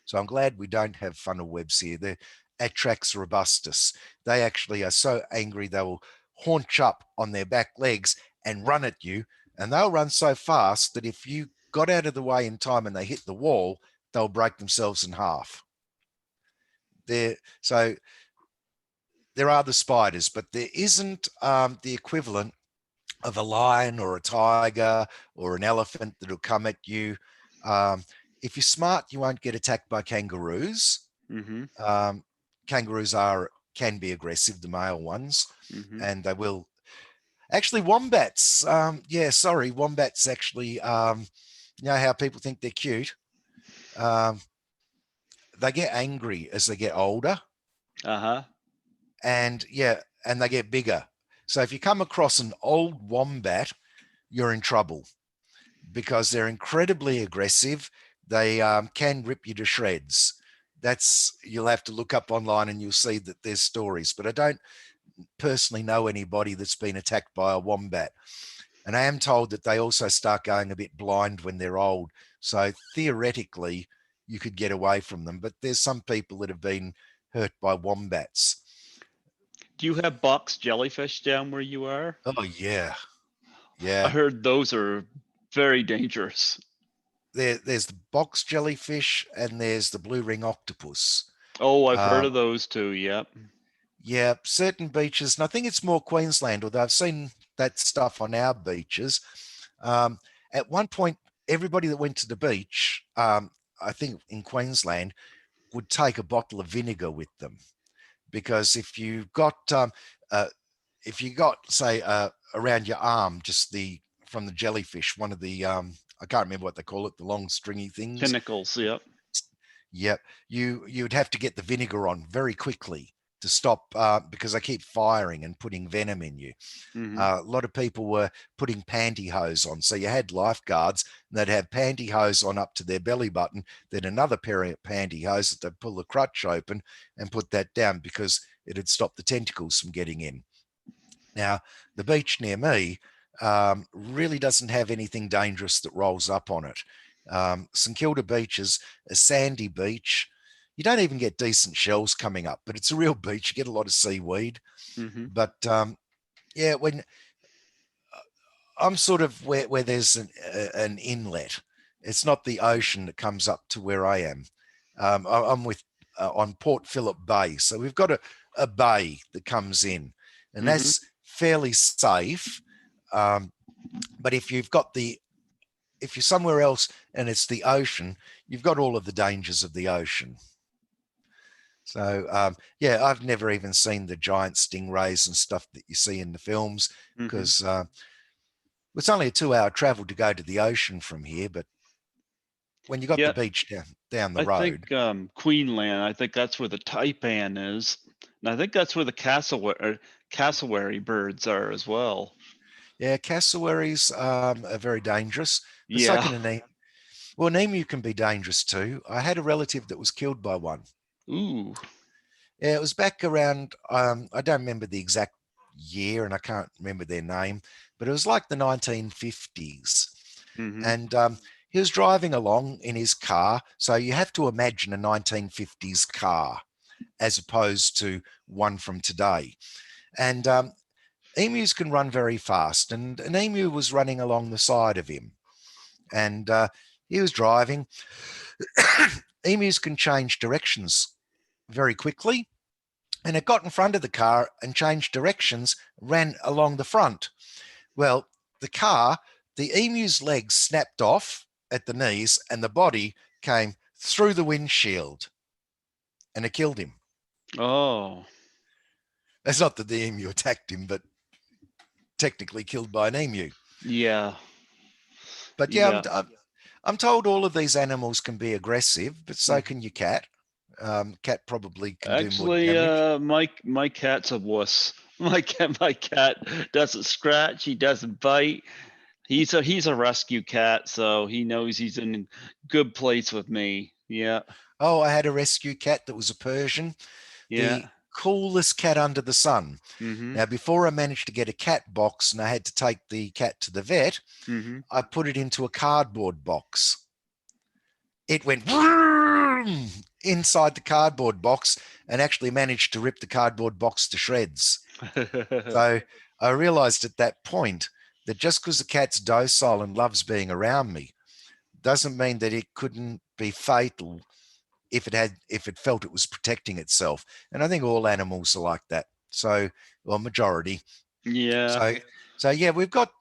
So I'm glad we don't have funnel webs here. They're Atrax robustus. They actually are so angry they will haunch up on their back legs and run at you. And they'll run so fast that if you got out of the way in time and they hit the wall, they'll break themselves in half. So there are the spiders, but there isn't the equivalent of a lion or a tiger or an elephant that'll come at you. Um, if you're smart, you won't get attacked by kangaroos.
Mhm.
Um, Kangaroos can be aggressive, the male ones,
Mhm.
and they will. Actually, wombats. Yeah, sorry, wombats actually. You know how people think they're cute. Um, they get angry as they get older,
Uh-huh.
and yeah, and they get bigger. So if you come across an old wombat, you're in trouble because they're incredibly aggressive. They can rip you to shreds. You'll have to look up online and you'll see that there's stories, but I don't personally know anybody that's been attacked by a wombat. And I am told that they also start going a bit blind when they're old. So theoretically, you could get away from them, but there's some people that have been hurt by wombats.
Do you have box jellyfish down where you are?
Oh yeah,
I
yeah.
heard those are very dangerous.
There's the box jellyfish and there's the blue ring octopus.
Oh, I've heard
Um,
of those too. Yep.
yeah, certain beaches, and I think it's more Queensland, although I've seen that stuff on our beaches. Um, at one point, everybody that went to the beach, I think in Queensland, would take a bottle of vinegar with them because uh, if you got say around your arm, just the from the jellyfish, one of the I can't remember what they call it, the long stringy things.
Tentacles. Yep.
Yep, you would have to get the vinegar on very quickly to stop because they keep firing and putting venom in you.
Mhm.
A lot of people were putting pantyhose on, so you had lifeguards and they'd have pantyhose on up to their belly button, then another pair of pantyhose that they'd pull the crutch open and put that down because it had stopped the tentacles from getting in. Now, the beach near me really doesn't have anything dangerous that rolls up on it. St Kilda Beach is a sandy beach. You don't even get decent shells coming up, but it's a real beach. You get a lot of seaweed.
Mhm.
But yeah, when I'm sort of where there's an inlet, it's not the ocean that comes up to where I am. I'm with on Port Phillip Bay, so we've got a bay that comes in, and
Mhm.
that's fairly safe. Um, but if you're somewhere else and it's the ocean, you've got all of the dangers of the ocean. So yeah, I've never even seen the giant stingrays and stuff that you see in the films
Mhm.
because it's only a 2 hour travel to go to the ocean from here. But when you got the
Yep.
beach down the
I
road,
think Queenland. I think that's where the taipan is, and I think that's where the cassowary birds are as well.
yeah, cassowaries are very dangerous. But so
Yeah.
can an emu. Well, an emu can be dangerous too. I had a relative that was killed by one.
Ooh.
Yeah, it was back around, I don't remember the exact year and I can't remember their name, but it was like the 1950s.
Mhm.
And he was driving along in his car. So you have to imagine a 1950s car as opposed to one from today. And Emus can run very fast, and an emu was running along the side of him, and he was driving. Emus can change directions very quickly, and it got in front of the car and changed directions, ran along the front. Well, the car, the emu's legs snapped off at the knees, and the body came through the windshield, and it killed him.
Oh,
It's not that the emu attacked him, but technically killed by an emu.
yeah,
But yeah,
yeah.
I'm told all of these animals can be aggressive, but so can your cat. Cat probably can do more
Actually,
damage.
my cat's a wuss. My cat doesn't scratch. He doesn't bite. He's a rescue cat, so he knows he's in good place with me. Yeah,
Oh, I had a rescue cat that was a Persian, the
yeah.
coolest cat under the sun.
Mhm.
Now, before I managed to get a cat box and I had to take the cat to the vet,
Mhm.
I put it into a cardboard box. It went vroom inside the cardboard box and actually managed to rip the cardboard box to shreds. So I realized at that point that just because the cat's docile and loves being around me doesn't mean that it couldn't be fatal if it felt it was protecting itself. And I think all animals are like that. So, well, majority.
Yeah.
So, so yeah, we've got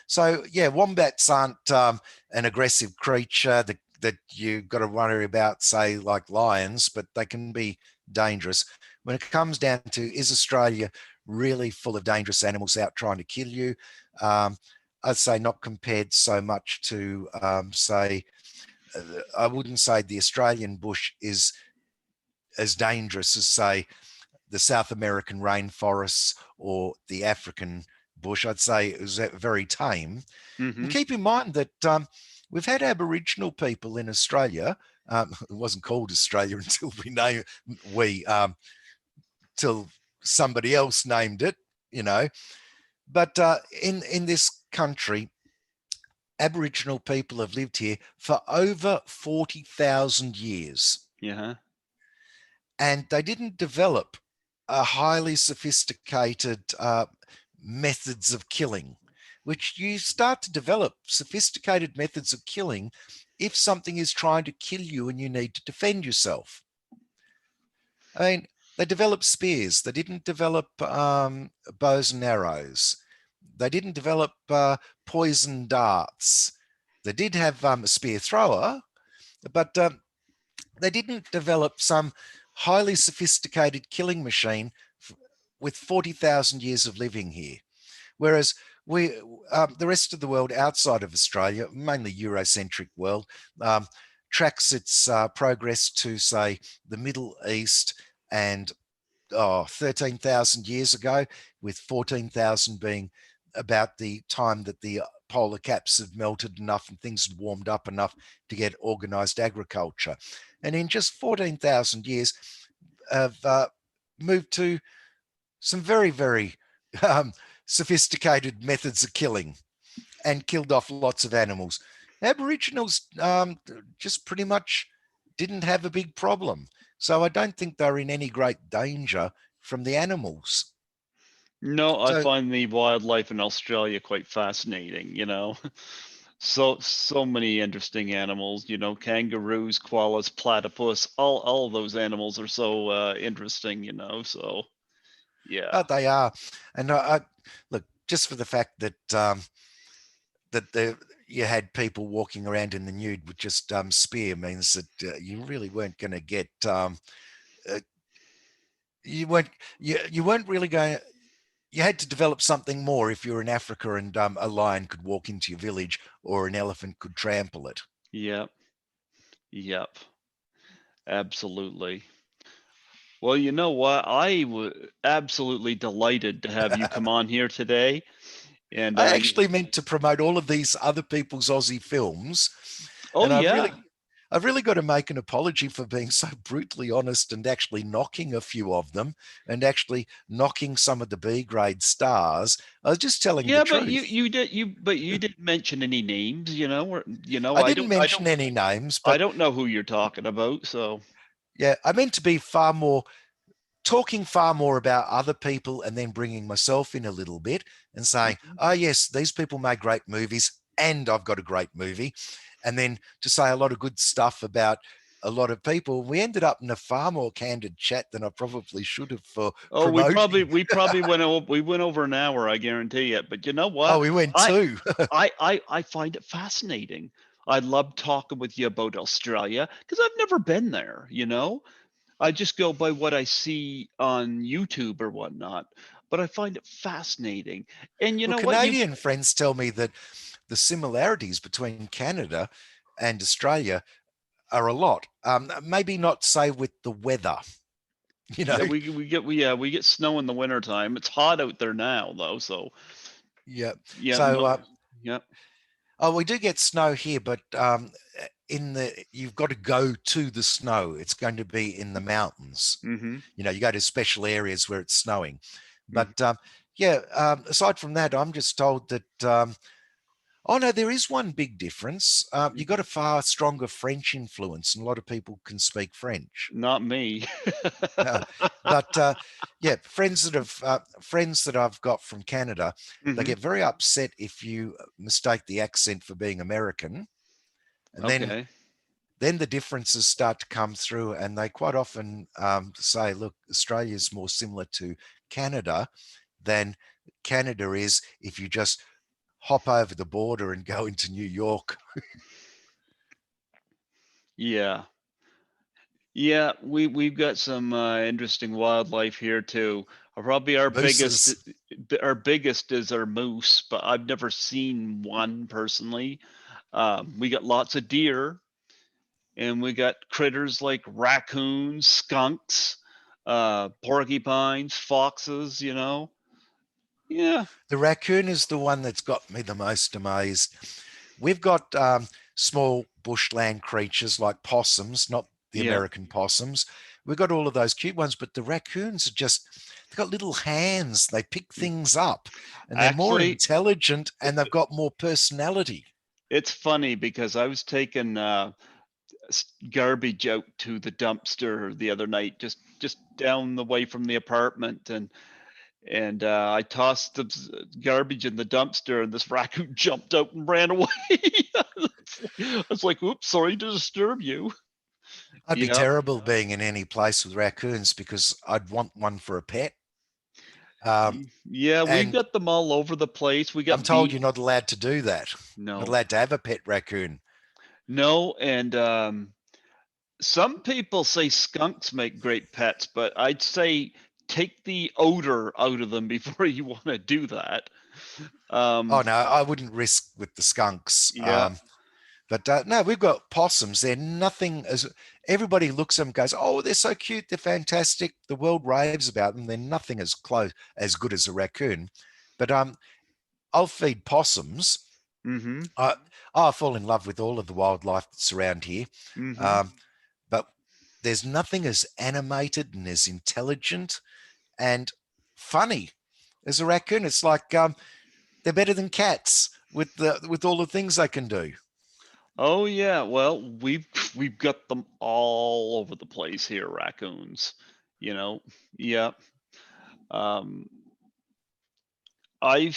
so yeah, wombats aren't an aggressive creature that you've got to worry about, say, like lions, but they can be dangerous. When it comes down to is Australia really full of dangerous animals out trying to kill you? Um, I'd say not compared so much to say I wouldn't say the Australian bush is as dangerous as say the South American rainforests or the African bush. I'd say it was very tame. And
Mhm.
keep in mind that we've had Aboriginal people in Australia. It wasn't called Australia until we till somebody else named it, you know. But in this country, Aboriginal people have lived here for over 40,000 years,
Yeah.
and they didn't develop a highly sophisticated methods of killing, which you start to develop sophisticated methods of killing if something is trying to kill you and you need to defend yourself. I mean, they developed spears. They didn't develop bows and arrows. They didn't develop poison darts. They did have a spear thrower, but they didn't develop some highly sophisticated killing machine with 40,000 years of living here. Whereas we, the rest of the world outside of Australia, mainly Eurocentric world, um, tracks its progress to, say, the Middle East and 13,000 years ago, with 14,000 being about the time that the polar caps have melted enough and things had warmed up enough to get organized agriculture. And in just 14,000 years, have moved to some very, very um, sophisticated methods of killing and killed off lots of animals. Aboriginals just pretty much didn't have a big problem. So I don't think they're in any great danger from the animals.
No, I
So
find the wildlife in Australia quite fascinating, you know. So many interesting animals, kangaroos, koalas, platypus, all those animals are so interesting, so yeah.
they are. And look, just for the fact that you had people walking around in the nude with just spear means that you really weren't going to get uh, you weren't you weren't really going. You had to develop something more if you're in Africa and a lion could walk into your village or an elephant could trample it.
Yep. Yep. Absolutely. Well, you know what? I was absolutely delighted to have you come on here today. And
I actually meant to promote all of these other people's Aussie films,
oh
and
yeah.
I've really got to make an apology for being so brutally honest and actually knocking a few of them and actually knocking some of the B grade stars. I was just telling the
Yeah, but you
truth.
you did you but you didn't mention any names, or
I didn't mention any names,
I
but
don't know who you're talking about, so
yeah, I meant to be far more. talking far more about other people and then bringing myself in a little bit and saying,
Mhm.
oh, yes, these people make great movies and I've got a great movie. And then to say a lot of good stuff about a lot of people. We ended up in a far more candid chat than I probably should have for
Oh,
promoting.
we probably went over an hour, I guarantee it. But you know
Oh,
what?
we went
I
too.
I find it fascinating. I love talking with you about Australia because I've never been there, you know? I just go by what I see on YouTube or whatnot, but I find it fascinating. And you
Well,
know what? You
Canadian friends tell me that the similarities between Canada and Australia are a lot. Maybe not say with the weather, you know.
Yeah, we get snow in the wintertime. It's hot out there now though, so
Yeah.
yeah,
So,
yeah.
oh, we do get snow here, but in the you've got to go to the snow. It's going to be in the mountains.
Mhm.
You know, you go to special areas where it's snowing.
Mhm.
But yeah, aside from that, I'm just told that. Oh no, there is one big difference. You got
Mhm.
a far stronger French influence, and a lot of people can speak French.
Not me.
Uh, but yeah, friends that I've got from Canada, they
Mhm.
get very upset if you mistake the accent for being American, and
Okay.
then the differences start to come through, and they quite often say, "Look, Australia is more similar to Canada than Canada is if you just hop over the border and go into New York."
Yeah. Yeah, we've got some interesting wildlife here too. Probably
Mooses.
our biggest is our moose, but I've never seen one personally. We got lots of deer, and we got critters like raccoons, skunks, porcupines, foxes. You know. Yeah,
The raccoon is the one that's got me the most amazed. We've got small bushland creatures like possums, not the
yeah.
American possums. We've got all of those cute ones, but the raccoons are just, they've got little hands. They pick
Mm.
things up and they're more
Actually,
intelligent and they've got more personality.
it's funny because I was taking garbage out to the dumpster the other night, just down the way from the apartment, and I tossed the garbage in the dumpster, and this raccoon jumped out and ran away. I was like, "Oops, sorry to disturb you."
I'd be
Yep.
terrible being in any place with raccoons because I'd want one for a pet. Um,
Yeah, we've
and
got them all over the place. We
I'm
got
told
bee.
you're not allowed to do that. Not
No,
allowed to have a pet raccoon.
no, and some people say skunks make great pets, but I'd say take the odor out of them before you want to do that.
Oh
Um,
no, I wouldn't risk with the skunks.
yeah.
But no, we've got possums. They're nothing as everybody looks at them and goes, oh, they're so cute, they're fantastic. The world raves about them. They're nothing as close as good as a raccoon. But I'll feed possums.
Mm-hmm.
I I fall in love with all of the wildlife that's around here.
Mm-hmm.
Um, but there's nothing as animated and as intelligent and funny as a raccoon. It's like they're better than cats with all the things they can do.
Oh yeah. Well, we've got them all over the place here, raccoons. You know. Yeah. Um, I've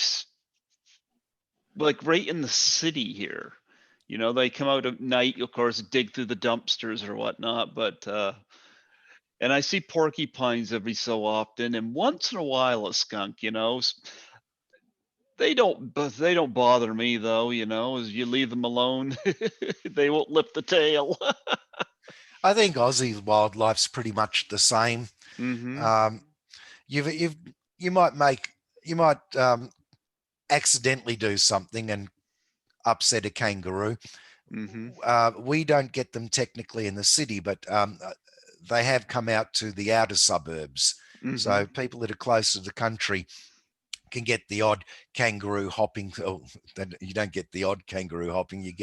like right in the city here. You know, they come out at night, of course, dig through the dumpsters or whatnot, but and I see porcupines every so often, and once in a while a skunk. You know, they don't bother me though. You know, as you leave them alone, they won't lift the tail.
I think Aussie wildlife's pretty much the same.
Mm-hmm.
Um, you've you might make you might accidentally do something and upset a kangaroo.
Mm-hmm.
We don't get them technically in the city, but they have come out to the outer suburbs.
Mm-hmm.
So people that are close to the country can get the odd kangaroo hopping. Oh, you don't get the odd kangaroo hopping.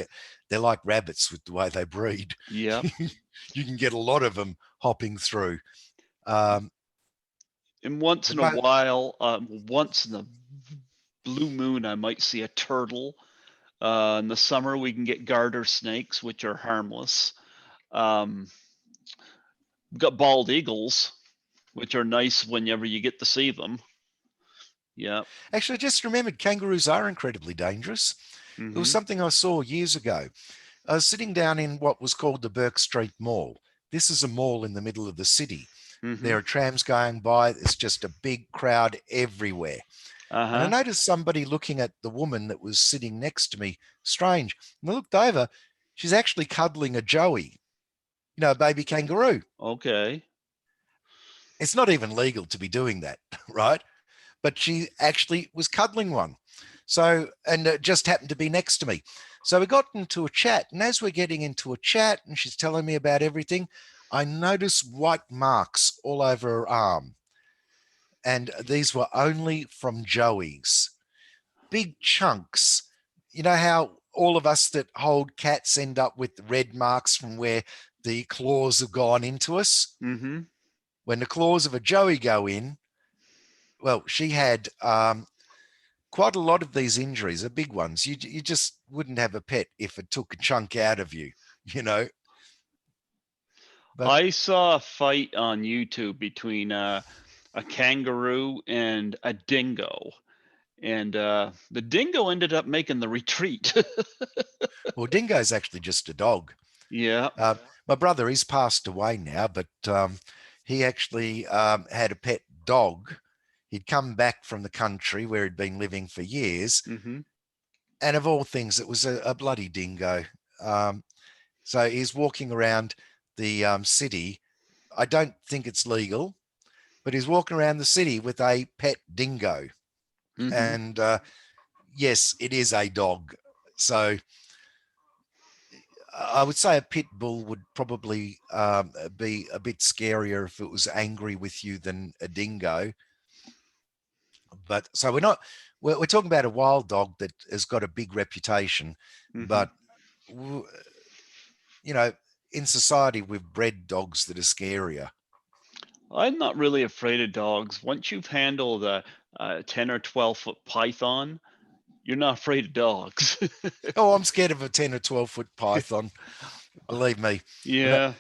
They're like rabbits with the way they breed.
Yep.
You can get a lot of them hopping through. Um,
And once
but
in a while, once in a blue moon, I might see a turtle. In the summer, we can get garter snakes, which are harmless. Um, we've got bald eagles. which are nice whenever you get to see them. Yeah.
Actually, I just remembered kangaroos are incredibly dangerous. It was
Mhm.
something I saw years ago. I was sitting down in what was called the Burke Street Mall. This is a mall in the middle of the city. There
Mhm.
are trams going by. It's just a big crowd everywhere. And I
Uh-huh.
noticed somebody looking at the woman that was sitting next to me, strange. And I looked over, she's actually cuddling a joey, a baby kangaroo.
Okay.
It's not even legal to be doing that, right? But she actually was cuddling one. So, and it just happened to be next to me. So we got into a chat. And as we're getting into a chat and she's telling me about everything, I noticed white marks all over her arm. And these were only from Joey's. Big chunks. You know how all of us that hold cats end up with red marks from where the claws have gone into us?
Mhm.
When the claws of a Joey go in, well, she had quite a lot of these injuries are big ones. You just wouldn't have a pet if it took a chunk out of you, you know. But
I saw a fight on YouTube between a kangaroo and a dingo, and the dingo ended up making the retreat.
well, Dingo's actually just a dog.
Yeah.
Uh, my brother, he's passed away now, but he actually had a pet dog. He'd come back from the country where he'd been living for years,
Mhm.
and of all things, it was a bloody dingo. Um, so he's walking around the city. I don't think it's legal, but he's walking around the city with a pet dingo.
Mhm.
And yes, it is a dog. So I would say a pit bull would probably be a bit scarier if it was angry with you than a dingo. But so we're talking about a wild dog that has got a big reputation,
Mhm.
but you know, in society we've bred dogs that are scarier.
I'm not really afraid of dogs. Once you've handled a 10 or 12-foot python, you're not afraid of dogs.
Oh, I'm scared of a 10 or 12-foot python. Believe me. And,
Yeah.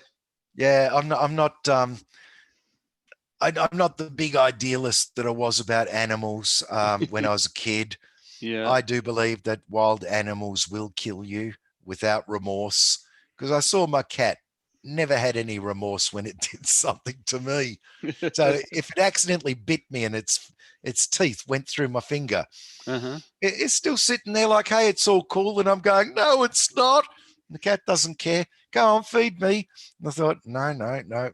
yeah, I'm not. I'm not the big idealist that I was about animals when I was a kid.
Yeah.
I do believe that wild animals will kill you without remorse because I saw my cat never had any remorse when it did something to me. So if it accidentally bit me and its teeth went through my finger,
Uh-huh.
it's still sitting there like, hey, it's all cool. And I'm going, no, it's not. And the cat doesn't care. Go on, feed me. And I thought, no, no, no,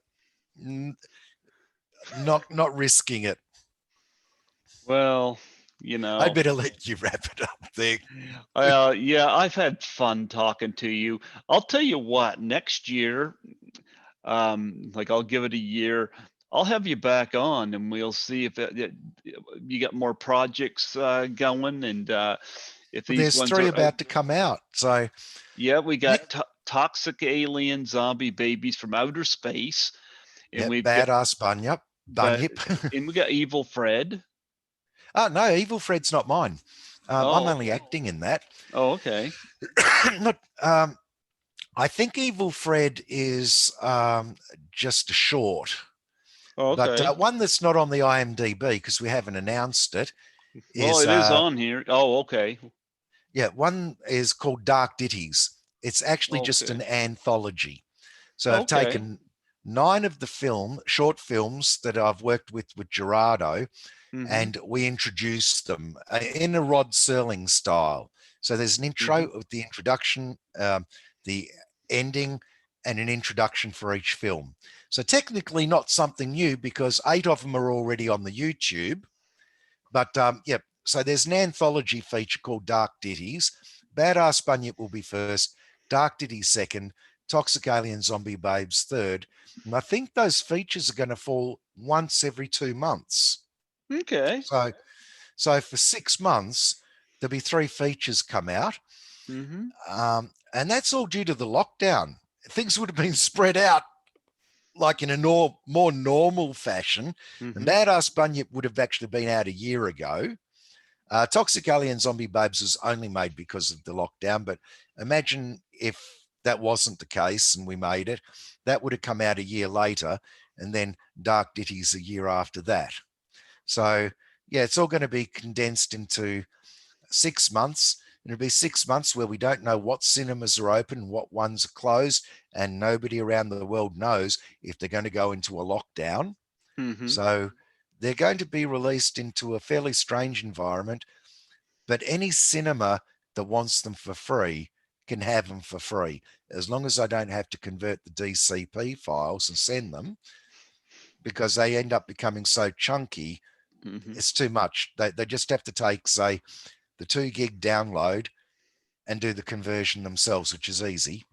not risking it.
Well,
I'd better let you wrap it up there.
yeah, I've had fun talking to you. I'll tell you what, next year, like I'll give it a year. I'll have you back on, and we'll see if you got more projects going, and if
Well,
these
there's
ones
three
are out.
about to come out. So
Yeah, we got
next,
toxic alien zombie babies from outer space, and
yep,
we've got
badass bunyip,
but
bunyip.
and we got Evil Fred.
Oh no, Evil Fred's not mine. I'm
Oh,
only acting in that.
oh, okay,
not, I think Evil Fred is just a short,
oh,
but
okay.
one that's not on the IMDb because we haven't announced it
Well,
is
it is on here. Oh, okay,
yeah, one is called Dark Ditties. It's actually just
okay,
an anthology. So I've
okay.
taken 9 of the short films that I've worked with Gerardo,
Mm-hmm.
and we introduced them in a Rod Serling style. So there's an
Mm-hmm.
intro with the introduction, the ending, and an introduction for each film. So technically not something new because 8 of them are already on the YouTube. But yeah, so there's an anthology feature called Dark Ditties. Badass Bunyip will be first, Dark Ditties second, Toxic Alien Zombie Babes third. And I think those features are going to fall once every 2 months.
Okay.
So so for 6 months, there'll be 3 features come out.
Mm-hmm.
And that's all due to the lockdown. Things would have been spread out like in a more normal fashion. And
Mm-hmm.
Badass Bunyip would have actually been out a year ago. Toxic Alien Zombie Babes was only made because of the lockdown, but imagine if that wasn't the case and we made it, that would have come out a year later, and then Dark Ditties a year after that. So yeah, it's all going to be condensed into 6 months. It'll be 6 months where we don't know what cinemas are open, what ones are closed, and nobody around the world knows if they're going to go into a lockdown.
Mm-hmm.
So they're going to be released into a fairly strange environment, but any cinema that wants them for free can have them for free, as long as I don't have to convert the DCP files and send them, because they end up becoming so chunky.
Mm-hmm.
It's too much. They just have to take, say, the 2 gig download and do the conversion themselves, which is easy.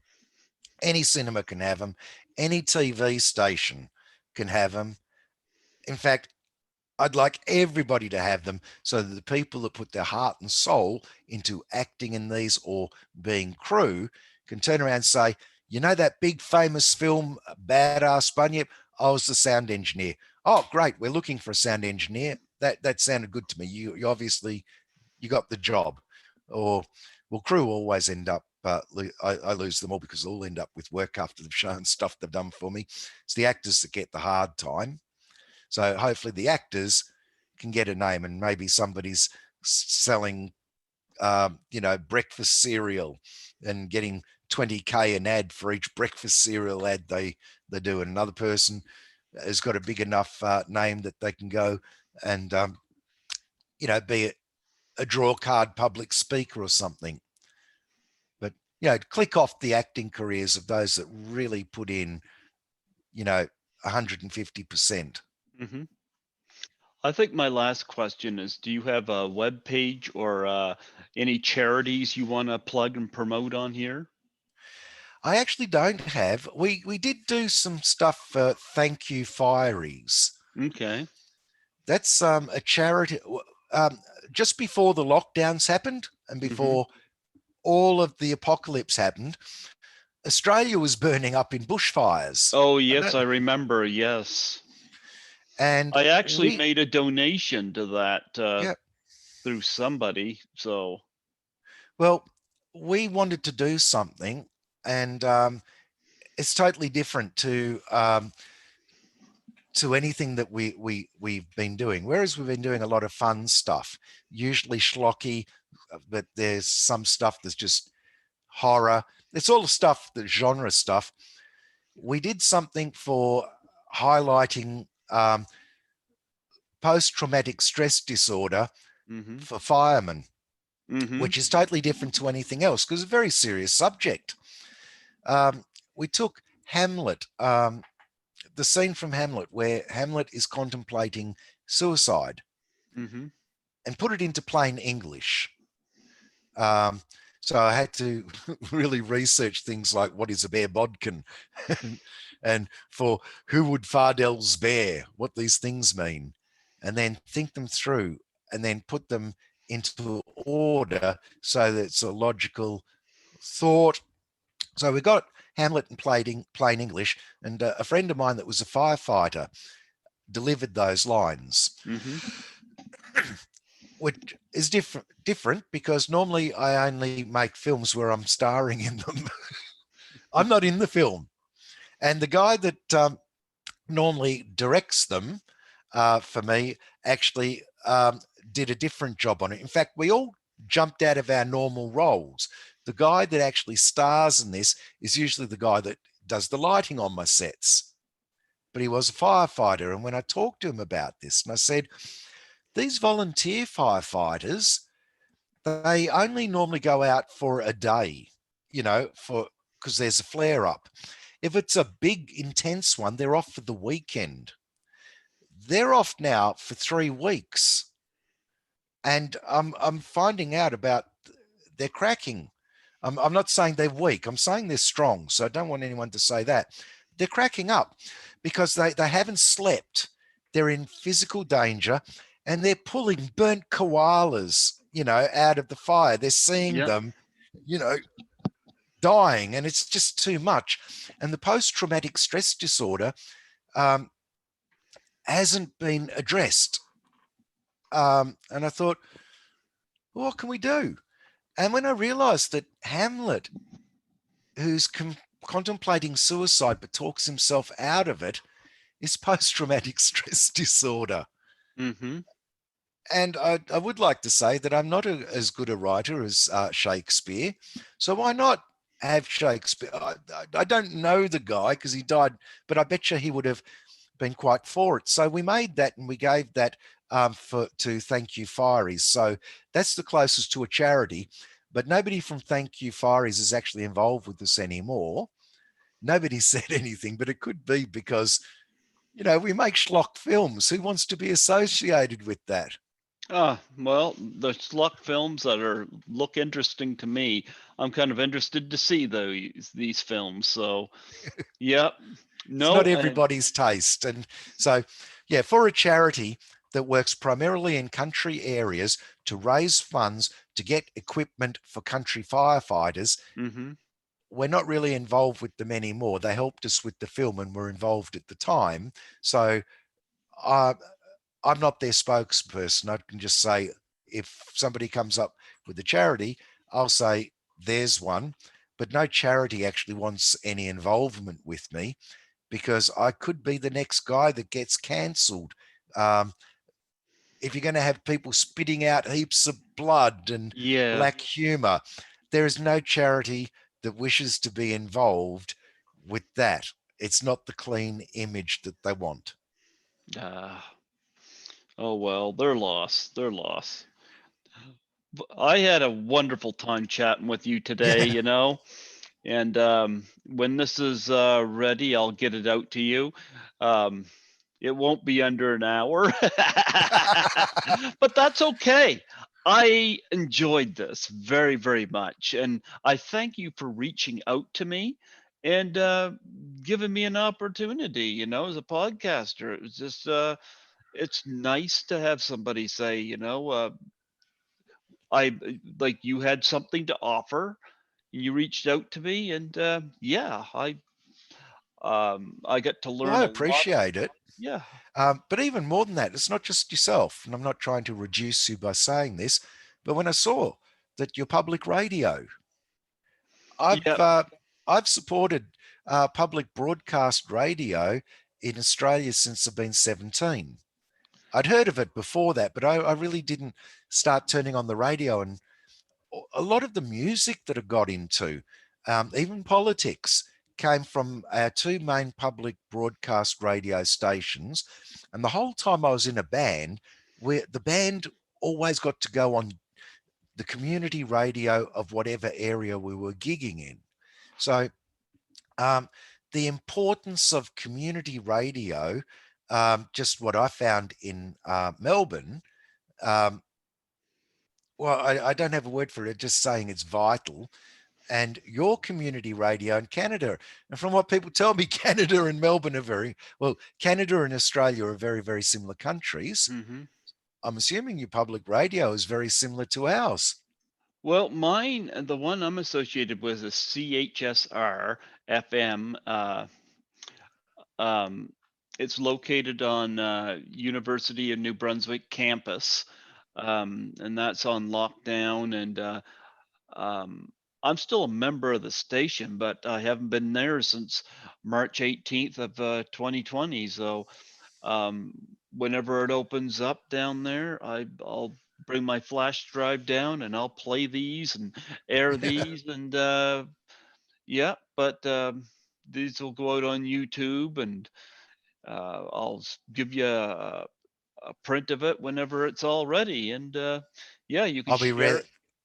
Any cinema can have them. Any TV station can have them. In fact, I'd like everybody to have them, so that the people that put their heart and soul into acting in these or being crew can turn around and say, you know that big famous film, Badass Bunyip? I was the sound engineer. Oh, great. We're looking for a sound engineer. That sounded good to me. You obviously, you got the job. Or, well, crew always end up, I lose them all because they'll end up with work after they've shown stuff they've done for me. It's the actors that get the hard time. So hopefully the actors can get a name, and maybe somebody's selling, breakfast cereal and getting 20K an ad for each breakfast cereal ad they do. And another person has got a big enough name that they can go and, be a draw card public speaker or something. But, click off the acting careers of those that really put in, 150%.
Mm-hmm. I think my last question is, do you have a web page or any charities you want to plug and promote on here?
I actually don't have. We did do some stuff for Thank You Fireys.
Okay.
That's a charity. Um, just before the lockdowns happened and
Mm-hmm.
before all of the apocalypse happened, Australia was burning up in bushfires.
Oh,
I
yes,
don't,
I remember. Yes.
and
I actually
we,
made a donation to that
yeah,
through somebody. So,
well, we wanted to do something, and it's totally different to anything that we've been doing. Whereas we've been doing a lot of fun stuff, usually schlocky, but there's some stuff that's just horror. It's all the stuff, the genre stuff. We did something for highlighting post-traumatic stress disorder
mm-hmm.
for firemen,
Mm-hmm.
which is totally different to anything else because it's a very serious subject. Um, we took Hamlet, the scene from Hamlet where Hamlet is contemplating suicide,
Mm-hmm.
and put it into plain English. Um, so I had to really research things like what is a bear bodkin, and for who would Fardell's bear, what these things mean, and then think them through and then put them into order so that it's a logical thought. So we got Hamlet in plain English, and a friend of mine that was a firefighter delivered those lines,
Mm-hmm.
which is different because normally I only make films where I'm starring in them. I'm not in the film, and the guy that normally directs them for me actually did a different job on it. In fact, we all jumped out of our normal roles. The guy that actually stars in this is usually the guy that does the lighting on my sets, but he was a firefighter. And when I talked to him about this, and I said, these volunteer firefighters, they only normally go out for a day, for because there's a flare up. If it's a big, intense one, they're off for the weekend. They're off now for 3 weeks. And I'm finding out about they're cracking. I'm not saying they're weak. I'm saying they're strong. So I don't want anyone to say that. They're cracking up because they haven't slept. They're in physical danger, and they're pulling burnt koalas, out of the fire. They're seeing
Yep.
them, you know, dying, and it's just too much. And the post-traumatic stress disorder um, hasn't been addressed. And I thought, well, what can we do? And when I realized that Hamlet who's contemplating suicide but talks himself out of it is post-traumatic stress disorder.
Mm-hmm.
And I would like to say that I'm not as good a writer as Shakespeare. So why not have Shakespeare? I don't know the guy because he died, but I bet you he would have been quite for it. So we made that and we gave that to Thank You Fireys. So that's the closest to a charity. But nobody from Thank You Fireys is actually involved with this anymore. Nobody said anything, but it could be because, we make schlock films. Who wants to be associated with that?
Well, the schlock films that are look interesting to me. I'm kind of interested to see these films. So, yep.
It's not
No, and
everybody's taste. And so, yeah, for a charity that works primarily in country areas to raise funds to get equipment for country firefighters,
mm-hmm.
we're not really involved with them anymore. They helped us with the film and were involved at the time. So uh, I'm not their spokesperson. I can just say if somebody comes up with a charity, I'll say there's one. But no charity actually wants any involvement with me because I could be the next guy that gets cancelled. Um, if you're going to have people spitting out heaps of blood and
Yeah.
black humor, there is no charity that wishes to be involved with that. It's not the clean image that they want.
Uh, oh well, they're lost. They're lost. I had a wonderful time chatting with you today, and when this is ready, I'll get it out to you. Um, it won't be under an hour, but that's okay. I enjoyed this very, very much, and I thank you for reaching out to me and giving me an opportunity. As a podcaster, it was just it's nice to have somebody say, I like you had something to offer. You reached out to me, and yeah, I got to
Well,
learn
I
a lot.
appreciate it.
Yeah.
But even more than that, it's not just yourself. And I'm not trying to reduce you by saying this, but when I saw that your public radio, I've
Yeah.
uh, I've supported public broadcast radio in Australia since I've been 17. I'd heard of it before that, but I really didn't start turning on the radio. And a lot of the music that I got into, even politics, came from our two main public broadcast radio stations. And the whole time I was in a band, where the band always got to go on the community radio of whatever area we were gigging in. So um, the importance of community radio, just what I found in Melbourne, um, well, I don't have a word for it, just saying it's vital. And your community radio in Canada. And from what people tell me, Canada and Melbourne are Canada and Australia are very, very similar countries.
Hmm.
I'm assuming your public radio is very similar to ours.
Well, mine, the one I'm associated with is CHSR FM. Um, it's located on University of New Brunswick campus, and that's on lockdown. And um, I'm still a member of the station, but I haven't been there since March 18th of 2020. So um, whenever it opens up down there, I'll bring my flash drive down and I'll play these and air these and yeah. But these will go out on YouTube and I'll give you a print of it whenever it's all ready. And yeah, you can
I'll be
share.
re-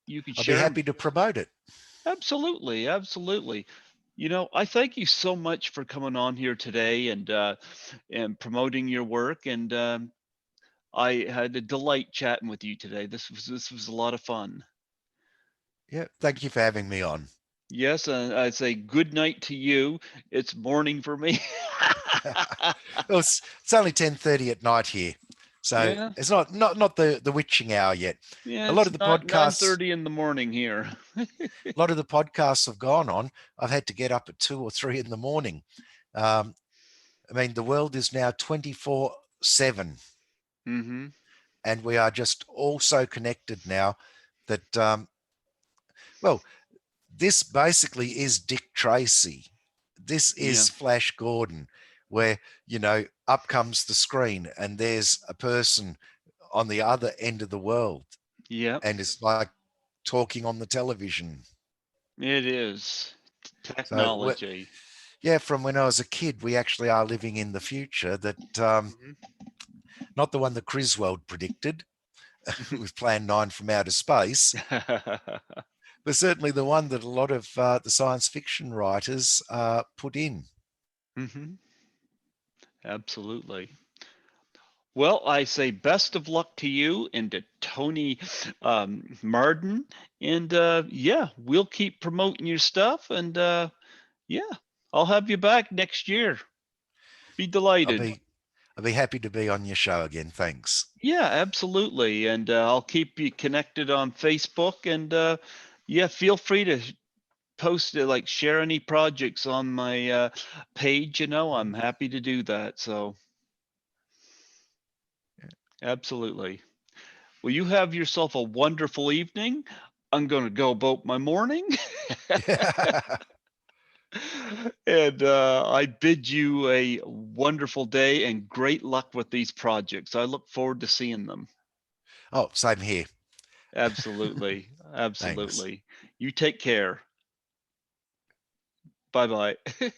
You can
I'll be
share 'em.
happy to promote it.
Absolutely, absolutely. I thank you so much for coming on here today and promoting your work. And I had a delight chatting with you today. This was a lot of fun.
Yeah, thank you for having me on.
Yes, and I'd say good night to you. It's morning for me.
Well, it's only 10:30 at night here, so
Yeah,
it's not the witching hour yet.
yeah.
A lot of
It's
the
not
podcasts,
9:30 in the morning here.
a lot of the podcasts I've gone on, I've had to get up at 2 or 3 in the morning. Um, I mean, the world is now 24/7,
Mm-hmm.
and we are just all so connected now that, well, this basically is Dick Tracy. This
Yeah.
is Flash Gordon, where, up comes the screen and there's a person on the other end of the world,
Yep.
and it's like talking on the television.
It is
So,
technology.
yeah, from when I was a kid, we actually are living in the future that, not the one that Griswold predicted with Plan 9 from outer space, but certainly the one that a lot of the science fiction writers put in.
hmm Absolutely. Well, I say best of luck to you and to Tony Marden. And yeah, we'll keep promoting your stuff. And yeah, I'll have you back next year. Be
I'll
delighted.
be I'll be happy to be on your show again. Thanks.
Yeah, absolutely. And I'll keep you connected on Facebook. And yeah, feel free to post it, like share any projects on my page. I'm happy to do that. So absolutely. Well, you have yourself a wonderful evening. I'm going to go about my morning. And I bid you a wonderful day and great luck with these projects. I look forward to seeing them.
Oh, same here.
Absolutely.
Thanks.
Absolutely. You take care. Bye bye.